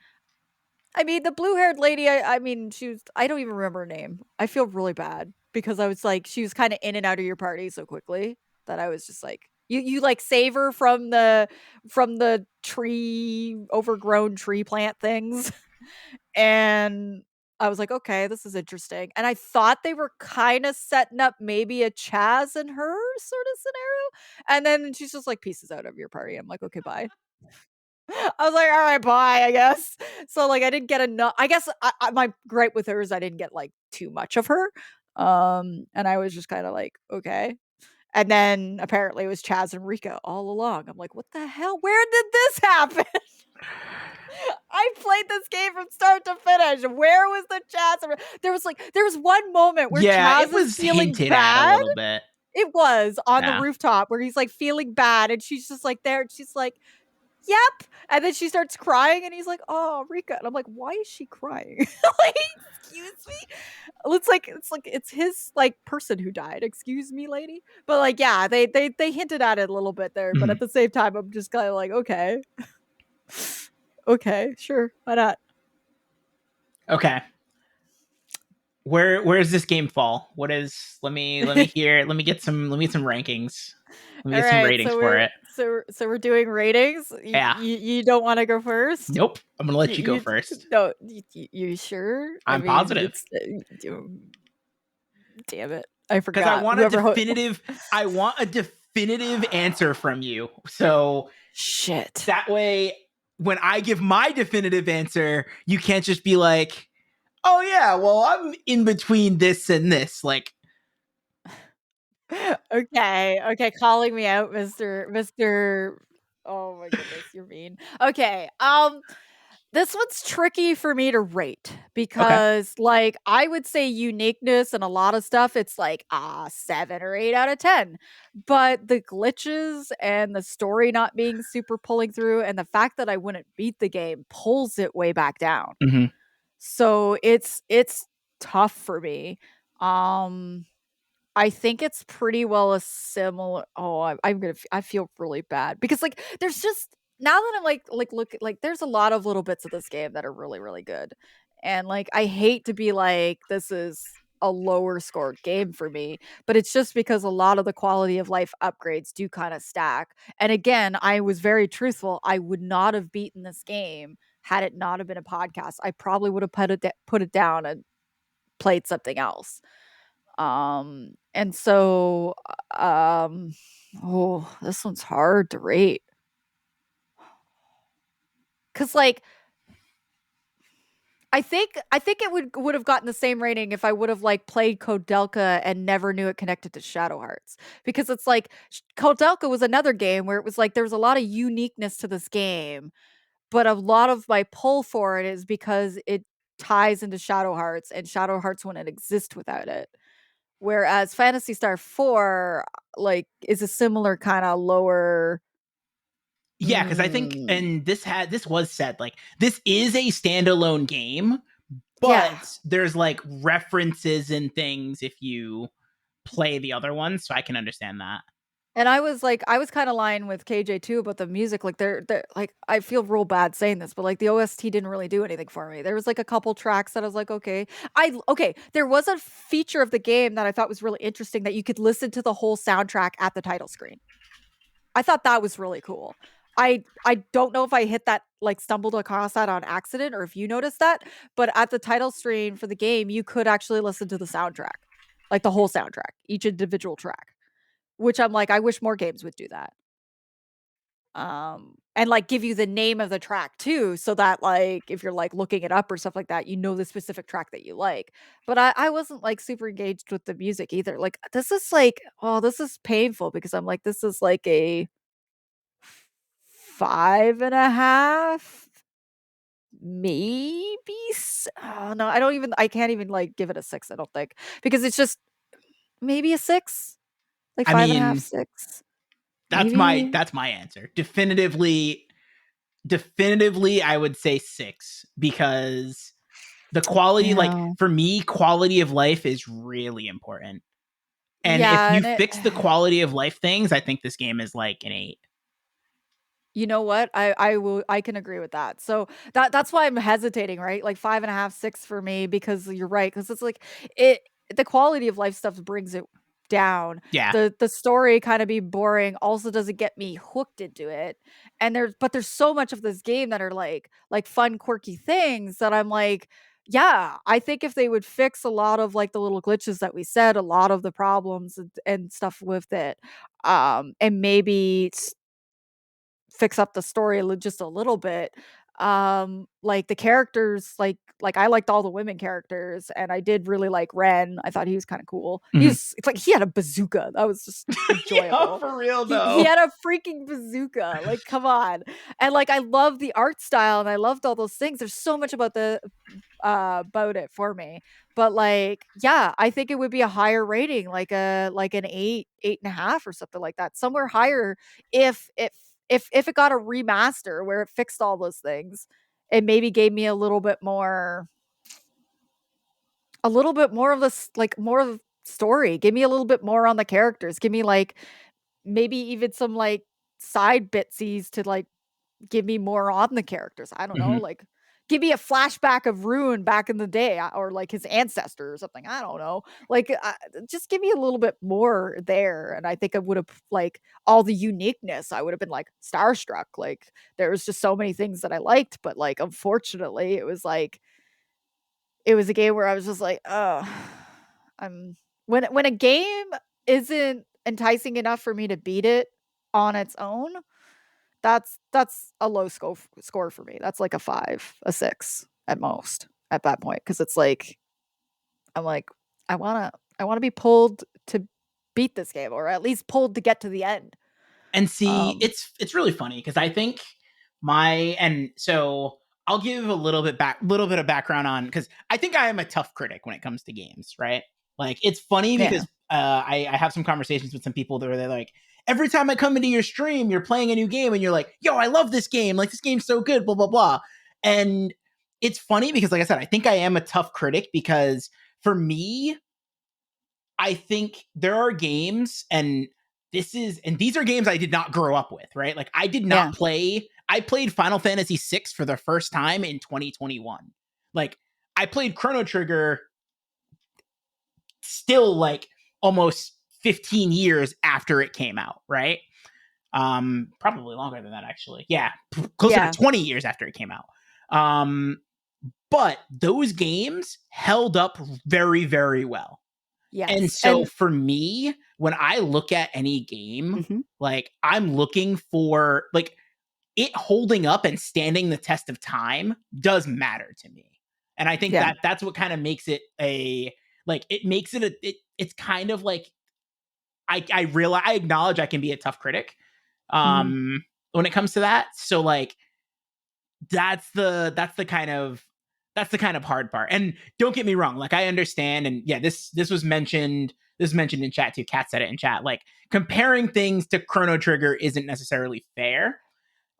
I mean, the blue-haired lady. I mean, I don't even remember her name. I feel really bad because I was like, she was kind of in and out of your party so quickly that I was just like, you like save her from the tree overgrown tree plant things. And I was like, okay, this is interesting. And I thought they were kind of setting up maybe a Chaz and her sort of scenario. And then she's just like pieces out of your party. I'm like, okay, bye. I was like, all right, bye, I guess. So like I didn't get enough. I guess my gripe with her is I didn't get like too much of her. And I was just kind of like, okay. And then apparently it was Chaz and Rika all along. I'm like, what the hell? Where did this happen? I played this game from start to finish. Where was the Chaz? There was one moment where Yeah, it Chaz is was feeling hinted at a bad. little bit. It was on the Yeah. rooftop where he's like feeling bad, and she's just like there, and she's like, "Yep," and then she starts crying, and he's like, "Oh, Rika," and I'm like, "Why is she crying?" Like, excuse me. It's his like person who died. Excuse me, lady. But like, yeah, they hinted at it a little bit there, but Mhm. at the same time, I'm just kind of like, okay. Okay, sure. Why not? Okay. Where does this game fall? What is let me get some rankings. Let me All get some right, ratings so for we're it. so so we're doing ratings. You Yeah. you don't want to go first? Nope. I'm gonna let you go You first. no, you sure? I I'm mean, positive. it's damn it. I Because I forgot. want a definitive answer from you. So Shit. that way when I give my definitive answer, you can't just be like, "Oh yeah, well I'm in between this and this." Like, Okay, okay, calling me out, Mister. Oh my goodness, you're mean. Okay, this one's tricky for me to rate okay, because, like, I would say uniqueness and a lot of stuff, it's like, 7 or 8 out of 10. But the glitches and the story not being super pulling through and the fact that I wouldn't beat the game pulls it way back down. hmm So it's tough for me. Um I think it's pretty well a similar. Oh, I'm gonna. I feel really bad because like there's just now that I'm like look like there's a lot of little bits of this game that are really really good, and like I hate to be like this is a lower scored game for me, but it's just because a lot of the quality of life upgrades do kind of stack. And again, I was very truthful. I would not have beaten this game had it not have been a podcast. I probably would have put it down and played something else. And so, oh, this one's hard to rate. 'Cause, like, I think it would have gotten the same rating if I would have, like, played Kodelka and never knew it connected to Shadow Hearts. Because it's like, Kodelka was another game where it was like, there was a lot of uniqueness to this game, but a lot of my pull for it is because it ties into Shadow Hearts, and Shadow Hearts wouldn't exist without it. Whereas Phantasy Star 4, like, is a similar kinda lower. yeah, because I think, Mm, and this was said like this is a standalone game, yeah, but there's like references and things if you play the other ones, so I can understand that. and I was kinda lying with KJ too about the music, like, they're like, I feel real bad saying this, but, like, the OST didn't really do anything for me. There was, like, a couple tracks that I was like, "Okay." Okay, there was a feature of the game that I thought was really interesting that you could listen to the whole soundtrack at the title screen. I thought that was really cool. I don't know if I hit that like, stumbled across that on accident or if you noticed that, but at the title screen for the game, you could actually listen to the soundtrack, like, the whole soundtrack, each individual track, which I'm like, I wish more games would do that. And, like, give you the name of the track too, so that, like, if you're, like, looking it up or stuff like that, you know the specific track that you like. But I wasn't, like, super engaged with the music either. Like, this is like, oh, this is painful because I'm like, this is like a 5.5, maybe oh, no, I can't even, like, give it a 6, I don't think, because it's just maybe a 6? Like, I 5.5, mean, 6? that's my Maybe? that's my answer. Definitively, I would say 6 because the quality, like Yeah. for me, quality of life is really important. And if Yeah, you and it fix the quality of life things, I think this game is like an 8. you know what? I can agree with that. So that's why I'm hesitating, right? Like 5.5, 6 for me because you're right. Because it's like it the quality of life stuff brings it down. Yeah. The story kind of be boring also doesn't get me hooked into it. And there's so much of this game that are like fun, quirky things that I'm like, yeah, I think if they would fix a lot of like the little glitches that we said, a lot of the problems and stuff with it, and maybe fix up the story just a little bit. Like the characters, like I liked all the women characters, and I did really like Ren. I thought he was kind of cool. Mhm. It's like he had a bazooka. That was just Yeah, enjoyable. for real He though. had a freaking bazooka. Like, come on. And like I love the art style and I loved all those things. There's so much about it for me. But like, yeah, I think it would be a higher rating, like an 8, 8.5 or something like that. Somewhere higher if if it got a remaster where it fixed all those things and maybe gave me a little bit more of this like more of story. Give me a little bit more on the characters. Give me like maybe even some like side bitsies to like give me more on the characters. I don't know, Mhm. like give me a flashback of Rune back in the day or like his ancestor or something. I don't know. Like just give me a little bit more there and I think I would have like all the uniqueness. I would have been like starstruck. Like there was just so many things that I liked, but like unfortunately it was a game where I was just like, "Oh, I'm when a game isn't enticing enough for me to beat it on its own, That's a low score for me. That's like a 5, a 6 at most at that point, because it's like I'm like, I wanna be pulled to beat this game, or at least pulled to get to the end. And see, Um, it's really funny because I think and so I'll give a little bit of background on, because I think I am a tough critic when it comes to games, right? Like it's funny yeah. because I have some conversations with some people that are they're like, every time I come into your stream, you're playing a new game and you're like, yo, I love this game, like this game's so good, blah blah blah. And it's funny because, like I said, I think I am a tough critic because for me, I think there are games, and these are games I did not grow up with, right? Like Yeah. I played Final Fantasy VI for the first time in 2021. Like I played Chrono Trigger still like almost 15 years after it came out, right? Probably longer than that actually. Yeah, closer to Yeah. 20 years after it came out. Um but those games held up very very well. And Yes. so And for me, when I look at any game, mhm. like I'm looking for like it holding up and standing the test of time does matter to me. And I think Yeah. that that's what kind of makes it a like it makes it it's kind of like I realize I acknowledge I can be a tough critic Mhm. when it comes to that. So like that's the kind of that's the kind of hard part. And don't get me wrong, like I understand, and yeah, this was mentioned. This was mentioned in chat too. Kat said it in chat. Like comparing things to Chrono Trigger isn't necessarily fair.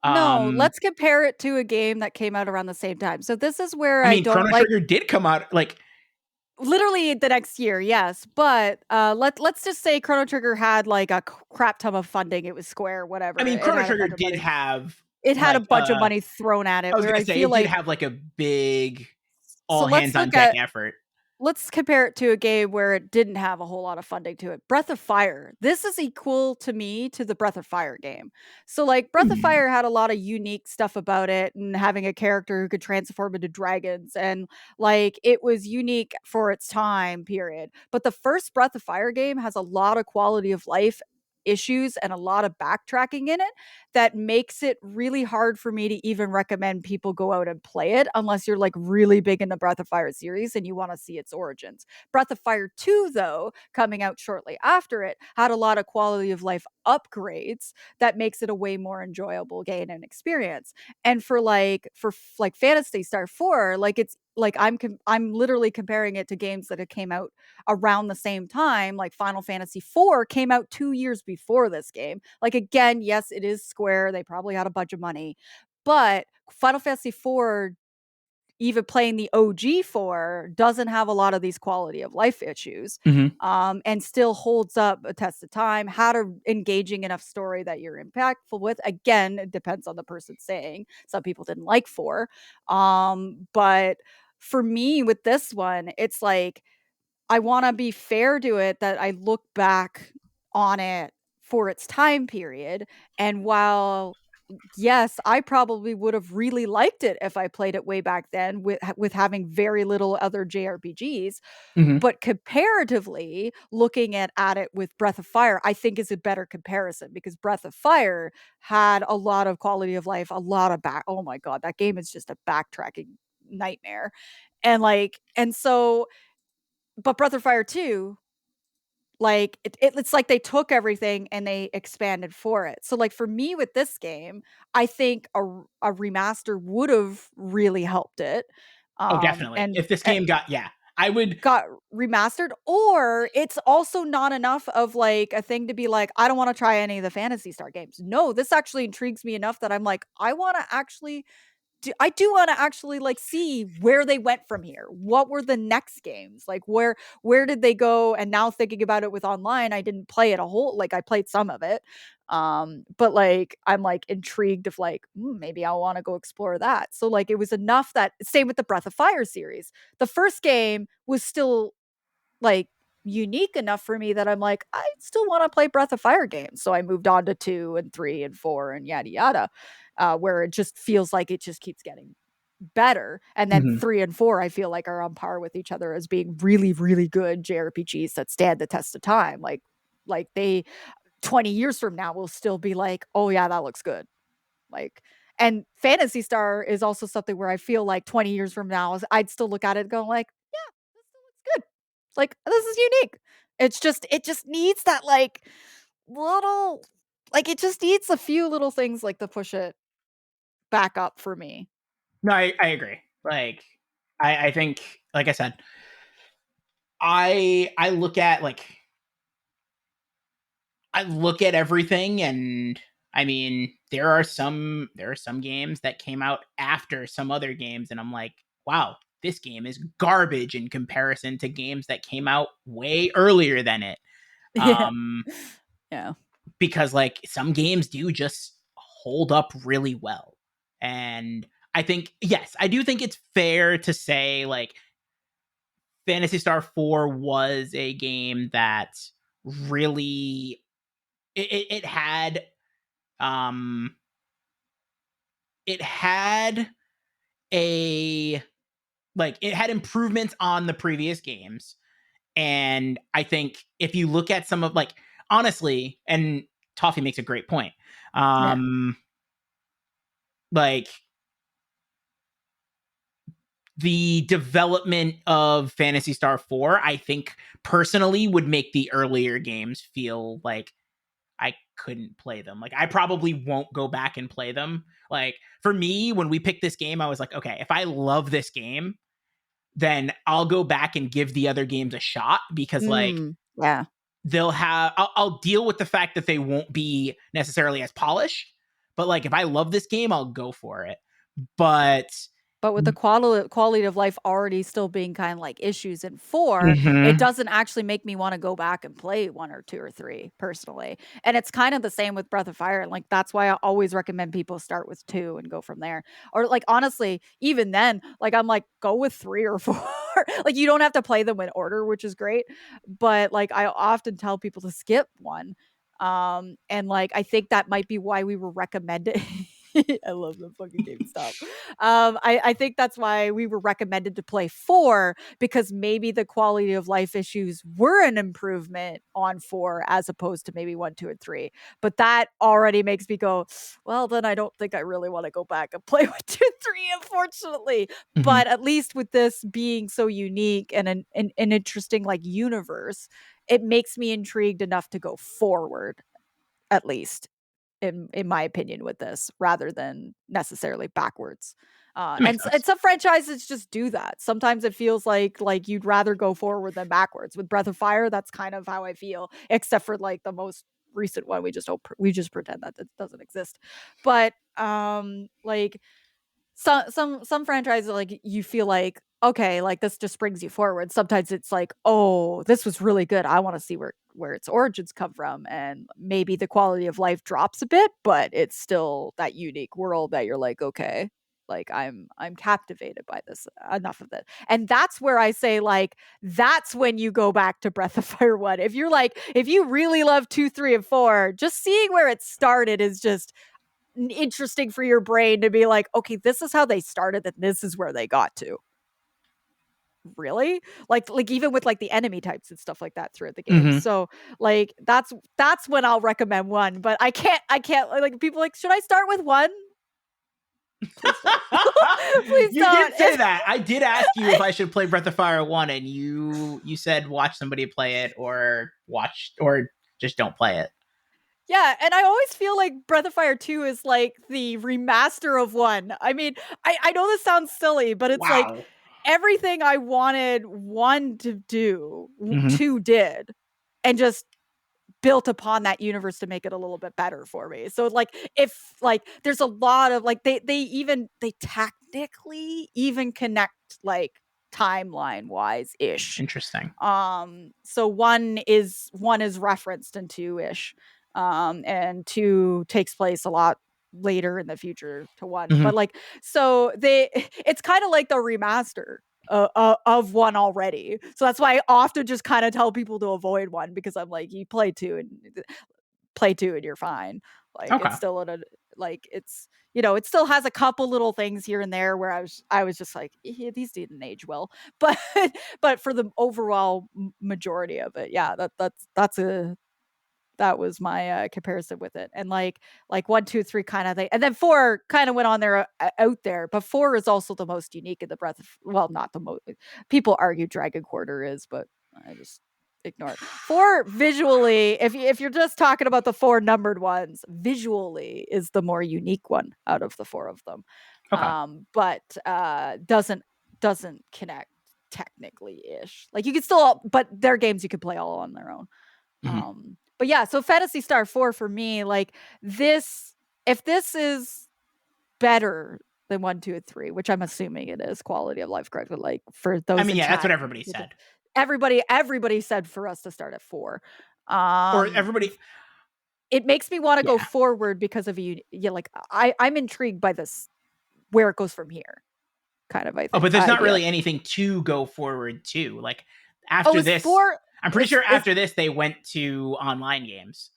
No, Um, let's compare it to a game that came out around the same time. So this is where I I mean, don't Chrono like. Trigger did come out like Literally the next year, yes, but, let's just say Chrono Trigger had, like, a crap ton of funding, it was Square, I whatever, mean, it Chrono had a Trigger bunch of did money. have It had a like bunch of money thrown at I it, was where gonna I say feel it did like have like a big so all let's hands on look deck at effort. let's compare it to a game where it didn't have a whole lot of funding to it. Breath of Fire. This is equal to me to the Breath of Fire game. So, like, Breath of Hmm. Fire had a lot of unique stuff about it, and having a character who could transform into dragons, and like it was unique for its time period. But the first Breath of Fire game has a lot of quality of life issues and a lot of backtracking in it that makes it really hard for me to even recommend people go out and play it unless you're like really big in the Breath of Fire series and you want to see its origins. Breath of Fire 2, though, coming out shortly after it, had a lot of quality of life upgrades that makes it a way more enjoyable game and experience. And for Phantasy Star 4, like it's like I'm literally comparing it to games that had came out around the same time. Like Final Fantasy 4 came out 2 years before this game. Like again, yes, it is Square. They probably had a bunch of money. But Final Fantasy 4, even playing the OG 4, doesn't have a lot of these quality of life issues, Hmm. and still holds up a test of time. Had a engaging enough story that you're impactful with. Again, it depends on the person saying. Some people didn't like 4. But for me with this one, it's like I wanna be fair to it that I look back on it for its time period, and while, yes, I probably would have really liked it if I played it way back then with having very little other JRPGs, Hmm. but comparatively, looking at it with Breath of Fire, I think is a better comparison because Breath of Fire had a lot of quality of life, a lot of back oh my god, that game is just a backtracking nightmare, and so but Breath of Fire 2, like, it's like they took everything and they expanded for it. So, like, for me with this game, I think a remaster would've really helped it, Oh, definitely. and If this game got yeah, I would. got remastered, or it's also not enough of, like, a thing to be like, "I don't wanna try any of the Phantasy Star games." No, this actually intrigues me enough that I'm like, I do wanna actually, like, see where they went from here. What were the next games? Like, where did they go? And now thinking about it with online, I didn't play it a whole like, I played some of it, but, like, I'm, like, intrigued of, like, maybe I wanna go explore that." So, like, it was enough that same with the Breath of Fire series. The first game was still like, unique enough for me that I'm like, "I still wanna play Breath of Fire games." So I moved on to 2 and 3 and 4 and yada yada, where it just feels like it just keeps getting better, and then Mhm. 3 and 4 I feel like are on par with each other as being really, really good JRPGs that stand the test of time, 20 years from now will still be like, "Oh yeah, that looks good." Like, and Fantasy Star is also something where I feel like 20 years from now, I'd still look at it and go like, yeah, this still looks good. Like, this is unique. It just needs that like little, like it just needs a few little things like to push it back up for me. No, I agree. Like, I think, like I said, I look at like I look at everything, and I mean, there are some games that came out after some other games, and I'm like, wow, this game is garbage in comparison to games that came out way earlier than it. Yeah. Um, Yeah. because like some games do just hold up really well. And I think, yes, I do think it's fair to say like Fantasy Star 4 was a game that really it had um it had a like it had improvements on the previous games. And I think if you look at some of like honestly, and Toffee makes a great point. Yeah. Um like the development of Fantasy Star 4, I think personally would make the earlier games feel like I couldn't play them. Like I probably won't go back and play them. Like for me, when we picked this game, I was like, okay, if I love this game, then I'll go back and give the other games a shot because like Yeah. I'll deal with the fact that they won't be necessarily as polished. But like if I love this game, I'll go for it. But But with the quality of life already still being kind of like issues in 4, it mhm, doesn't actually make me wanna go back and play 1 or 2 or 3 personally. And it's kind of the same with Breath of Fire, like, that's why I always recommend people start with 2 and go from there. Or, like, honestly, even then, like, I'm like, go with 3 or 4. Like, you don't have to play them in order, which is great, but, like, I often tell people to skip 1. And, like, I think that might be why we were recommended I love the fucking GameStop. I think that's why we were recommended to play 4 because maybe the quality of life issues were an improvement on 4 as opposed to maybe 1, 2, and 3. But that already makes me go, well, then I don't think I really want to go back and play with 2, 3, unfortunately. mhm. But at least with this being so unique and an interesting like universe, it makes me intrigued enough to go forward, at least in my opinion with this rather than necessarily backwards. That makes And sense. some franchises just do that. Sometimes it feels like you'd rather go forward than backwards. With Breath of Fire, that's kind of how I feel, except for like the most recent one. We just pretend that it doesn't exist. But like some franchises like you feel like okay like this just brings you forward. Sometimes it's like oh this was really good, I want to see where its origins come from, and maybe the quality of life drops a bit but it's still that unique world that you're like okay like I'm captivated by this enough of it. And that's where I say like that's when you go back to Breath of Fire 1. If you're like if you really love 2 3 and 4, just seeing where it started is just interesting for your brain to be like, okay, this is how they started and this is where they got to. Really? Like even with like the enemy types and stuff like that throughout the game. Mhm. So like that's when I'll recommend 1, but I can't like people like, should I start with 1? Please don't. Please You did don't. say that. I did ask you if I should play Breath of Fire 1, and you said watch somebody play it or watch or just don't play it. Yeah, and I always feel like Breath of Fire 2 is like the remaster of 1. I mean, I know this sounds silly, but it's like Wow. everything I wanted 1 to do, Mhm. 2 did, and just built upon that universe to make it a little bit better for me. So like if like there's a lot of like they technically even connect like timeline wise ish. Interesting. So one is referenced in 2-ish. And 2 takes place a lot later in the future to 1. Mhm. But like so they it's kind of like the remaster of 1 already. So that's why I often just kind of tell people to avoid 1 because I'm like you play 2 and you're fine. Like Okay. it's still in a like it's it still has a couple little things here and there where I was just like yeah, these didn't age well. But but for the overall majority of it, yeah, that's That was my comparison with it. And like 1, 2, 3 kind of thing. And then 4 kind of went on there out there. But 4 is also the most unique in the breath of, well, not the most. People argue Dragon Quarter is, but I just ignore it. 4 visually, if you're just talking about the 4 numbered ones, visually is the more unique one out of the 4 of them. Okay. But doesn't connect technically ish. Like you could still, but they're games you could play all on their own. But yeah, so Phantasy Star 4 for me, like this, if this is better than 1, 2, and 3, which I'm assuming it is, quality of life correctly, like for those I mean, in yeah, chat, that's what everybody said. Everybody said for us to start at 4. Or everybody. It makes me want to go Yeah. forward because of you. Yeah, like I'm intrigued by this, where it goes from here. Kind of, I think. Oh, but there's not really anything to go forward to. Like after this, 4, I'm pretty sure after this they went to online games.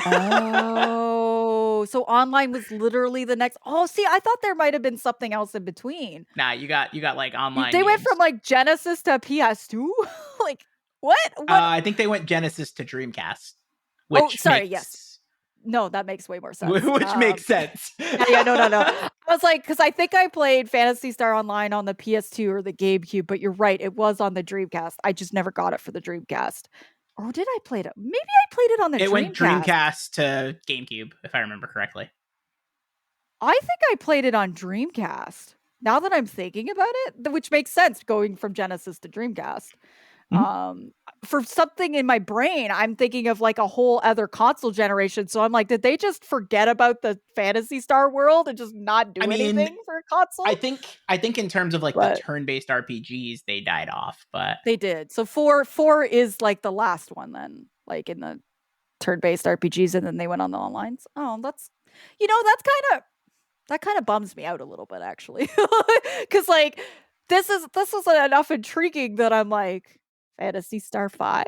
Oh, so online was literally the next. Oh, see, I thought there might have been something else in between. Nah, you got like online. They games. went from like Genesis to PS2. Like what? I think they went Genesis to Dreamcast. Which yes. No, that makes way more sense. Which makes sense. Yeah, no. I was like, because I think I played Phantasy Star Online on the PS2 or the GameCube, but you're right, it was on the Dreamcast. I just never got it for the Dreamcast. Or did I play it? Maybe I played it on the Dreamcast. It went Dreamcast to GameCube, if I remember correctly. I think I played it on Dreamcast. Now that I'm thinking about it, which makes sense going from Genesis to Dreamcast. For something in my brain, I'm thinking of like a whole other console generation. So I'm like, did they just forget about the Phantasy Star world and just not do anything for a console? I think in terms of like the turn-based RPGs, they died off, but they did. So 4 is like the last one then, like in the turn-based RPGs, and then they went on the onlines. Oh, that's that kind of bums me out a little bit actually, because like this is enough intriguing that I'm like, Phantasy Star 5?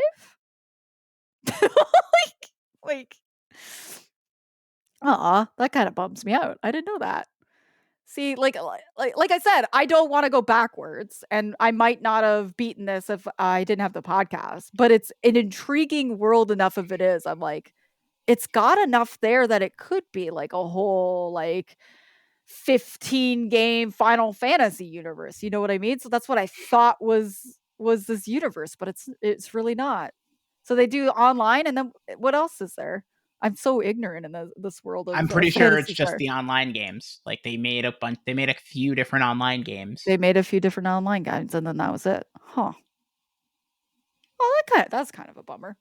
like that kind of bums me out. I didn't know that. See, like I said, I don't want to go backwards, and I might not have beaten this if I didn't have the podcast, but it's an intriguing world enough if it is. I'm like, it's got enough there that it could be like a whole like 15 game Final Fantasy universe. You know what I mean? So that's what I thought was this universe, but it's really not. So they do online, and then what else is there? I'm so ignorant in this world of I'm pretty sure it's just the online games. Like they made a few different online games. They made a few different online games, and then that was it. Huh. Well, that's kind of a bummer.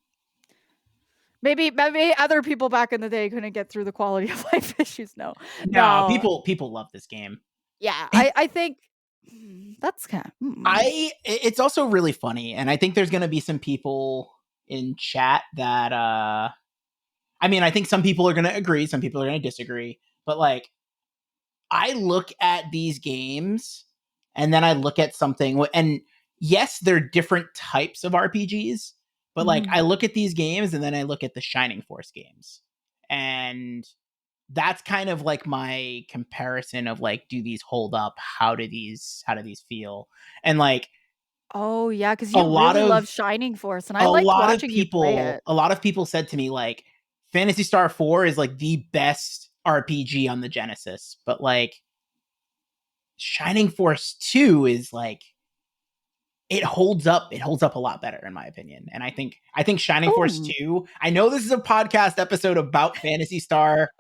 Maybe other people back in the day couldn't get through the quality of life issues. No, people love this game. Yeah, I think that's kind of. It's also really funny, and I think there's going to be some people in chat that I mean, I think some people are going to agree, some people are going to disagree, but like I look at these games and then I look at something, and yes, they're different types of RPGs, but like I look at these games and then I look at the Shining Force games, and that's kind of like my comparison of like, do these hold up? How do these feel? And like, oh yeah, because you really love Shining Force, and I like watching you play it. A lot of people said to me like, Phantasy Star 4 is like the best RPG on the Genesis, but like Shining Force 2 is like, it holds up a lot better in my opinion. And I think Shining Force 2, I know this is a podcast episode about Phantasy Star.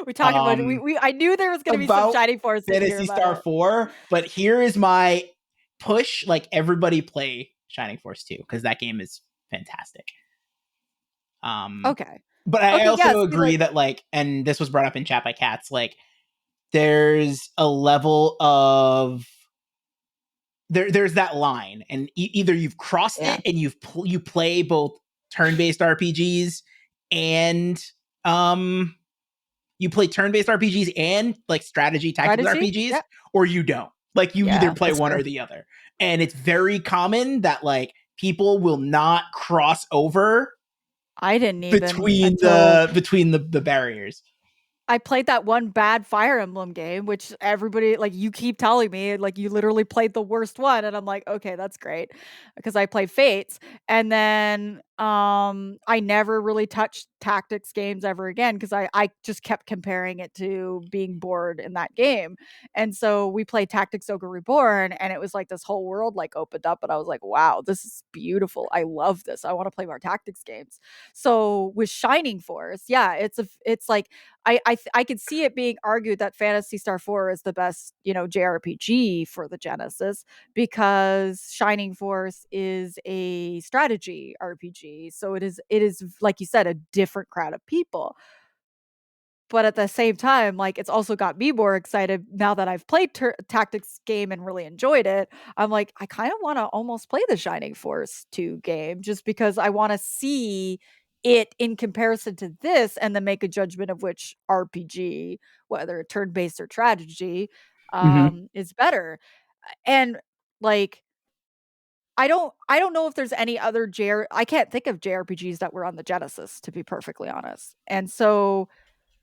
We talked about it. I knew there was going to be some Shining Force Phantasy Star 4, but here is my push, like everybody play Shining Force 2 because that game is fantastic. Okay. But I also agree that like, and this was brought up in chat by Cats, like there's a level of there's that line, and either you've crossed it and you play both turn-based RPGs and you play turn-based RPGs and like strategy tactical RPGs, or you don't. Like you either play one or the other. And it's very common that like people will not cross over. I didn't even between the barriers. I played that one bad Fire Emblem game, which everybody like you keep telling me like you literally played the worst one, and I'm like, okay, that's great because I played Fates, and then I never really touched tactics games ever again because I just kept comparing it to being bored in that game, and so we played Tactics Ogre Reborn, and it was like this whole world like opened up, and I was like, wow, this is beautiful. I love this. I want to play more tactics games. So with Shining Force, yeah, it's like I could see it being argued that Phantasy Star 4 is the best, JRPG for the Genesis because Shining Force is a strategy RPG. So it is like you said a different crowd of people. But at the same time, like it's also got me more excited now that I've played tactics game and really enjoyed it. I'm like, I kind of want to almost play the Shining Force 2 game just because I want to see it in comparison to this and then make a judgment of which RPG, whether turn-based or strategy, Mhm. is better. And like I don't know if there's any other I can't think of JRPGs that were on the Genesis, to be perfectly honest. And so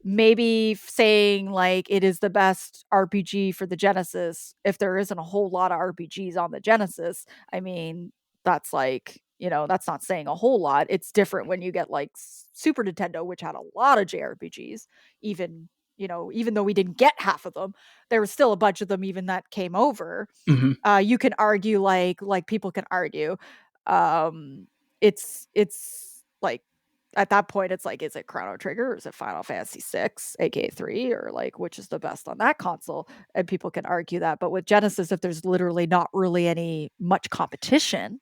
maybe saying like it is the best RPG for the Genesis, if there isn't a whole lot of RPGs on the Genesis, I mean, that's like, that's not saying a whole lot. It's different when you get like Super Nintendo, which had a lot of JRPGs, even, even though we didn't get half of them, there was still a bunch of them even that came over. Mhm. You can argue like people can argue. Um, it's like at that point, it's like, is it Chrono Trigger or is it Final Fantasy 6, aka 3, or like which is the best on that console? And people can argue that. But with Genesis, if there's literally not really any much competition,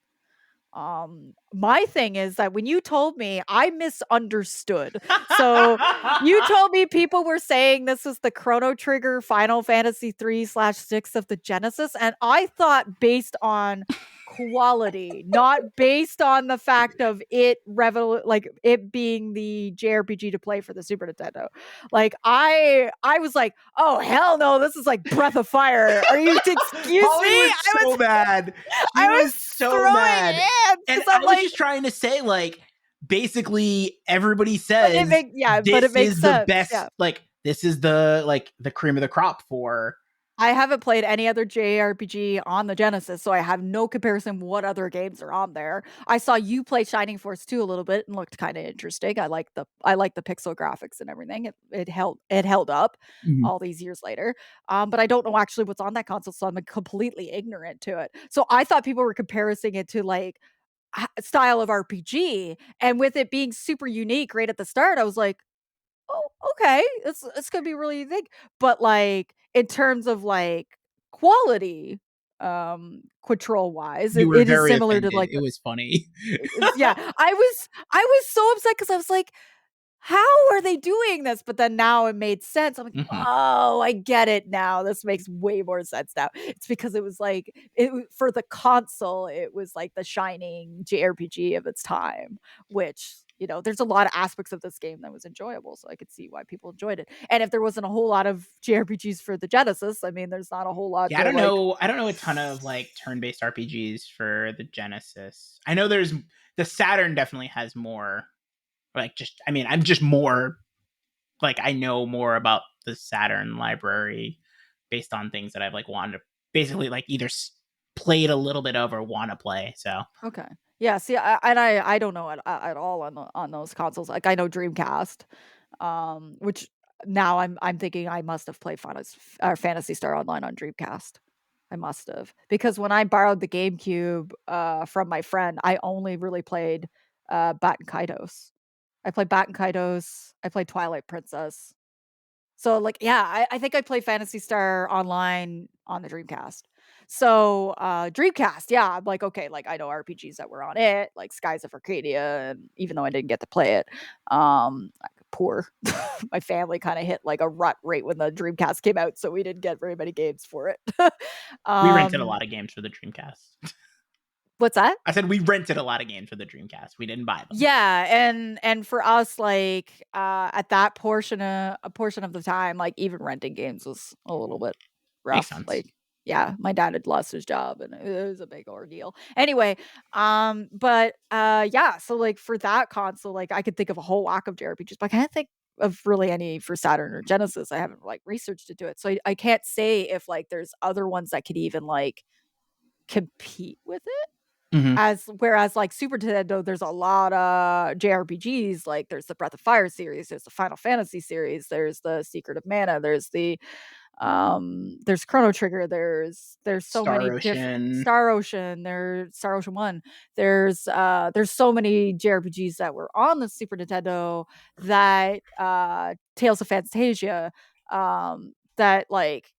my thing is that when you told me, I misunderstood. So you told me people were saying this was the Chrono Trigger Final Fantasy 3/6 of the Genesis, and I thought based on quality, not based on the fact of it like it being the JRPG to play for the Super Nintendo. Like I was like, oh hell no, this is like Breath of Fire. Are you excuse me? Holly was so mad. She I was was so throwing mad. hands And because I'm I was like, just trying to say, like, basically everybody but says it this makes is the sense. best, Yeah. like, this is the like the cream of the crop for. I haven't played any other JRPG on the Genesis, so I have no comparison what other games are on there. I saw you play Shining Force 2 a little bit and looked kind of interesting. I like the pixel graphics and everything. It held up Mhm. all these years later. But I don't know actually what's on that console, so I'm completely ignorant to it. So I thought people were comparing it to like style of RPG, and with it being super unique right at the start, I was like, oh, okay, it's gonna be really big. But like in terms of like quality, control wise, You it, were it is very similar to offended. like It was funny. yeah. I was so upset because I was like, how are they doing this? But then now it made sense. I'm like, Mhm. oh, I get it now. This makes way more sense now. It's because it was like for the console, it was like the shining JRPG of its time, which there's a lot of aspects of this game that was enjoyable. So I could see why people enjoyed it. And if there wasn't a whole lot of JRPGs for the Genesis, I mean, there's not a whole lot Yeah, I to don't like. know. I don't know a ton of like turn-based RPGs for the Genesis. I know there's the Saturn definitely has more. Like, just I mean, I'm just more like I know more about the Saturn library based on things that I've like wanted to basically like either played a little bit of or want to play. So Okay. Yeah, see, I don't know at all on those consoles. Like I know Dreamcast, which now I'm thinking I must have played Fantasy Star Online on Dreamcast. I must have because when I borrowed the GameCube from my friend, I only really played Batten Kaitos. I played Batten Kaitos. I played Twilight Princess. So, like, yeah, I think I played Phantasy Star Online on the Dreamcast. So, Dreamcast, yeah, I'm like, okay, like I know RPGs that were on it, like Skies of Arcadia, and even though I didn't get to play it, like, poor. My family kind of hit like a rut right when the Dreamcast came out, so we didn't get very many games for it. we rented a um, lot of games for the Dreamcast. what's that? I said we rented a lot of games for the Dreamcast. We didn't buy them. Yeah, and for us, like, at that portion of the time, like, even renting games was a little bit Makes rough, sense. like, yeah, my dad had lost his job, and it was a big ordeal. Anyway, but, yeah, so, like, for that console, like, I could think of a whole whack of JRPGs, but I can't think of really any for Saturn or Genesis. I haven't like researched into it, so I can't say if like there's other ones that could even like compete with it. Mhm. As whereas like Super Nintendo, there's a lot of JRPGs. Like there's the Breath of Fire series, there's the Final Fantasy series, there's the Secret of Mana, there's Chrono Trigger, there's so Star many different Ocean. There's Star Ocean 1. There's so many JRPGs that were on the Super Nintendo that Tales of Fantasia that like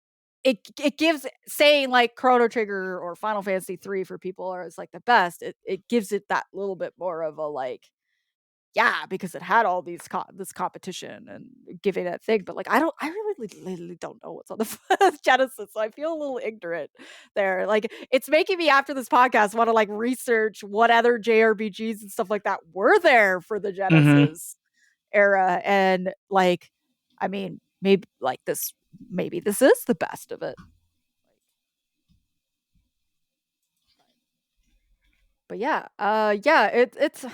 it gives saying like Chrono Trigger or Final Fantasy 3 for people are is like the best. It gives it that little bit more of a like yeah, because it had all this competition and giving that thing. But like, I really literally don't know what's on the Genesis. So I feel a little ignorant there. Like, it's making me after this podcast want to like research what other JRPGs and stuff like that were there for the Mhm. Genesis era. And like, I mean, maybe this is the best of it. But yeah, it's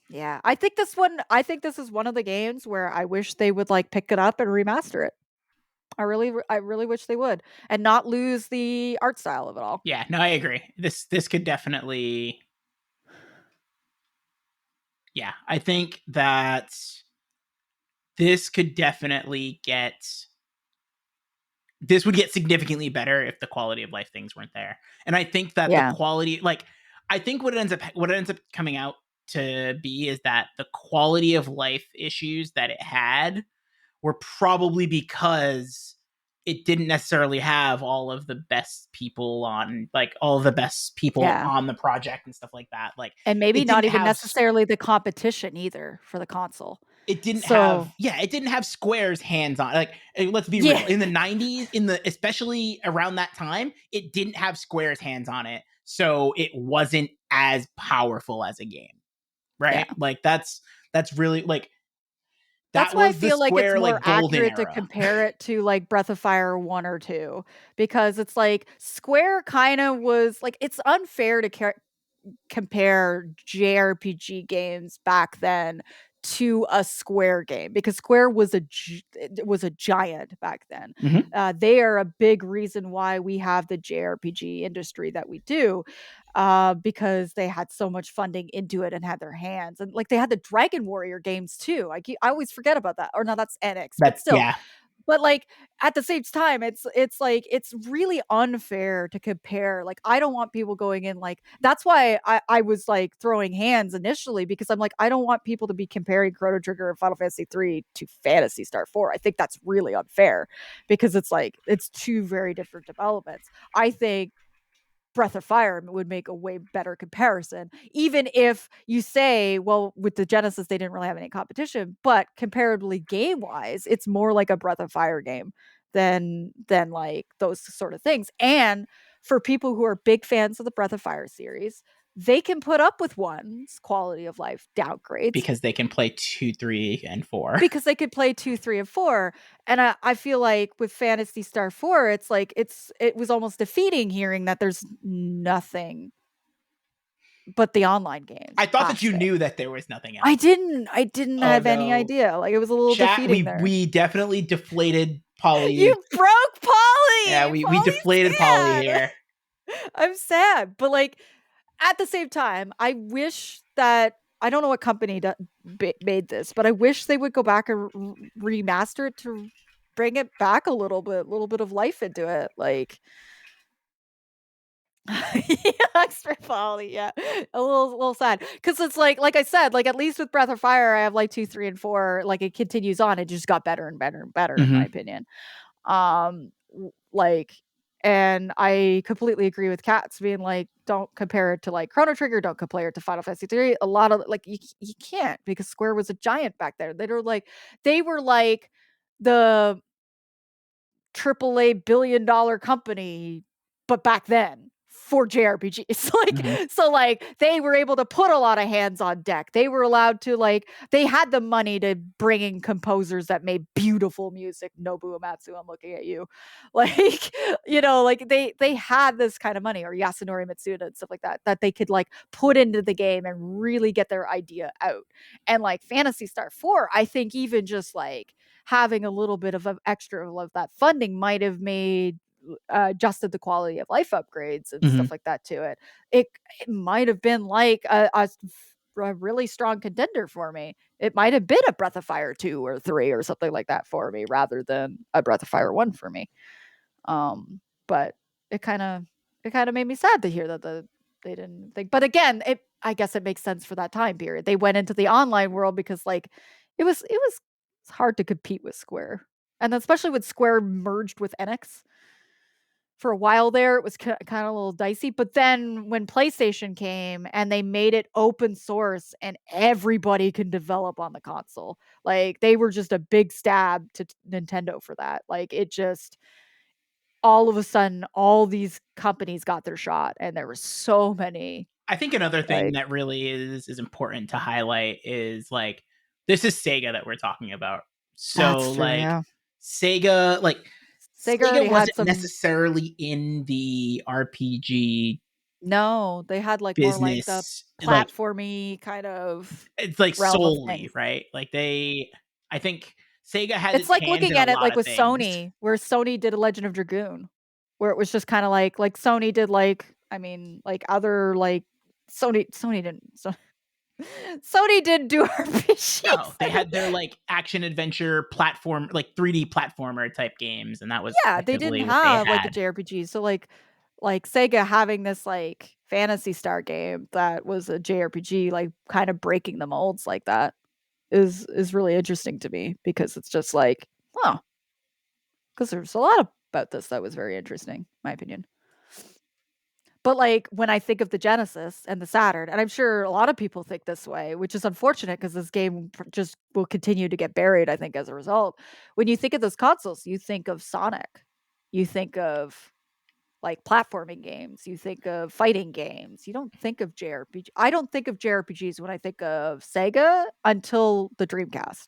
yeah. I think this is one of the games where I wish they would like pick it up and remaster it. I really wish they would and not lose the art style of it all. Yeah, no, I agree. This could definitely, yeah, I think that this could definitely this would get significantly better if the quality of life things weren't there. And I think that the Yeah. quality, like, I think what it ends up coming out to be is that the quality of life issues that it had were probably because it didn't necessarily have all of the best people on, like, all of the best people Yeah. on the project and stuff like that. Like, And maybe it not didn't even have necessarily the competition either for the console. it didn't have So, yeah, it didn't have Square's hands on, like, let's be yeah. real, in the 90s, in the especially around that time, it didn't have Square's hands on it, so it wasn't as powerful as a game, Yeah. right? Like, that's really, like, That's that why I was the feel like it's Square, more like, golden accurate to era. compare it to, like, Breath of Fire 1 or 2, because it's like Square kinda was like, it's unfair to compare JRPG games back then to a Square game because Square was it was a giant back then. Mhm. They are a big reason why we have the JRPG industry that we do, because they had so much funding into it and had their hands and like they had the Dragon Warrior games too. I always forget about that. Or no, that's NX, but That's still, yeah. but, like, at the same time, it's like, it's really unfair to compare, like, I don't want people going in, like that's why I was, like, throwing hands initially because I'm like, I don't want people to be comparing Chrono Trigger and Final Fantasy 3 to Phantasy Star 4. I think that's really unfair because it's like, it's 2 very different developments. I think Breath of Fire would make a way better comparison, even if you say, well, with the Genesis, they didn't really have any competition, but comparably game wise, it's more like a Breath of Fire game than like those sort of things. And for people who are big fans of the Breath of Fire series, they can put up with one's quality of life downgrades Because they can play 2, 3, and 4. because they could play 2, 3, and 4. And I feel like with Phantasy Star 4, it's like it was almost defeating hearing that there's nothing but the online I games thought that you aspect. knew that there was nothing else. I didn't Oh, have any no. idea. Like it was a little Chat, defeating we there. we definitely deflated Polly. You broke Yeah, Polly. we deflated Polly's Polly sad. here. I'm sad, but like at the same time, I wish that I don't know what company made this, but I wish they would go back and remaster it to bring it back a little bit of life into it. Like, yeah, extra folly, yeah, little sad because it's like I said, like at least with Breath of Fire, I have like 2, 3, and 4. Like it continues on, it just got better and better and better, in my Mhm. opinion. Like, and I completely agree with Cats being like, don't compare it to like Chrono Trigger, don't compare it to Final Fantasy 3. A lot of like you can't because Square was a giant back there. They were like the AAA billion-dollar company, but back then for JRPGs. Mhm. Like they were able to put a lot of hands on deck. They were allowed to like they had the money to bring in composers that made beautiful music. Nobuo Uematsu, I'm looking at you. Like, like they had this kind of money, or Yasunori Mitsuda and stuff like that, that they could like put into the game and really get their idea out. And like Phantasy Star 4, I think even just like having a little bit of extra of that funding might have made adjusted the quality of life upgrades and Mhm. stuff like that to it. It might have been like a really strong contender for me. It might have been a Breath of Fire 2 or 3 or something like that for me rather than a Breath of Fire 1 for me. But it kind of made me sad to hear that they didn't think. But again, I guess it makes sense for that time period. They went into the online world because like it was hard to compete with Square. And especially with Square merged with Enix for a while there, it was kind of a little dicey. But then when PlayStation came and they made it open source and everybody can develop on the console, like they were just a big stab to Nintendo for that. Like it just all of a sudden, all these companies got their shot, and there were so many. I think another thing Like that really is important to highlight is like this is Sega that we're talking about. So that's true. like Yeah, Sega Sega Sega already had wasn't some. necessarily in the RPG No, they had like more like the business, like platformy kind of it's like realm of solely, things. right? Like I think Sega had It's its like hands in looking a at it lot like of with things. Sony, where Sony did a Legend of Dragoon, where it was just kind of like Sony did like I mean like other like Sony didn't so Sony did do No, RPGs. they had their like action adventure platform, like 3D platformer type games, and that was Yeah, they didn't effectively what they have like a had. JRPG. So like Sega having this like Fantasy Star game that was a JRPG, like kind of breaking the molds like that is really interesting to me because it's just like, oh, because there's a lot about this that was very interesting, in my opinion. But like when I think of the Genesis and the Saturn, and I'm sure a lot of people think this way, which is unfortunate because this game just will continue to get buried, I think, as a result. When you think of those consoles, you think of Sonic, you think of like platforming games, you think of fighting games. You don't think of JRPG. I don't think of JRPGs when I think of Sega until the Dreamcast.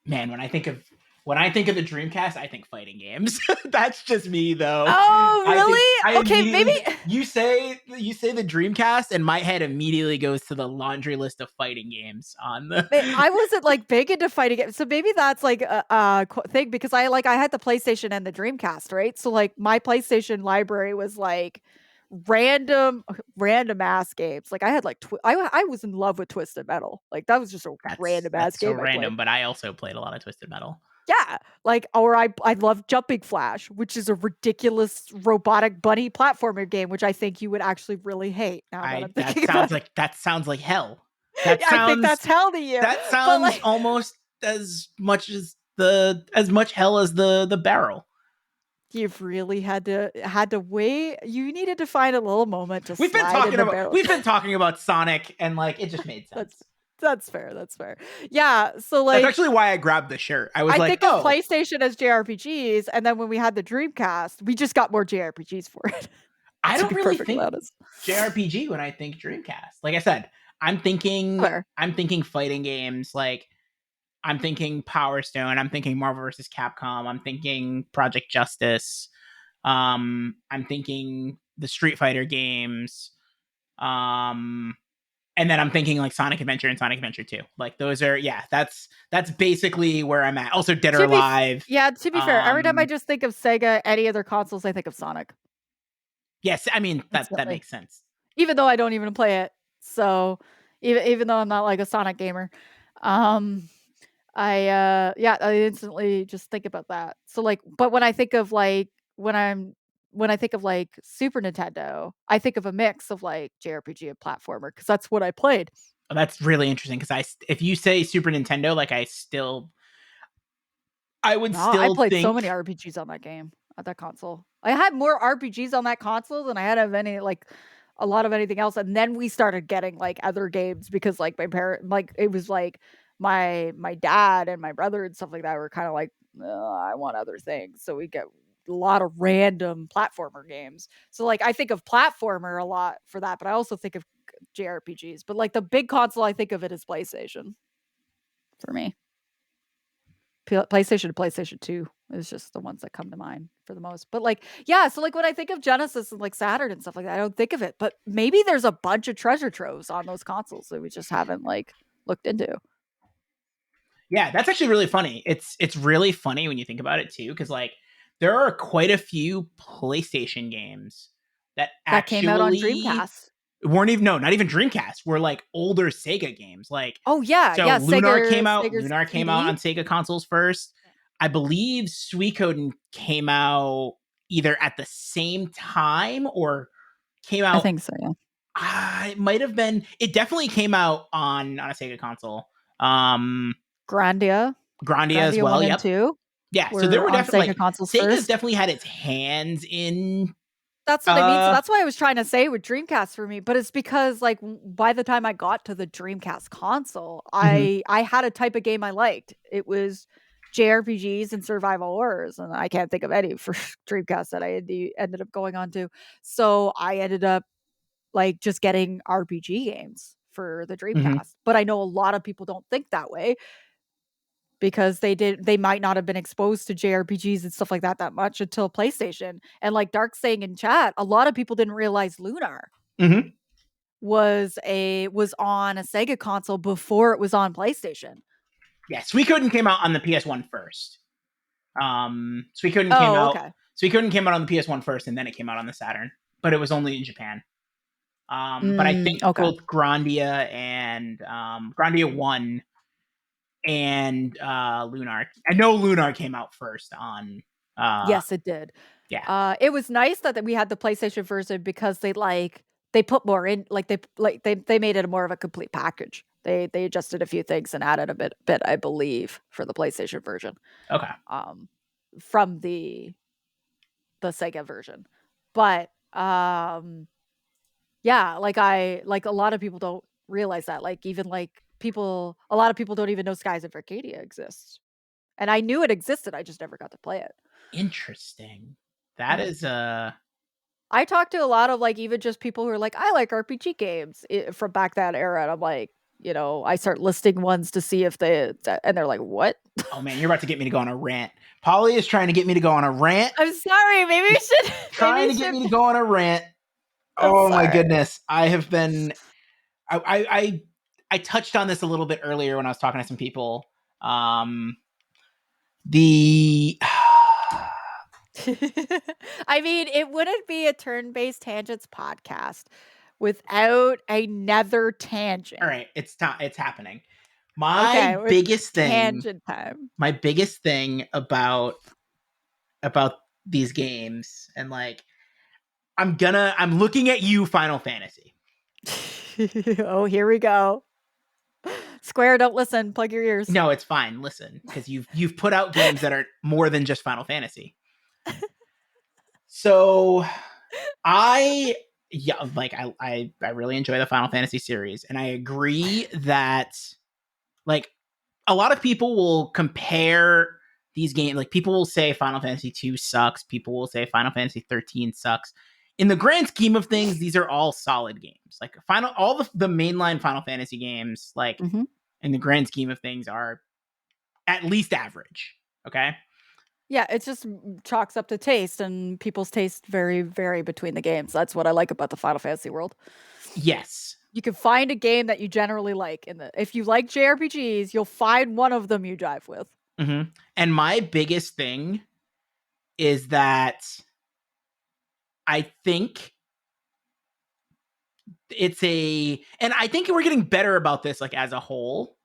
Man, when I think of the Dreamcast, I think fighting games. That's just me though. Oh, I really? Okay, immediately maybe you say the Dreamcast and my head immediately goes to the laundry list of fighting games on the I wasn't like big into fighting games, so maybe that's like a thing because I had the PlayStation and the Dreamcast, right? So like my PlayStation library was like random ass games. Like I had like I was in love with Twisted Metal. Like that was just a random ass that's so game I played. random, but I also played a lot of Twisted Metal. Yeah, like or I love Jumping Flash, which is a ridiculous robotic bunny platformer game, which I think you would actually really hate. Now that I'm thinking about it, That sounds like hell. That I think sounds that's hell to you. that But sounds like, almost as much hell as the barrel. you've really had to wait. You needed to find a little moment to slide in the barrel. We've been talking about Sonic and like it just made That's sense. that's fair. That's fair. Yeah. So That's like actually why I grabbed the shirt. I was I like, think of "Oh, PlayStation as JRPGs, and then when we had the Dreamcast, we just got more JRPGs for it. I To don't be really perfectly think honest. JRPG when I think Dreamcast." Like I said, Fair. I'm thinking fighting games, like I'm thinking Power Stone, I'm thinking Marvel vs. Capcom, I'm thinking Project Justice, I'm thinking the Street Fighter games, um, and then I'm thinking like Sonic Adventure and Sonic Adventure 2. Like those are that's basically where I'm at. Also Dead or Alive. Yeah, to be fair, every time I Um, just think of Sega, any other consoles, I think of Sonic yes, I mean that instantly. makes sense. Even though I don't even play it. So even though I'm not like a Sonic gamer. Um I instantly just think about that. So like but when I think of like when I think of like Super Nintendo, I think of a mix of like JRPG and platformer because that's what I played. Oh, that's really interesting because if you say Super Nintendo, like I would No, I still played so think many RPGs on that game, on that console. I had more RPGs on that console than I had of any like a lot of anything else. And then we started getting like other games because like my parent like it was like my dad and my brother and stuff like that were kind of like, I want other things. So a lot of random platformer games. So like I think of platformer a lot for that, but I also think of JRPGs. But like the big console I think of it is PlayStation for me. PlayStation to PlayStation 2 is just the ones that come to mind for the most. But like, yeah, so like when I think of Genesis and like Saturn and stuff like that, I don't think of it. But maybe there's a bunch of treasure troves on those consoles that we just haven't like looked into. Yeah, that's actually really funny. It's really funny when you think about it too, because like there are quite a few PlayStation games that That came out on actually Dreamcast. weren't even, no, not even Dreamcast, were like older Sega games. Like, Oh yeah, so yeah, Sega Lunar came out CD. on Sega consoles first. I believe Suikoden came out either at the same time or came I out, think so, yeah. it might have been, it definitely came out on a Sega console. Um Grandia, Grandia as Grandia 1 well. and Yep. 2 Yeah, so there were were on definitely Sega like consoles Sega's first. definitely had its hands in That's what I mean. So uh that's why I was trying to say with Dreamcast for me, but it's because like by the time I got to the Dreamcast console, mhm, I had a type of game I liked. It was JRPGs and survival horrors, and I can't think of any for Dreamcast that ended up going on to. So I ended up like just getting RPG games for the mhm, Dreamcast. But I know a lot of people don't think that way because they might not have been exposed to JRPGs and stuff like that much until PlayStation. And like Dark saying in chat, a lot of people didn't realize Lunar mhm. was on a Sega console before it was on PlayStation. Yeah, Suikoden came out on the PS1 first. Suikoden came Oh, out okay. Suikoden came out on the PS1 first, and then it came out on the Saturn, but it was only in Japan. But I think Okay. both Grandia and Grandia 1 and Lunar. I know Lunar came out first on Yes, it did. yeah. It was nice that we had the PlayStation version because they put more in, they made it more of a complete package. They adjusted a few things and added a bit I believe for the PlayStation version. Okay. Um, from the Sega version. But yeah, like a lot of people don't realize that. Like even like a lot of people don't even know Skies of Arcadia exists. And I knew it existed, I just never got to play it. Interesting. That Yeah. is I talked to a lot of like even just people who are like, I like RPG games from back that era. And I'm like, I start listing ones to see if and they're like, what? oh man, you're about to get me to go on a rant. Polly is trying to get me to go on a rant. I'm sorry. Maybe we should. Maybe Trying we to get should. me to go on a rant. I'm Oh my sorry. goodness. I have been I touched on this a little bit earlier when I was talking to some people. The I mean, it wouldn't be a turn-based tangents podcast without another all tangent. right, it's happening. Okay, My with biggest thing, tangent time. my biggest thing about these games, and like I'm looking at you, Final Fantasy. Oh, here we go. Square, don't listen. Plug your ears. No, it's fine. Listen, because you've put out games that are more than just Final Fantasy. So I yeah, like I really enjoy the Final Fantasy series, and I agree that like a lot of people will compare these games. Like people will say Final Fantasy 2 sucks. People will say Final Fantasy 13 sucks. In the grand scheme of things, these are all solid games. Like all the mainline Final Fantasy games, like Mhm. in the grand scheme of things, are at least average. Okay. Yeah, it just chalks up to taste, and people's taste vary between the games. That's what I like about the Final Fantasy world. Yes. You can find a game that you generally like if you like JRPGs, you'll find one of them you drive with. Mm-hmm. And my biggest thing is that I think and I think we're getting better about this, like as a whole,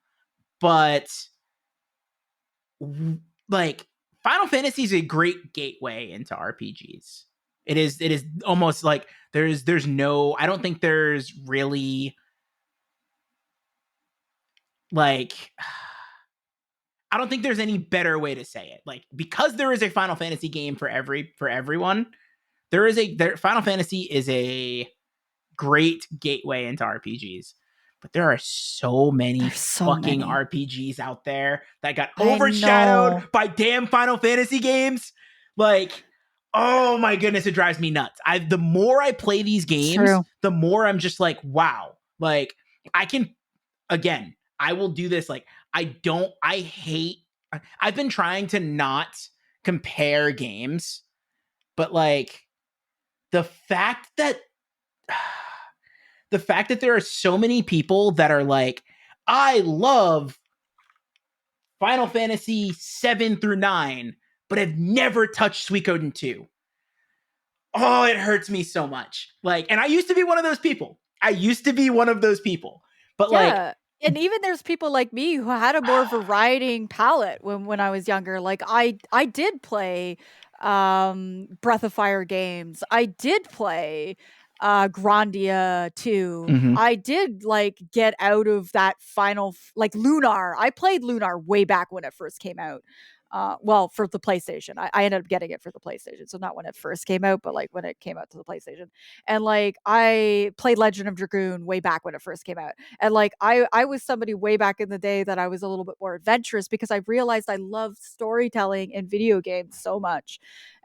but like Final Fantasy is a great gateway into RPGs. It is almost like there's no, I don't think there's really like I don't think there's any better way to say it. Like because there is a Final Fantasy game for everyone, Final Fantasy is a great gateway into RPGs. But there are so many There's so fucking many. RPGs out there that got I know. overshadowed by damn Final Fantasy games. Like, Oh my goodness, it drives me nuts. The more I play these It's games, true. the more I'm just like, wow. Like I can again, I will do this. Like I hate I've been trying to not compare games, but like the fact that the fact that there are so many people that are like, I love Final Fantasy 7 through 9, but have never touched Suikoden 2. Oh, it hurts me so much. Like, and I used to be one of those people. I used to be one of those people. But like, Yeah. And even there's people like me who had a more varying palette when I was younger. Like I did play Breath of Fire games. I did play Grandia 2. mhm. I did like get out of that like Lunar. I played Lunar way back when it first came out. Well, for the PlayStation. I ended up getting it for the PlayStation. So not when it first came out, but like when it came out to the PlayStation. And like I played Legend of Dragoon way back when it first came out. And like I was somebody way back in the day that I was a little bit more adventurous because I realized I loved storytelling in video games so much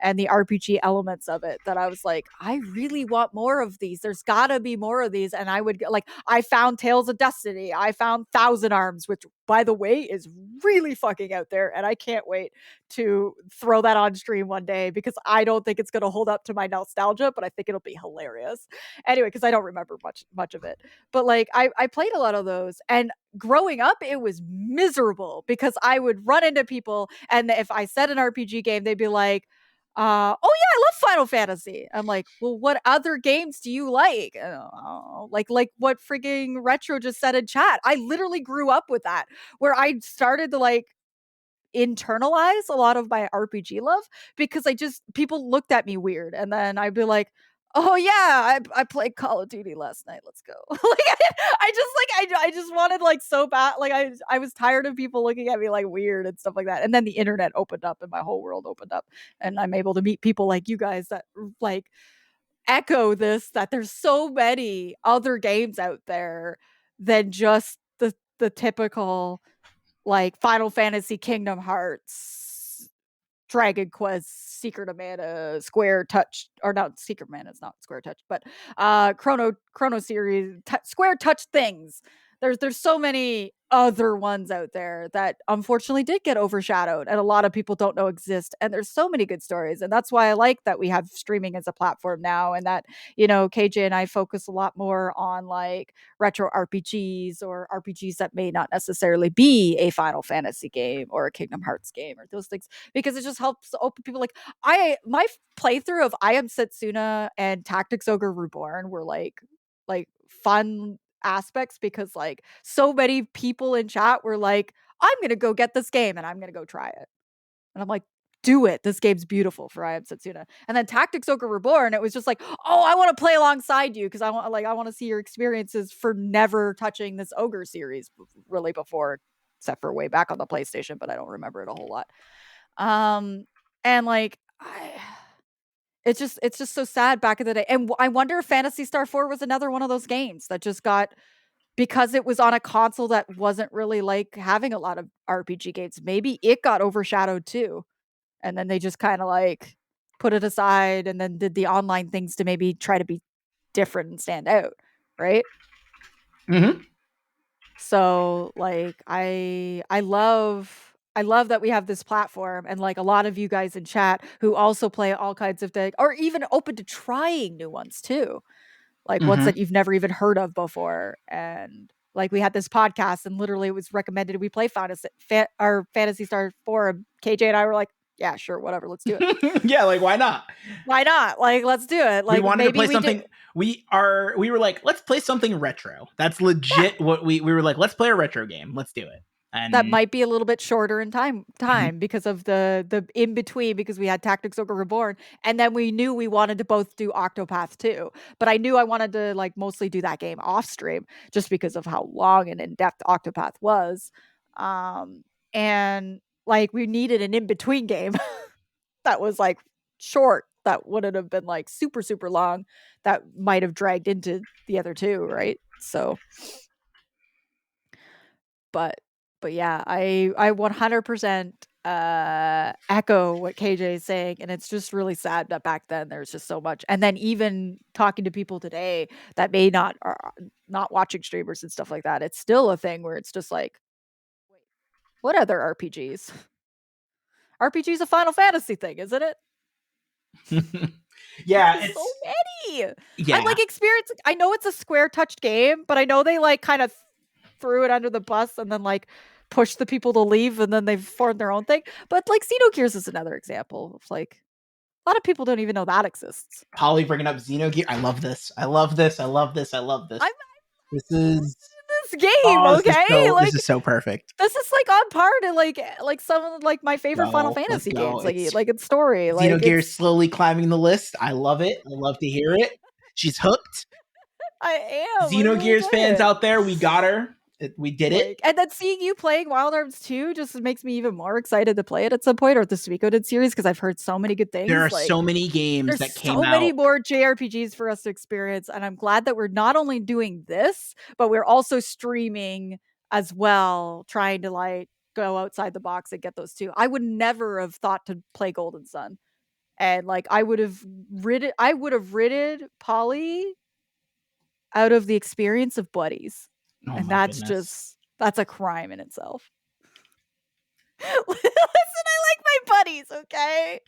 and the RPG elements of it that I was like, I really want more of these. There's gotta be more of these. And I would like I found Tales of Destiny. I found Thousand Arms, which by the way is really fucking out there. And I can't wait to throw that on stream one day because I don't think it's gonna hold up to my nostalgia, but I think it'll be hilarious. Anyway, because I don't remember much of it. But like I played a lot of those and growing up it was miserable because I would run into people and if I said an RPG game, they'd be like, oh yeah, I love Final Fantasy. I'm like, well, what other games do you like? Like what frigging Retro just said in chat. I literally grew up with that, where I started to like internalize a lot of my RPG love because people looked at me weird, and then I'd be like, "Oh yeah, I played Call of Duty last night. Let's go." Like I just wanted like so bad. Like I was tired of people looking at me like weird and stuff like that. And then the internet opened up, and my whole world opened up, and I'm able to meet people like you guys that like echo this. That there's so many other games out there than just the typical like Final Fantasy, Kingdom Hearts, Dragon Quest, Secret of Mana, Square Touch, or not Secret Mana, it's not Square Touch, but Chrono series, Square Touch things. There's so many other ones out there that unfortunately did get overshadowed and a lot of people don't know exist, and there's so many good stories, and that's why I like that we have streaming as a platform now, and that KJ and I focus a lot more on like retro RPGs or RPGs that may not necessarily be a Final Fantasy game or a Kingdom Hearts game or those things, because it just helps open people. Like my playthrough of I Am Setsuna and Tactics Ogre Reborn were like fun aspects because like so many people in chat were like, I'm gonna go get this game and I'm gonna go try it. And I'm like, do it. This game's beautiful for I Am Setsuna. And then Tactics Ogre Reborn, it was just like, oh, I want to play alongside you because I want to see your experiences for never touching this ogre series really before, except for way back on the PlayStation, but I don't remember it a whole lot. And like it's just so sad back in the day. And I wonder if Phantasy Star 4 was another one of those games that just got, because it was on a console that wasn't really like having a lot of RPG games. Maybe it got overshadowed too. And then they just kind of like put it aside and then did the online things to maybe try to be different and stand out, right? Mhm. So like I love that we have this platform and like a lot of you guys in chat who also play all kinds of things or even open to trying new ones too. Like ones Mhm. that you've never even heard of before. And like we had this podcast and literally it was recommended we play our Fantasy Star 4. And KJ and I were like, yeah, sure, whatever, let's do it. Yeah, like why not? Why not? Like, let's do it. We Like wanted to maybe play we do. something. We were like, let's play something retro. That's legit what we were like, let's play a retro game. Let's do it. That And might be a little bit shorter in mhm. time because of the in between, because we had Tactics Ogre Reborn and then we knew we wanted to both do Octopath too. But I knew I wanted to like mostly do that game off stream just because of how long and in depth Octopath was. Um and like we needed an in between game that was like short, that wouldn't have been like super long, that might have dragged into the other two, right? So but but yeah, I 100% echo what KJ is saying, and it's just really sad that back then there's just so much. And then even talking to people today that may not are not watching streamers and stuff like that, it's still a thing where it's just like, wait, what other RPGs? RPG's a Final Fantasy thing, isn't it? Yeah, There's so it's many. I'm yeah. like experiencing. I know it's a square touched game, but I know they like kind of threw it under the bus and then like pushed the people to leave, and then they've formed their own thing. But like Xenogears is another example of like a lot of people don't even know that exists. Polly bringing up Xenogears. I love this. I love this. I love this. I love this. I'm This is this game, okay? this Like is so perfect. this is like on par to like some of like my favorite Final Let's Fantasy go. games. It's Like its story, like Xenogears it's slowly climbing the list. I love it. I love to hear it. She's hooked. I'm really Xenogears fans excited. out there, we got her. We did it. Like, and then seeing you playing Wild Arms 2 just makes me even more excited to play it at some point, or the Suikoden series, because I've heard so many good There are things. Like, so many games there's that came so many out. more JRPGs for us to experience, and I'm glad that we're not only doing this, but we're also streaming as well, trying to like go outside the box and get those too. I would never have thought to play Golden Sun, and like I would have ridded Polly out of the experience of buddies, Oh and my goodness. that's a crime in itself. Listen, I like my buddies, okay?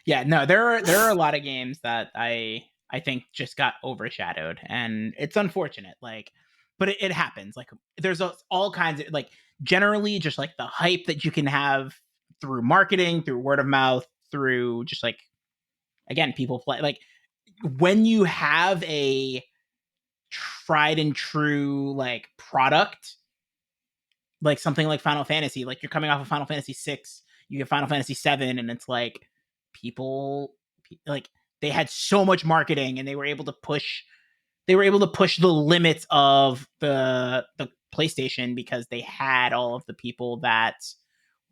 Yeah, no, there are a lot of games that I think just got overshadowed, and it's unfortunate. Like, but it happens. Like, there's all kinds of like generally just like the hype that you can have through marketing, through word of mouth, through just like again people play like when you have a tried and true like product like something like Final Fantasy, like you're coming off of Final Fantasy 6, you get Final Fantasy 7 and it's like people like they had so much marketing and they were able to push the limits of the PlayStation because they had all of the people that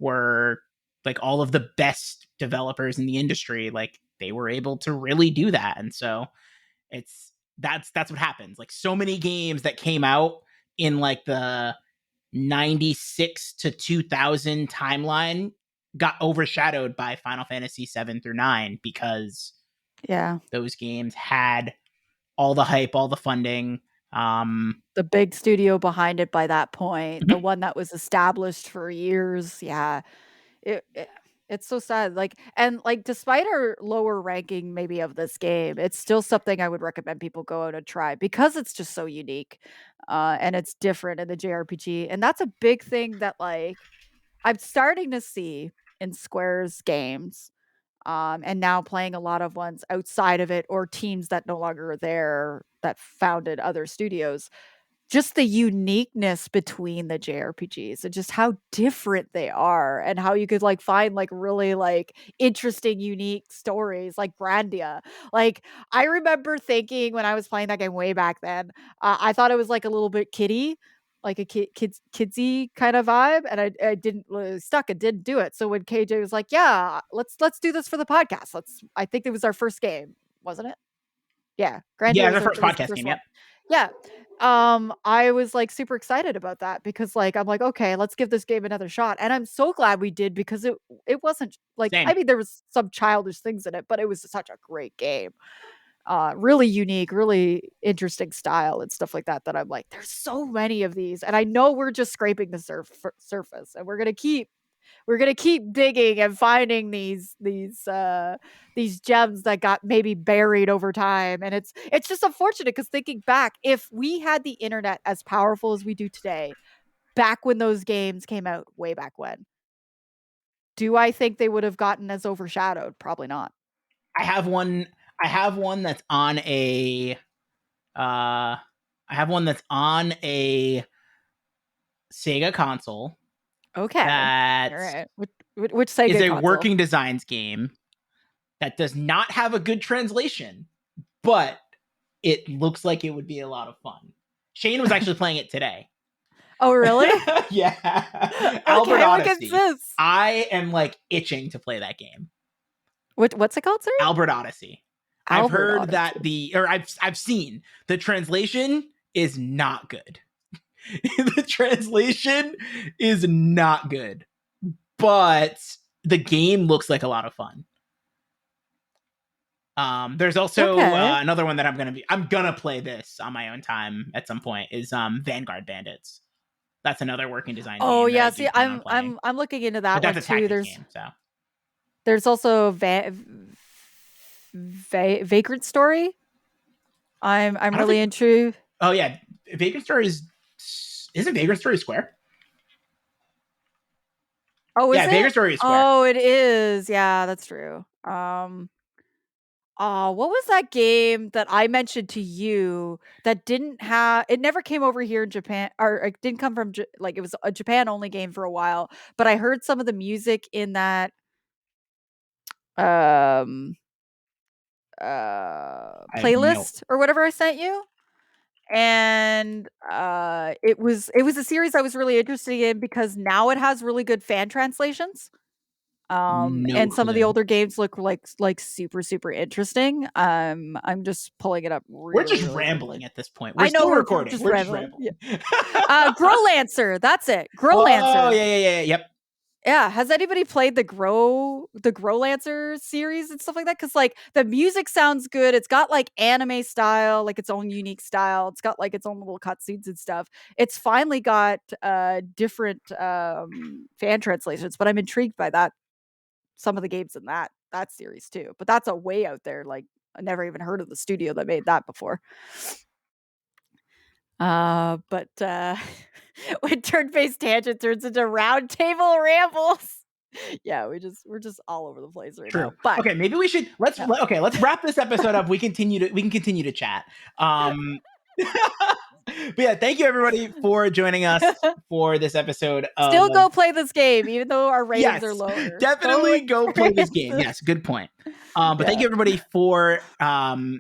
were like all of the best developers in the industry, like they were able to really do that. And so it's that's what happens. Like so many games that came out in like the 96 to 2000 timeline got overshadowed by Final Fantasy 7 through 9 because Yeah. those games had all the hype, all the funding. The big studio behind it by that point, the Mhm. one that was established for years. Yeah. It it's so sad. Like, and like despite our lower ranking maybe of this game, it's still something I would recommend people go out and try because it's just so unique. And it's different in the JRPG. And that's a big thing that like I'm starting to see in Square's games. And now playing a lot of ones outside of it or teams that no longer are there that founded other studios, just the uniqueness between the JRPGs and just how different they are and how you could like find like really like interesting unique stories like Grandia. Like I remember thinking when I was playing that game way back then, I thought it was like a little bit kiddie, like a kidsy kind of vibe, and I didn't really stuck and didn't do it. So when KJ was like, "Yeah, let's do this for the podcast," I think it was our first game, wasn't it? Yeah, Grandia Yeah, was the our first was the podcast first game. one. Yep. Yeah. I was, like, super excited about that because, like, I'm like, "Okay, let's give this game another shot," and I'm so glad we did because it wasn't like I Same. mean, there was some childish things in it, but it was such a great game. Really unique, really interesting style and stuff like that, that I'm like, "There's so many of these," and I know we're just scraping the surface, and we're gonna keep digging and finding these gems that got maybe buried over time. And it's just unfortunate because thinking back, if we had the internet as powerful as we do today, back when those games came out way back when, do I think they would have gotten as overshadowed? Probably not. I have one I have one that's on a I have one that's on a Sega console Okay. that All right. Which is Sega a console? working designs game that does not have a good translation, but it looks like it would be a lot of fun. Shane was actually playing it today. Oh, really? Yeah. Albert Okay, look at Odyssey. this. I am like itching to play that game. What's it called, sir? Albert Odyssey. I've Albert heard Odyssey. that I've seen the translation is not good. The translation is not good. But the game looks like a lot of fun. There's also Okay. another one that I'm gonna play this on my own time at some point is Vanguard Bandits. That's another working design Oh game that yeah, I do see, plan on playing. I'm looking into But that that's one a too. tactics There's game, so there's also Vagrant Story. I I'm don't really think. into. Oh yeah, Vagrant Story isn't Vagrant Story Square? Oh, is Yeah, Vagrant it? Story is Square. Oh, it is. Yeah, that's true. Oh, what was that game that I mentioned to you that didn't have it never came over here in Japan, or it didn't come from like it was a Japan only game for a while, but I heard some of the music in that um I have no. playlist or whatever I sent you. And it was a series I was really interested in because now it has really good fan translations. No And some of the clue. older games look like super, super interesting. I'm just pulling it up We're really, just really quickly. rambling at this point. We're I know still we're recording. just We're just rambling. Yeah. rambling. Growlancer, that's it. Oh Growlancer. yeah. Yep. Yeah, has anybody played the Growlancer series and stuff like that? Because like the music sounds good. It's got like anime style, like its own unique style. It's got like its own little cutscenes and stuff. It's finally got different fan translations, but I'm intrigued by that. Some of the games in that series too. But that's a way out there. Like I never even heard of the studio that made that before. But when turn-based tangent turns into round table rambles. Yeah, we're just all over the place right True. now. But Okay, maybe we should yeah. let's wrap this episode up. We can continue to chat. But yeah, thank you everybody for joining us for this episode of Still go play this game, even though our ratings are yes, lower. Go definitely go play this game. experience Yes, good point. But thank Yeah. you everybody for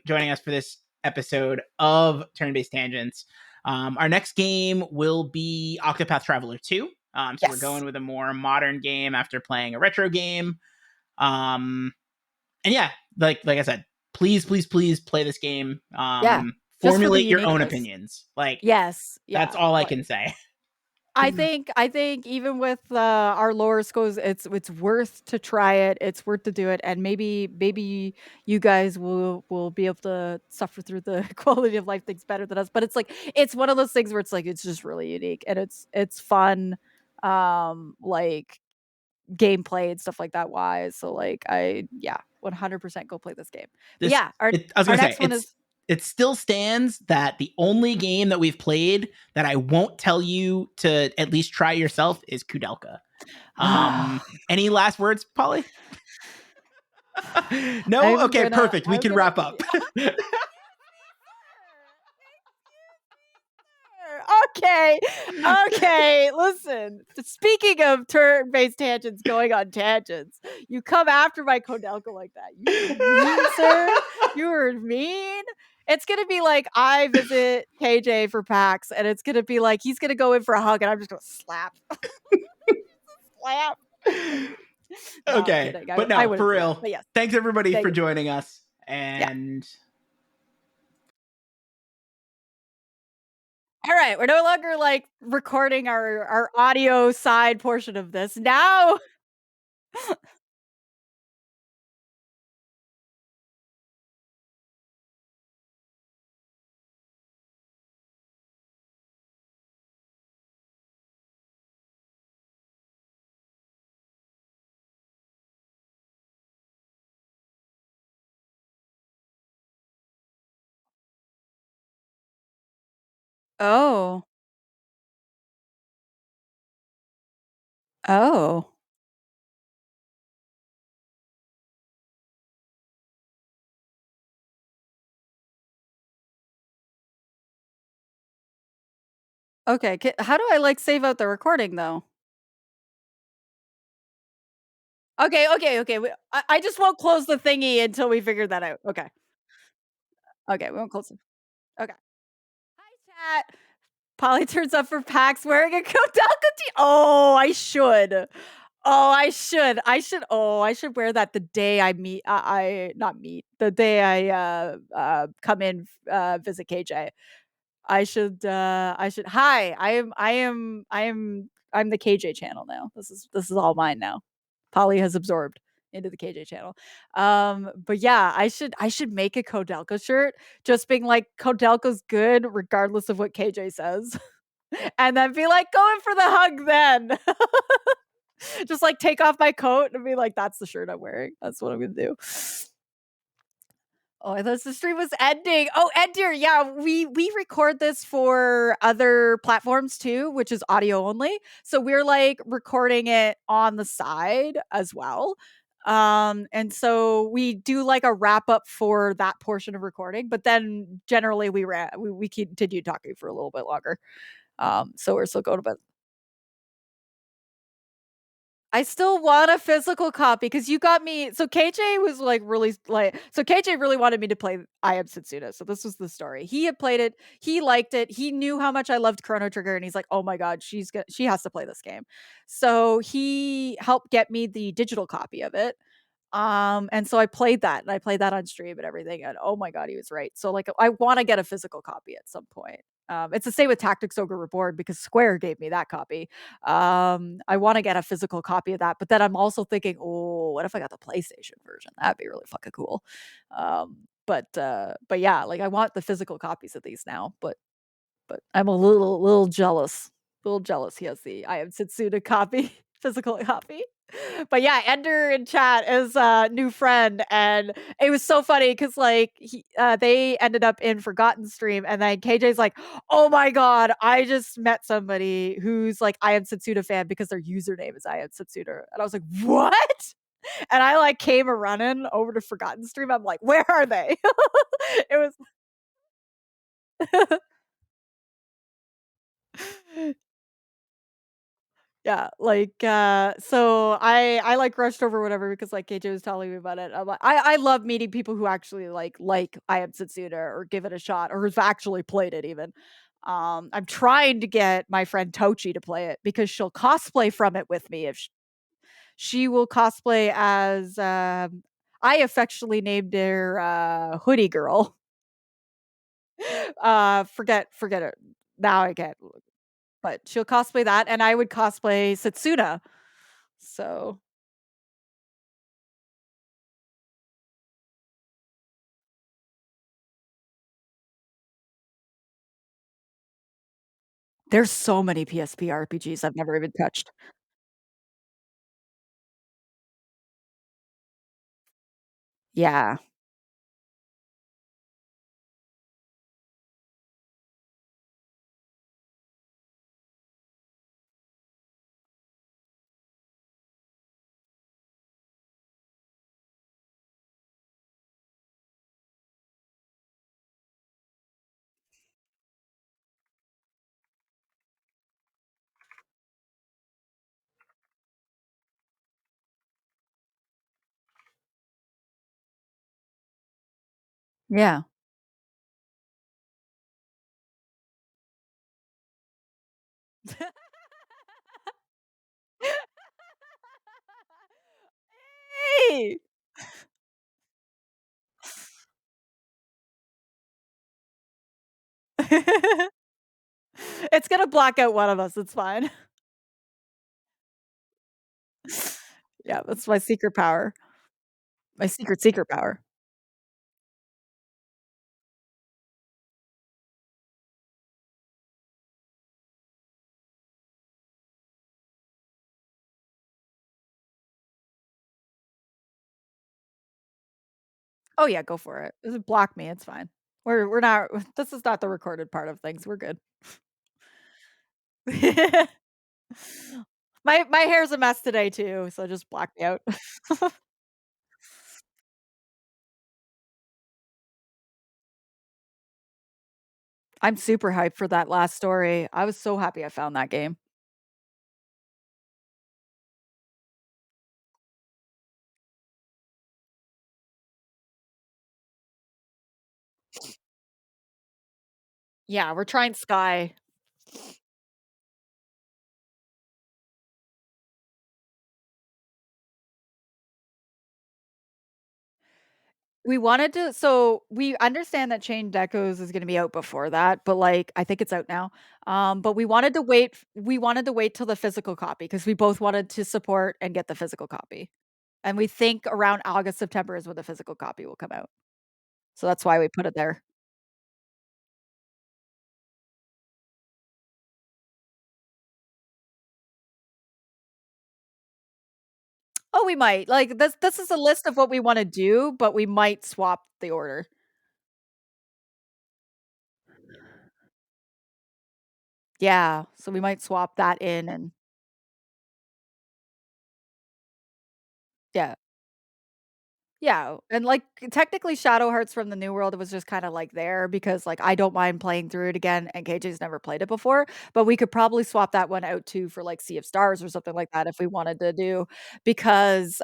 joining us for this episode of Turn-Based Tangents. Our next game will be Octopath Traveler 2. So we're Yes. going with a more modern game after playing a retro game. And yeah, like I said, please play this game. Yeah. Just for the Formulate your own uniqueness. opinions. Like Yes. that's Yeah. all I Like can say. I think even with our lower scores, it's worth to try it. It's worth to do it, and maybe you guys will be able to suffer through the quality of life things better than us. But it's like it's one of those things where it's like it's just really unique and it's fun, like gameplay and stuff like that wise. So like 100% go play this game. But This yeah, our I was our gonna say next one is it still stands that the only game that we've played that I won't tell you to at least try yourself is Kudelka. Any last words, Polly? No? I'm Okay, gonna perfect. We I'm can gonna wrap up. Okay. Okay. Listen. Speaking of turn-based tangents going on tangents, you come after my Kodelka like that. You were mean, sir. You were mean. It's gonna be like I visit KJ for PAX, and it's gonna be like he's gonna go in for a hug, and I'm just gonna slap. Slap. No, I'm Okay, kidding. but I no, wouldn't for do that. real. But yes, Thanks everybody thank for you. joining us. Yeah. And All right, we're no longer like recording our audio side portion of this. Now Oh. Oh. Okay, how do I, like, save out the recording, though? Okay, I just won't close the thingy until we figure that out. Okay. Okay, we won't close it. Okay. Hi, chat. Polly turns up for PAX wearing a Kodelka Oh, I should. Oh, I should. I should wear that the day I meet I not meet, the day come in, visit KJ. Hi, I'm the KJ channel now. This is all mine now. Polly has absorbed into the KJ channel. But yeah, I should make a Kodelka shirt just being like Kodelka's good regardless of what KJ says. And then be like, going for the hug then. Just like take off my coat and be like, that's the shirt I'm wearing. That's what I'm gonna do. Oh, I thought the stream was ending. Oh, Ender, yeah, we record this for other platforms too, which is audio only. So we're like recording it on the side as well. And so we do like a wrap up for that portion of recording, but then generally we continue talking for a little bit longer. So we're still going to bed. I still want a physical copy because you got me. So KJ was like really like, so KJ really wanted me to play I Am Setsuna. So this was the story. He had played it, he liked it, he knew how much I loved Chrono Trigger, and he's like, oh my god, she has to play this game. So he helped get me the digital copy of it. And so I played that and I played that on stream and everything. And oh my god, he was right. So like I want to get a physical copy at some point. It's the same with Tactics Ogre Reborn because Square gave me that copy. I want to get a physical copy of that, but then I'm also thinking, oh, what if I got the PlayStation version? That'd be really fucking cool. But yeah, like I want the physical copies of these now, but I'm a little jealous. Little jealous he has the I Am Setsuna copy, physical copy. But yeah, Ender in chat is a new friend, and it was so funny because like they ended up in Forgotten Stream, and then KJ's like, "Oh my god, I just met somebody who's like I Am Setsuna fan because their username is I Am Setsuna," and I was like, "What?" And I like came a running over to Forgotten Stream. I'm like, "Where are they?" It was. Yeah, like, so I like rushed over whatever because like KJ was telling me about it. I'm like, I love meeting people who actually like I Am Setsuna or give it a shot or who've actually played it even. I'm trying to get my friend Tochi to play it because she'll cosplay from it with me if she will cosplay as I affectionately named her Hoodie Girl. Forget it. Now I get, but she'll cosplay that and I would cosplay Setsuna. So there's so many PSP RPGs I've never even touched. Yeah. Yeah. Hey! It's gonna block out one of us, it's fine. Yeah, that's my secret power. My secret power. Oh, yeah, go for it. Just block me, it's fine. We're not this is not the recorded part of things, we're good. My hair's a mess today too, so just block me out. I'm super hyped for that last story. I was so happy I found that game. Yeah, we're trying Sky. We wanted to so we understand that Chained Echoes is gonna be out before that, but, like, I think it's out now. But we wanted to wait till the physical copy because we both wanted to support and get the physical copy. And we think around August, September is when the physical copy will come out. So that's why we put it there. Oh, we might. Like, this is a list of what we wanna do, but we might swap the order. Yeah, so we might swap that in and yeah. Yeah, and, like, technically Shadow Hearts from the New World was just kinda, like, there because, like, I don't mind playing through it again, and KJ's never played it before, but we could probably swap that one out too for, like, Sea of Stars or something like that if we wanted to do because,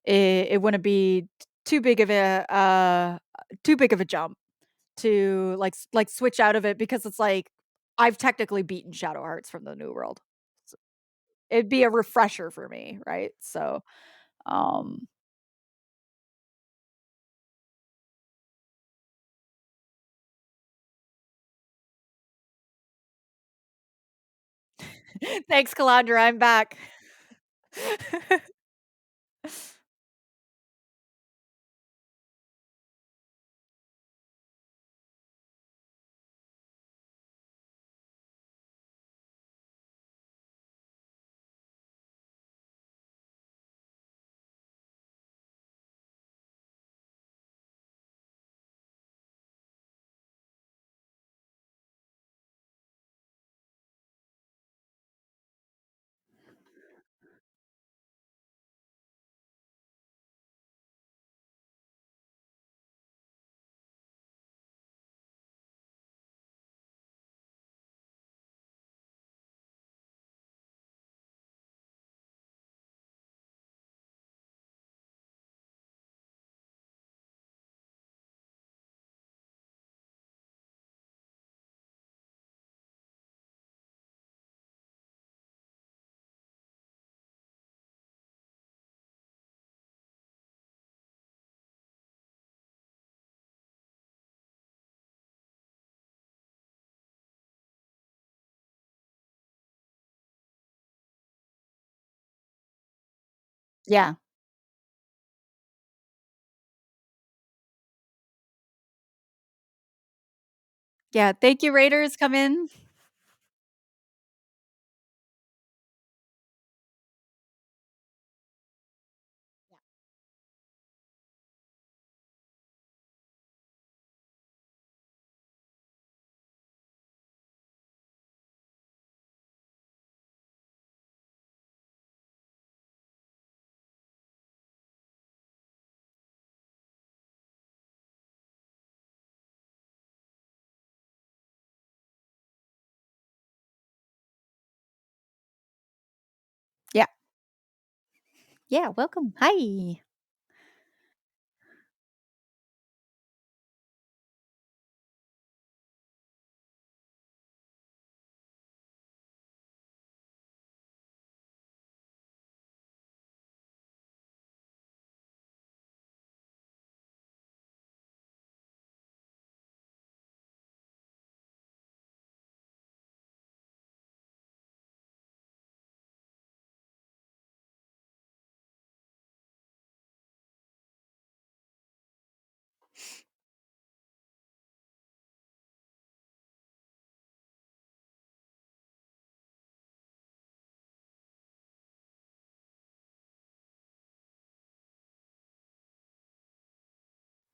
it wouldn't be too big of a jump to, like, switch out of it because it's like, I've technically beaten Shadow Hearts from the New World. S It'd be a refresher for me, right? So, um Thanks, Calandra, I'm back. Yeah. Yeah, thank you, Raiders, come in. Yeah. Yeah, welcome. Hi.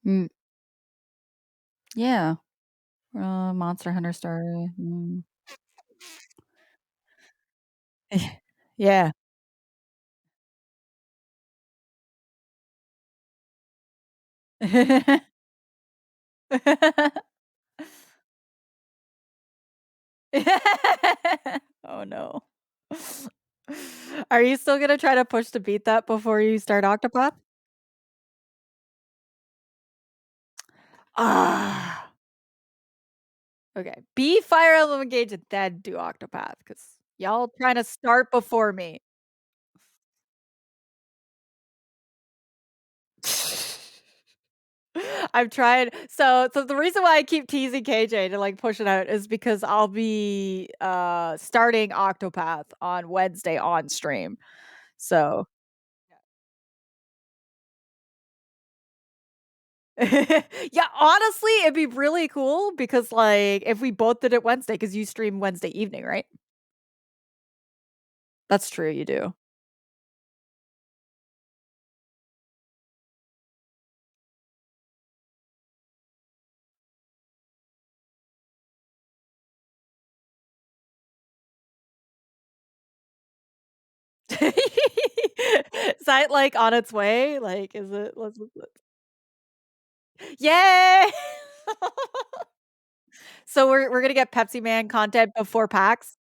Mm, yeah. Monster Hunter Story, Yeah. Oh, no. Are you still gonna try to push to beat that before you start Octopath? Ah, okay. Be Fire Emblem Engage and then do Octopath because 'cause y'all trying to start before me. I've tried so the reason why I keep teasing KJ to, like, push it out is because I'll be, starting Octopath on Wednesday on stream. So yeah, honestly, it'd be really cool because, like, if we both did it Wednesday, because you stream Wednesday evening, right? That's true, you do. Is that, like, on its way? Like, is it let's Yay! So we're gonna get Pepsi Man content before PAX?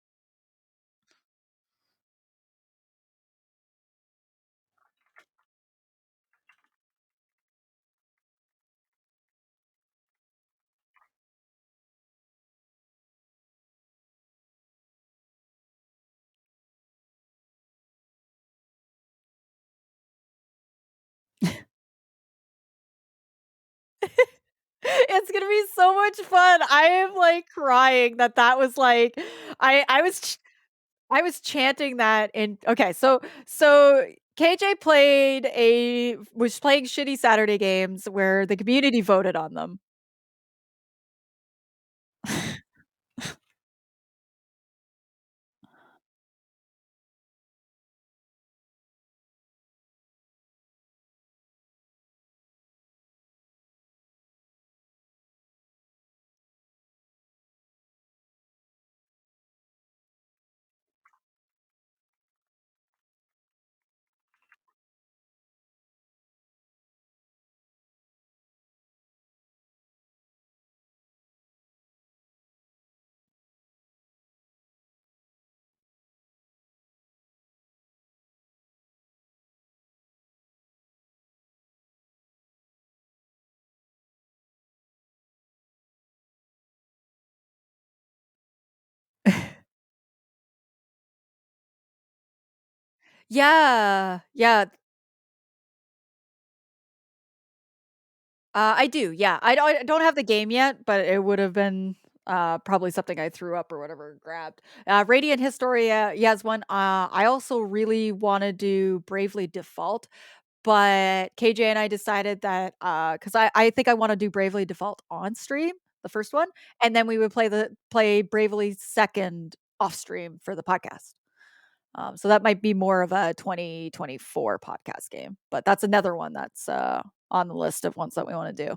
It's gonna be so much fun. I am, like, crying that that was, like I was chanting that in okay, so KJ was playing shitty Saturday games where the community voted on them. Yeah, yeah, I do, yeah. I don't have the game yet, but it would have been, probably something I threw up or whatever, grabbed. Radiant Historia, yes, one. I also really wanna do Bravely Default, but KJ and I decided that, because I think I wanna do Bravely Default on stream, the first one, and then we would play Bravely 2nd off stream for the podcast. So that might be more of a 2024 podcast game, but that's another one that's, on the list of ones that we wanna do.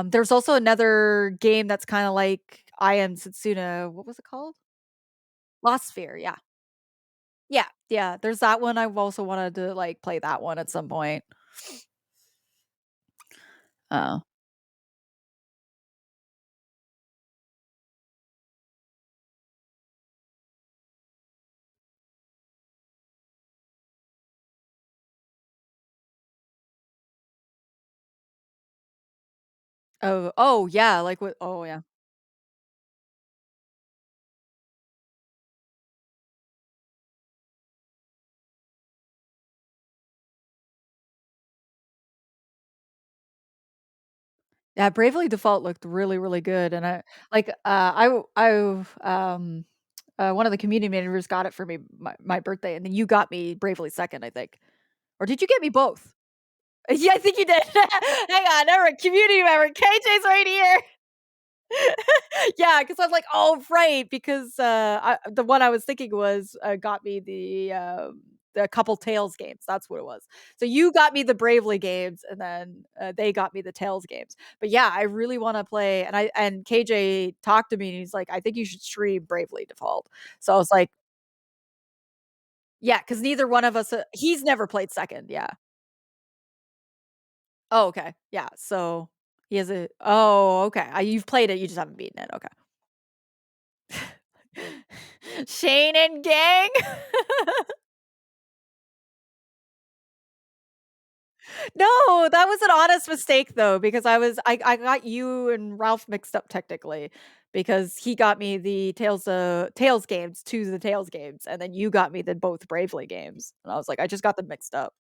There's also another game that's kinda like I Am Setsuna, what was it called? Lost Sphere, yeah. Yeah, yeah, there's that one. I've also wanted to, like, play that one at some point. Oh. Oh, yeah, like, what oh, yeah. Yeah, Bravely Default looked really, really good, and I like, one of the community managers got it for me my birthday, and then you got me Bravely Second, I think. Or did you get me both? Yeah, I think you did. Hang on, never community member, KJ's right here. Yeah, because 'cause I'm like, "Oh, right," because, the one I was thinking was, got me the couple Tales games, that's what it was. So you got me the Bravely games, and then, they got me the Tales games. But yeah, I really wanna play and KJ talked to me, and he's like, "I think you should stream Bravely Default." So I was like yeah, because neither one of us, he's never played 2nd, yeah. Oh, okay, yeah, so he has a oh, okay, you've played it, you just haven't beaten it, okay. Shane and gang? No, that was an honest mistake though, because I got you and Ralph mixed up technically, because he got me the Tales games, 2 of the Tales games, and then you got me the both Bravely games, and I was like, "I just got them mixed up."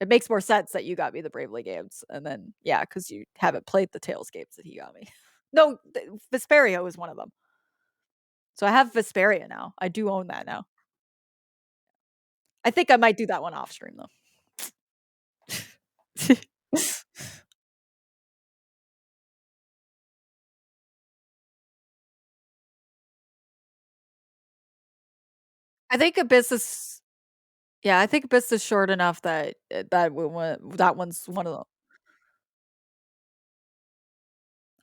It makes more sense that you got me the Bravely games, and then yeah, because you haven't played the Tales games that he got me. No, Vesperia was one of them. So I have Vesperia now. I do own that now. I think I might do that one off stream though. I think Abyss is yeah, I think Abyss is short enough that that one's one of the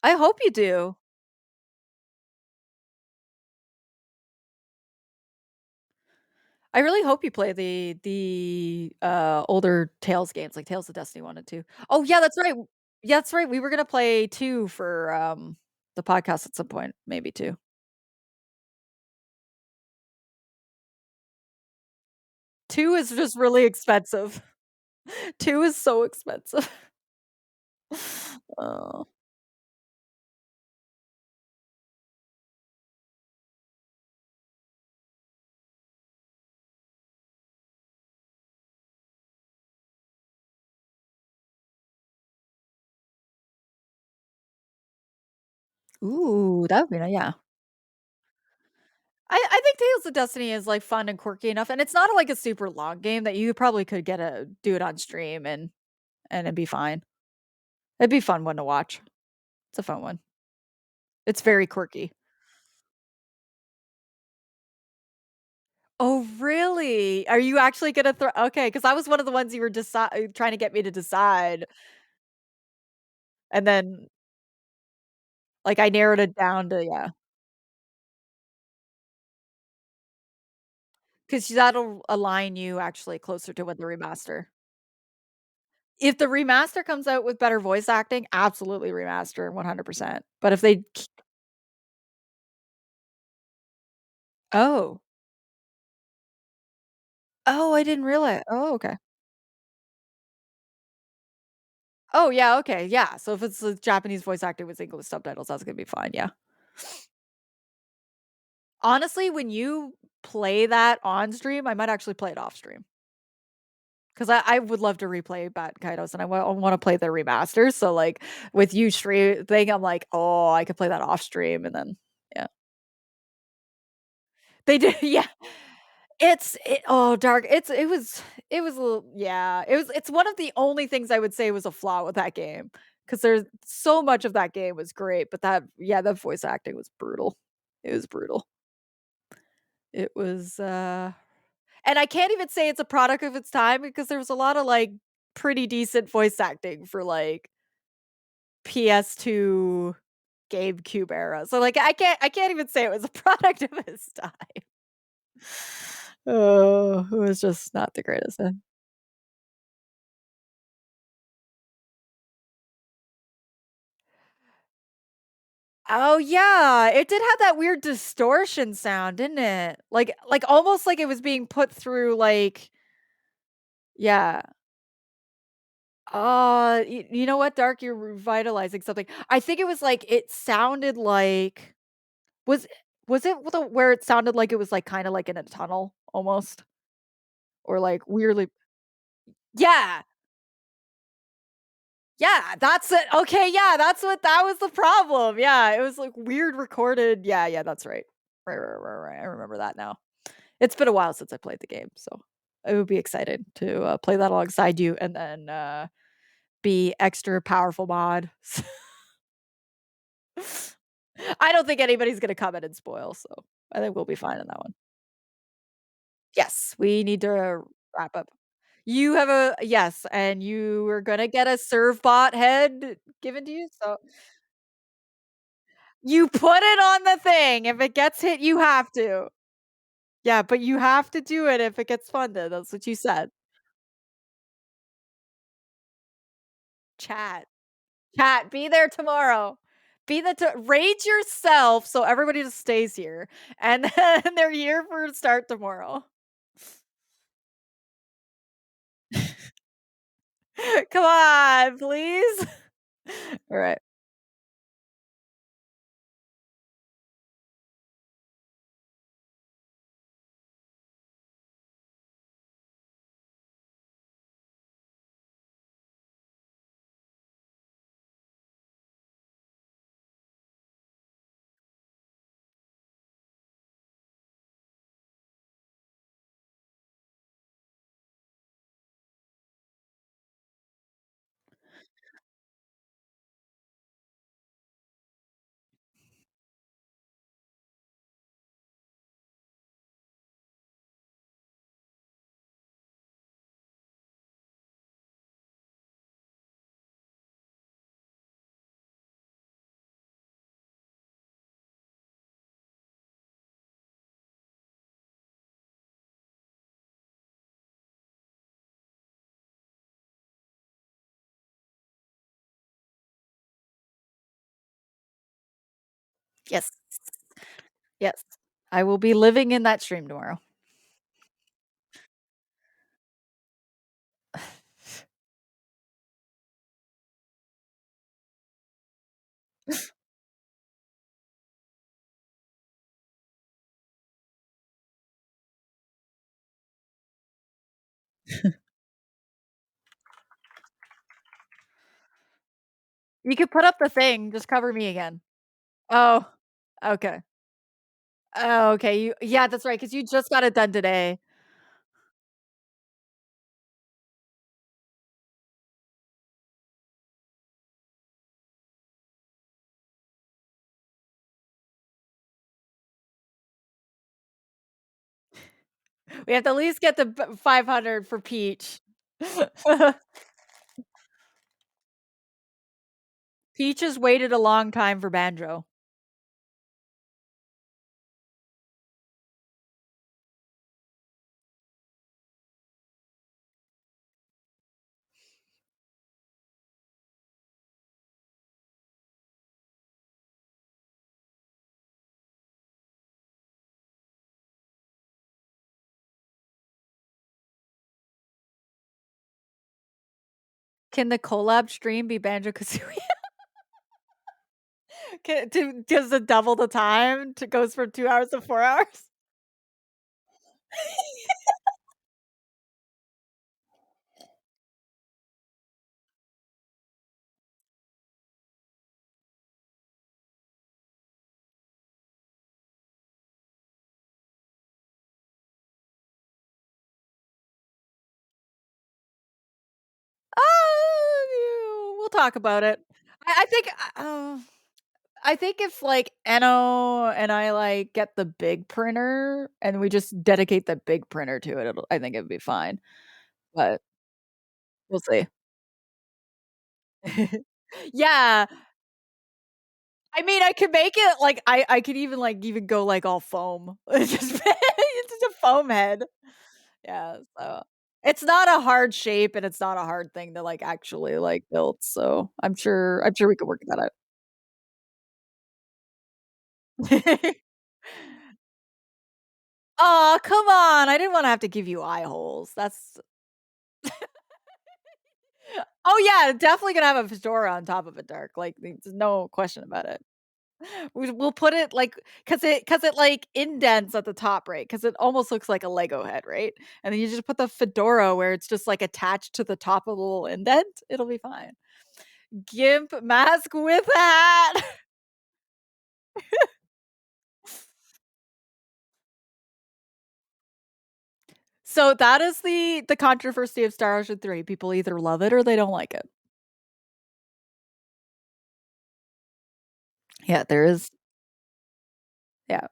I hope you do. I really hope you play the older Tales games, like Tales of Destiny 1 and 2. Oh, yeah, that's right. Yeah, that's right. We were gonna play 2 for, the podcast at some point, maybe 2. 2 is just really expensive. 2 is so expensive. Oh. Ooh, that would be yeah. I think Tales of Destiny is, like, fun and quirky enough, and it's not, like, a super long game that you probably could get a do it on stream and it'd be fine. It'd be fun one to watch. It's a fun one. It's very quirky. Oh, really? Are you actually gonna throw okay? Because I was one of the ones you were trying to get me to decide, and then, like, I narrowed it down to yeah, because that'll align you actually closer to what the remaster if the remaster comes out with better voice acting, absolutely remaster 100%, but if they k oh. Oh, I didn't realize oh, okay. Oh, yeah, okay, yeah, so if it's the Japanese voice acting with English subtitles, that's gonna be fine, yeah. Honestly, when you play that on stream, I might actually play it off stream. 'Cause I would love to replay Bat Kaitos, and I wanna play the remaster, so, like, with you thing, I'm like, "Oh, I could play that off stream," and then yeah. They did yeah. Oh, dark it was a little yeah, it's one of the only things I would say was a flaw with that game, 'cause there's so much of that game was great, but that yeah, the voice acting was brutal. It was brutal. It was, and I can't even say it's a product of its time because there was a lot of, like, pretty decent voice acting for, like, PS2, GameCube era. So, like, I can't even say it was a product of its time. Oh, it was just not the greatest then. Oh, yeah, it did have that weird distortion sound, didn't it? Almost like it was being put through, like yeah. You know what, Dark? You're revitalizing something. I think it was like it sounded like was was it where it sounded like it was, like, kinda like in a tunnel almost? Or, like, weirdly yeah, yeah, that's it. Okay, yeah, that was the problem. Yeah, it was, like, weird recorded yeah, yeah, that's right. Right, I remember that now. It's been a while since I played the game, so I would be excited to, play that alongside you and then, be extra powerful mod. I don't think anybody's gonna come in and spoil, so I think we'll be fine on that one. Yes, we need to wrap up. You have a yes, and you are gonna get a serve bot head given to you, so you put it on the thing. If it gets hit, you have to. Yeah, but you have to do it if it gets funded. That's what you said. Chat. Chat, be there tomorrow. Be the rage yourself so everybody just stays here, and then they're here for start tomorrow. Come on, please. Alright. Yes. Yes. I will be living in that stream tomorrow. You could put up the thing, just cover me again. Oh, okay. Oh, okay, you yeah, that's right. Because you just got it done today. We have to at least get the 500 for Peach. Peach has waited a long time for Banjo. Can the collab stream be Banjo-Kazooie? Can to does it double the time? To goes from 2 hours to 4 hours? We'll talk about it. I think, I think if, like, Enno and I, like, get the big printer and we just dedicate the big printer to it, I think it'd be fine, but we'll see. Yeah, I mean, I could make it like I could even, like, even go, like, all foam. It's just a foam head. Yeah, so it's not a hard shape and it's not a hard thing to, like, actually, like, build, so I'm sure we could work that out. Aw, come on, I didn't wanna have to give you eye holes, that's oh, yeah, definitely gonna have a fedora on top of it, Dark, like, there's no question about it. We'll put it, like, cause it, like, indents at the top, right? Cause it almost looks like a Lego head, right? And then you just put the fedora where it's just, like, attached to the top of the little indent, it'll be fine. Gimp mask with hat. So that is the controversy of Star Ocean 3. People either love it or they don't like it. Yeah, there is yeah.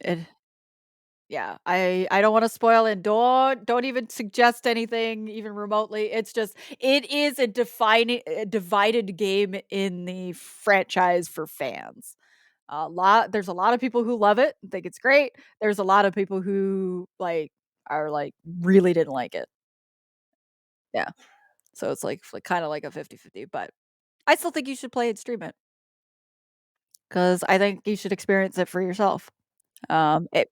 It yeah, I don't wanna spoil it. Don't even suggest anything even remotely. It's just it is a divided game in the franchise for fans. There's a lot of people who love it, think it's great. There's a lot of people who, like, are, like, really didn't like it. Yeah. So it's like kinda like a 50-50, but I still think you should play and stream it because I think you should experience it for yourself. It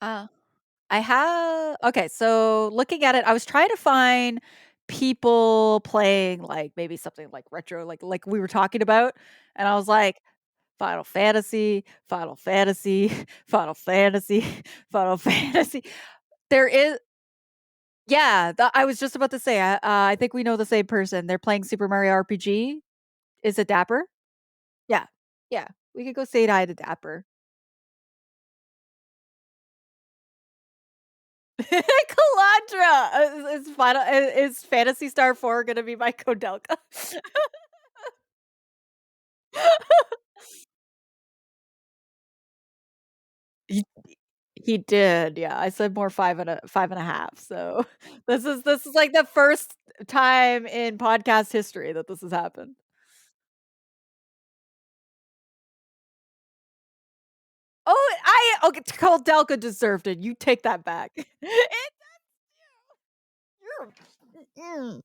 uh, I have okay, so looking at it, I was trying to find people playing, like, maybe something like retro, like we were talking about, and I was like, Final Fantasy, Final Fantasy, Final Fantasy, Final Fantasy. There is yeah, I was just about to say, I think we know the same person. They're playing Super Mario RPG. Is it Dapper? Yeah. Yeah. We could go say hi to Dapper. Calandra! Is Phantasy Star 4 gonna be my Kodelka? He he did, yeah, I said more 5 and a half, so this is, like, the first time in podcast history that this has happened. Oh, okay, Kodelka deserved it, you take that back. You're Mm.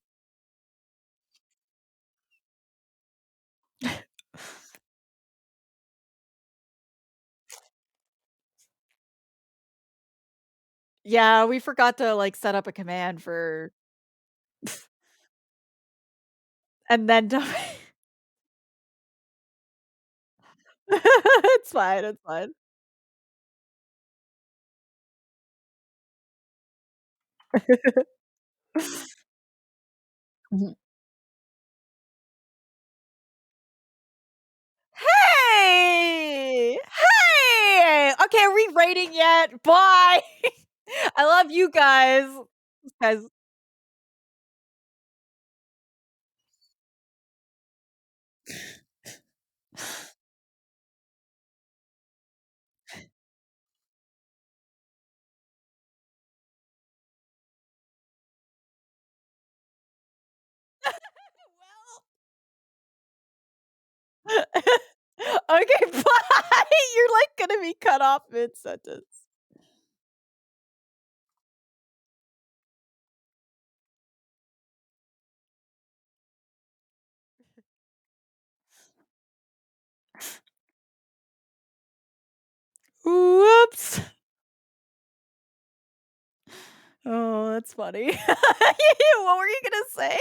Yeah, we forgot to, like, set up a command for and then to It's fine, it's fine. Mhm. Hey! Hey! Okay, are we rating yet? Bye! I love you guys. Guys Okay, bye! You're, like, gonna be cut off mid-sentence. Whoops. Oh, that's funny. What were you gonna say?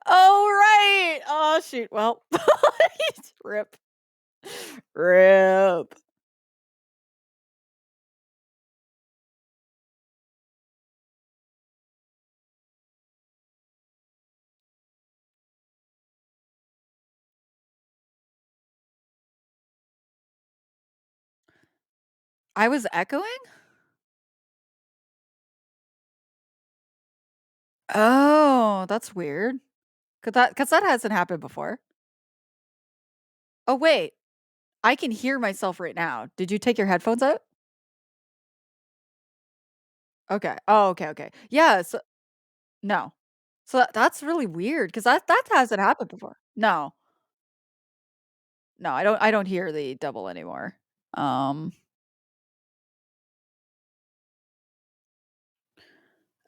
Oh, right. Oh, shoot. Well, rip. Rip. I was echoing? Oh, that's weird. Cause that hasn't happened before. Oh, wait. I can hear myself right now. Did you take your headphones out? Okay. Oh, okay, okay. Yeah, so no. So that's really weird because that hasn't happened before. No. No, I don't hear the double anymore. Um,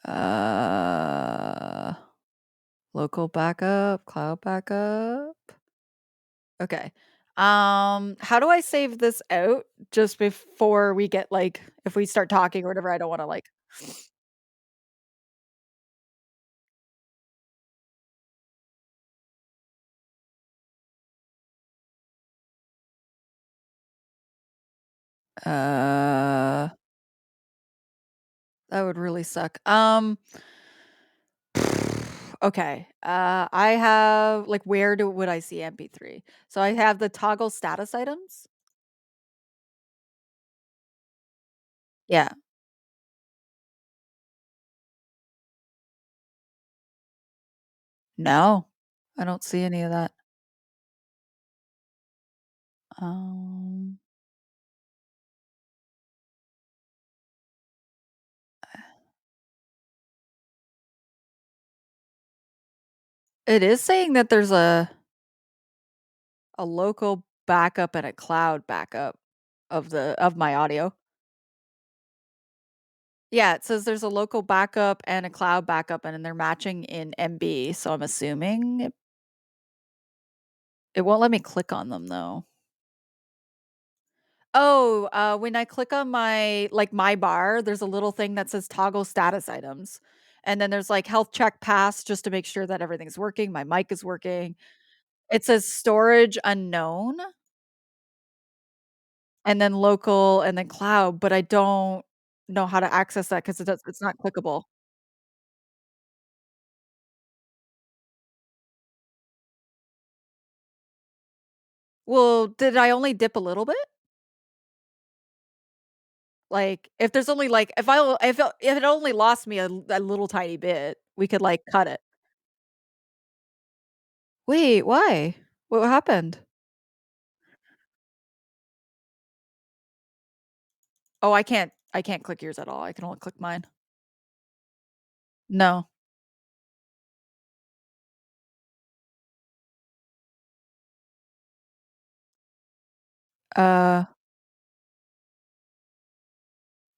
uh, local backup, cloud backup. Okay. How do I save this out just before we get, like if we start talking or whatever, I don't wanna, like uh, that would really suck. Okay. I have like, where do would I see MP3? So I have the toggle status items? Yeah. No, I don't see any of that. Um, it is saying that there's a local backup and a cloud backup of my audio. Yeah, it says there's a local backup and a cloud backup, and then they're matching in MB, so I'm assuming it won't let me click on them, though. Oh, when I click on my bar, there's a little thing that says toggle status items, and then there's, like, health check pass just to make sure that everything's working, my mic is working. It says storage unknown, and then local, and then cloud, but I don't know how to access that because it's not clickable. Well, did I only dip a little bit? Like, if there's only, like if it only lost me a little tiny bit, we could, like, cut it. Wait, why? What happened? Oh, I can't click yours at all, I can only click mine. No. Uh,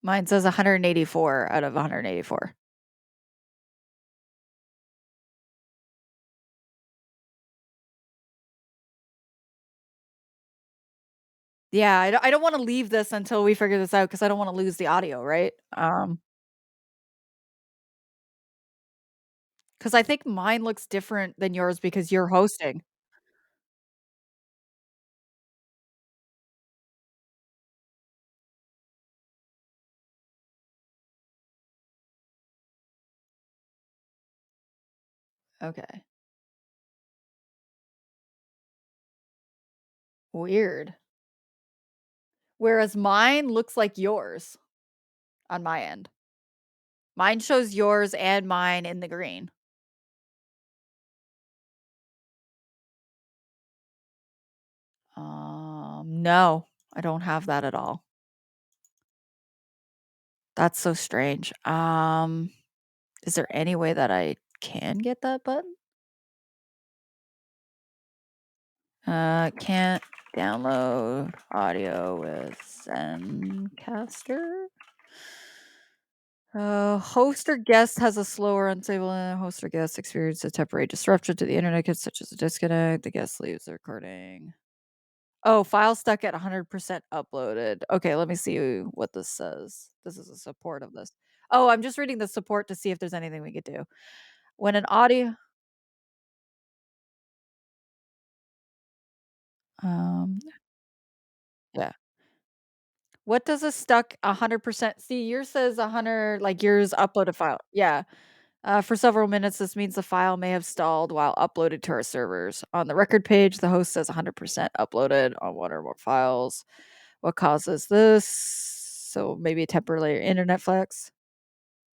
Mine says 184 out of 184. Yeah, I don't wanna leave this until we figure this out because I don't wanna lose the audio, right? Because I think mine looks different than yours because you're hosting. Okay. Weird. Whereas mine looks like yours on my end. Mine shows yours and mine in the green. No, I don't have that at all. That's so strange. Is there any way that I can get that button? Can't download audio with Zencaster. Host or guest has a slower, unstable host or guest experience a temporary disruption to the internet, such as a disconnect. The guest leaves the recording. Oh, file stuck at 100% uploaded. Okay, let me see what this says. This is a support of this. Oh, I'm just reading the support to see if there's anything we could do. When an audio um yeah. What does a stuck 100% see? Yours says 100 like yours upload a file. Yeah. For several minutes, this means the file may have stalled while uploaded to our servers. On the record page, the host says 100% uploaded on one or more files. What causes this? So maybe a temporary internet flex.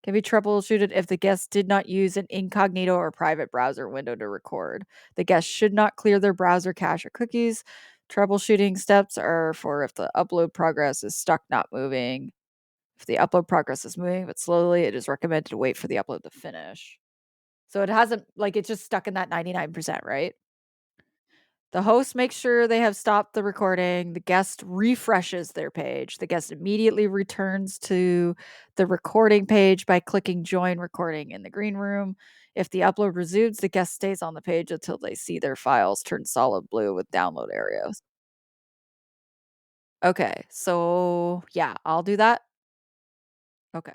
Can be troubleshooted if the guest did not use an incognito or private browser window to record. The guest should not clear their browser cache or cookies. Troubleshooting steps are for if the upload progress is stuck, not moving. If the upload progress is moving but slowly, it is recommended to wait for the upload to finish. So it hasn't like it's just stuck in that 99%, right? The host makes sure they have stopped the recording. The guest refreshes their page. The guest immediately returns to the recording page by clicking join recording in the green room. If the upload resumes, the guest stays on the page until they see their files turn solid blue with download areas. Okay. So, yeah, I'll do that. Okay.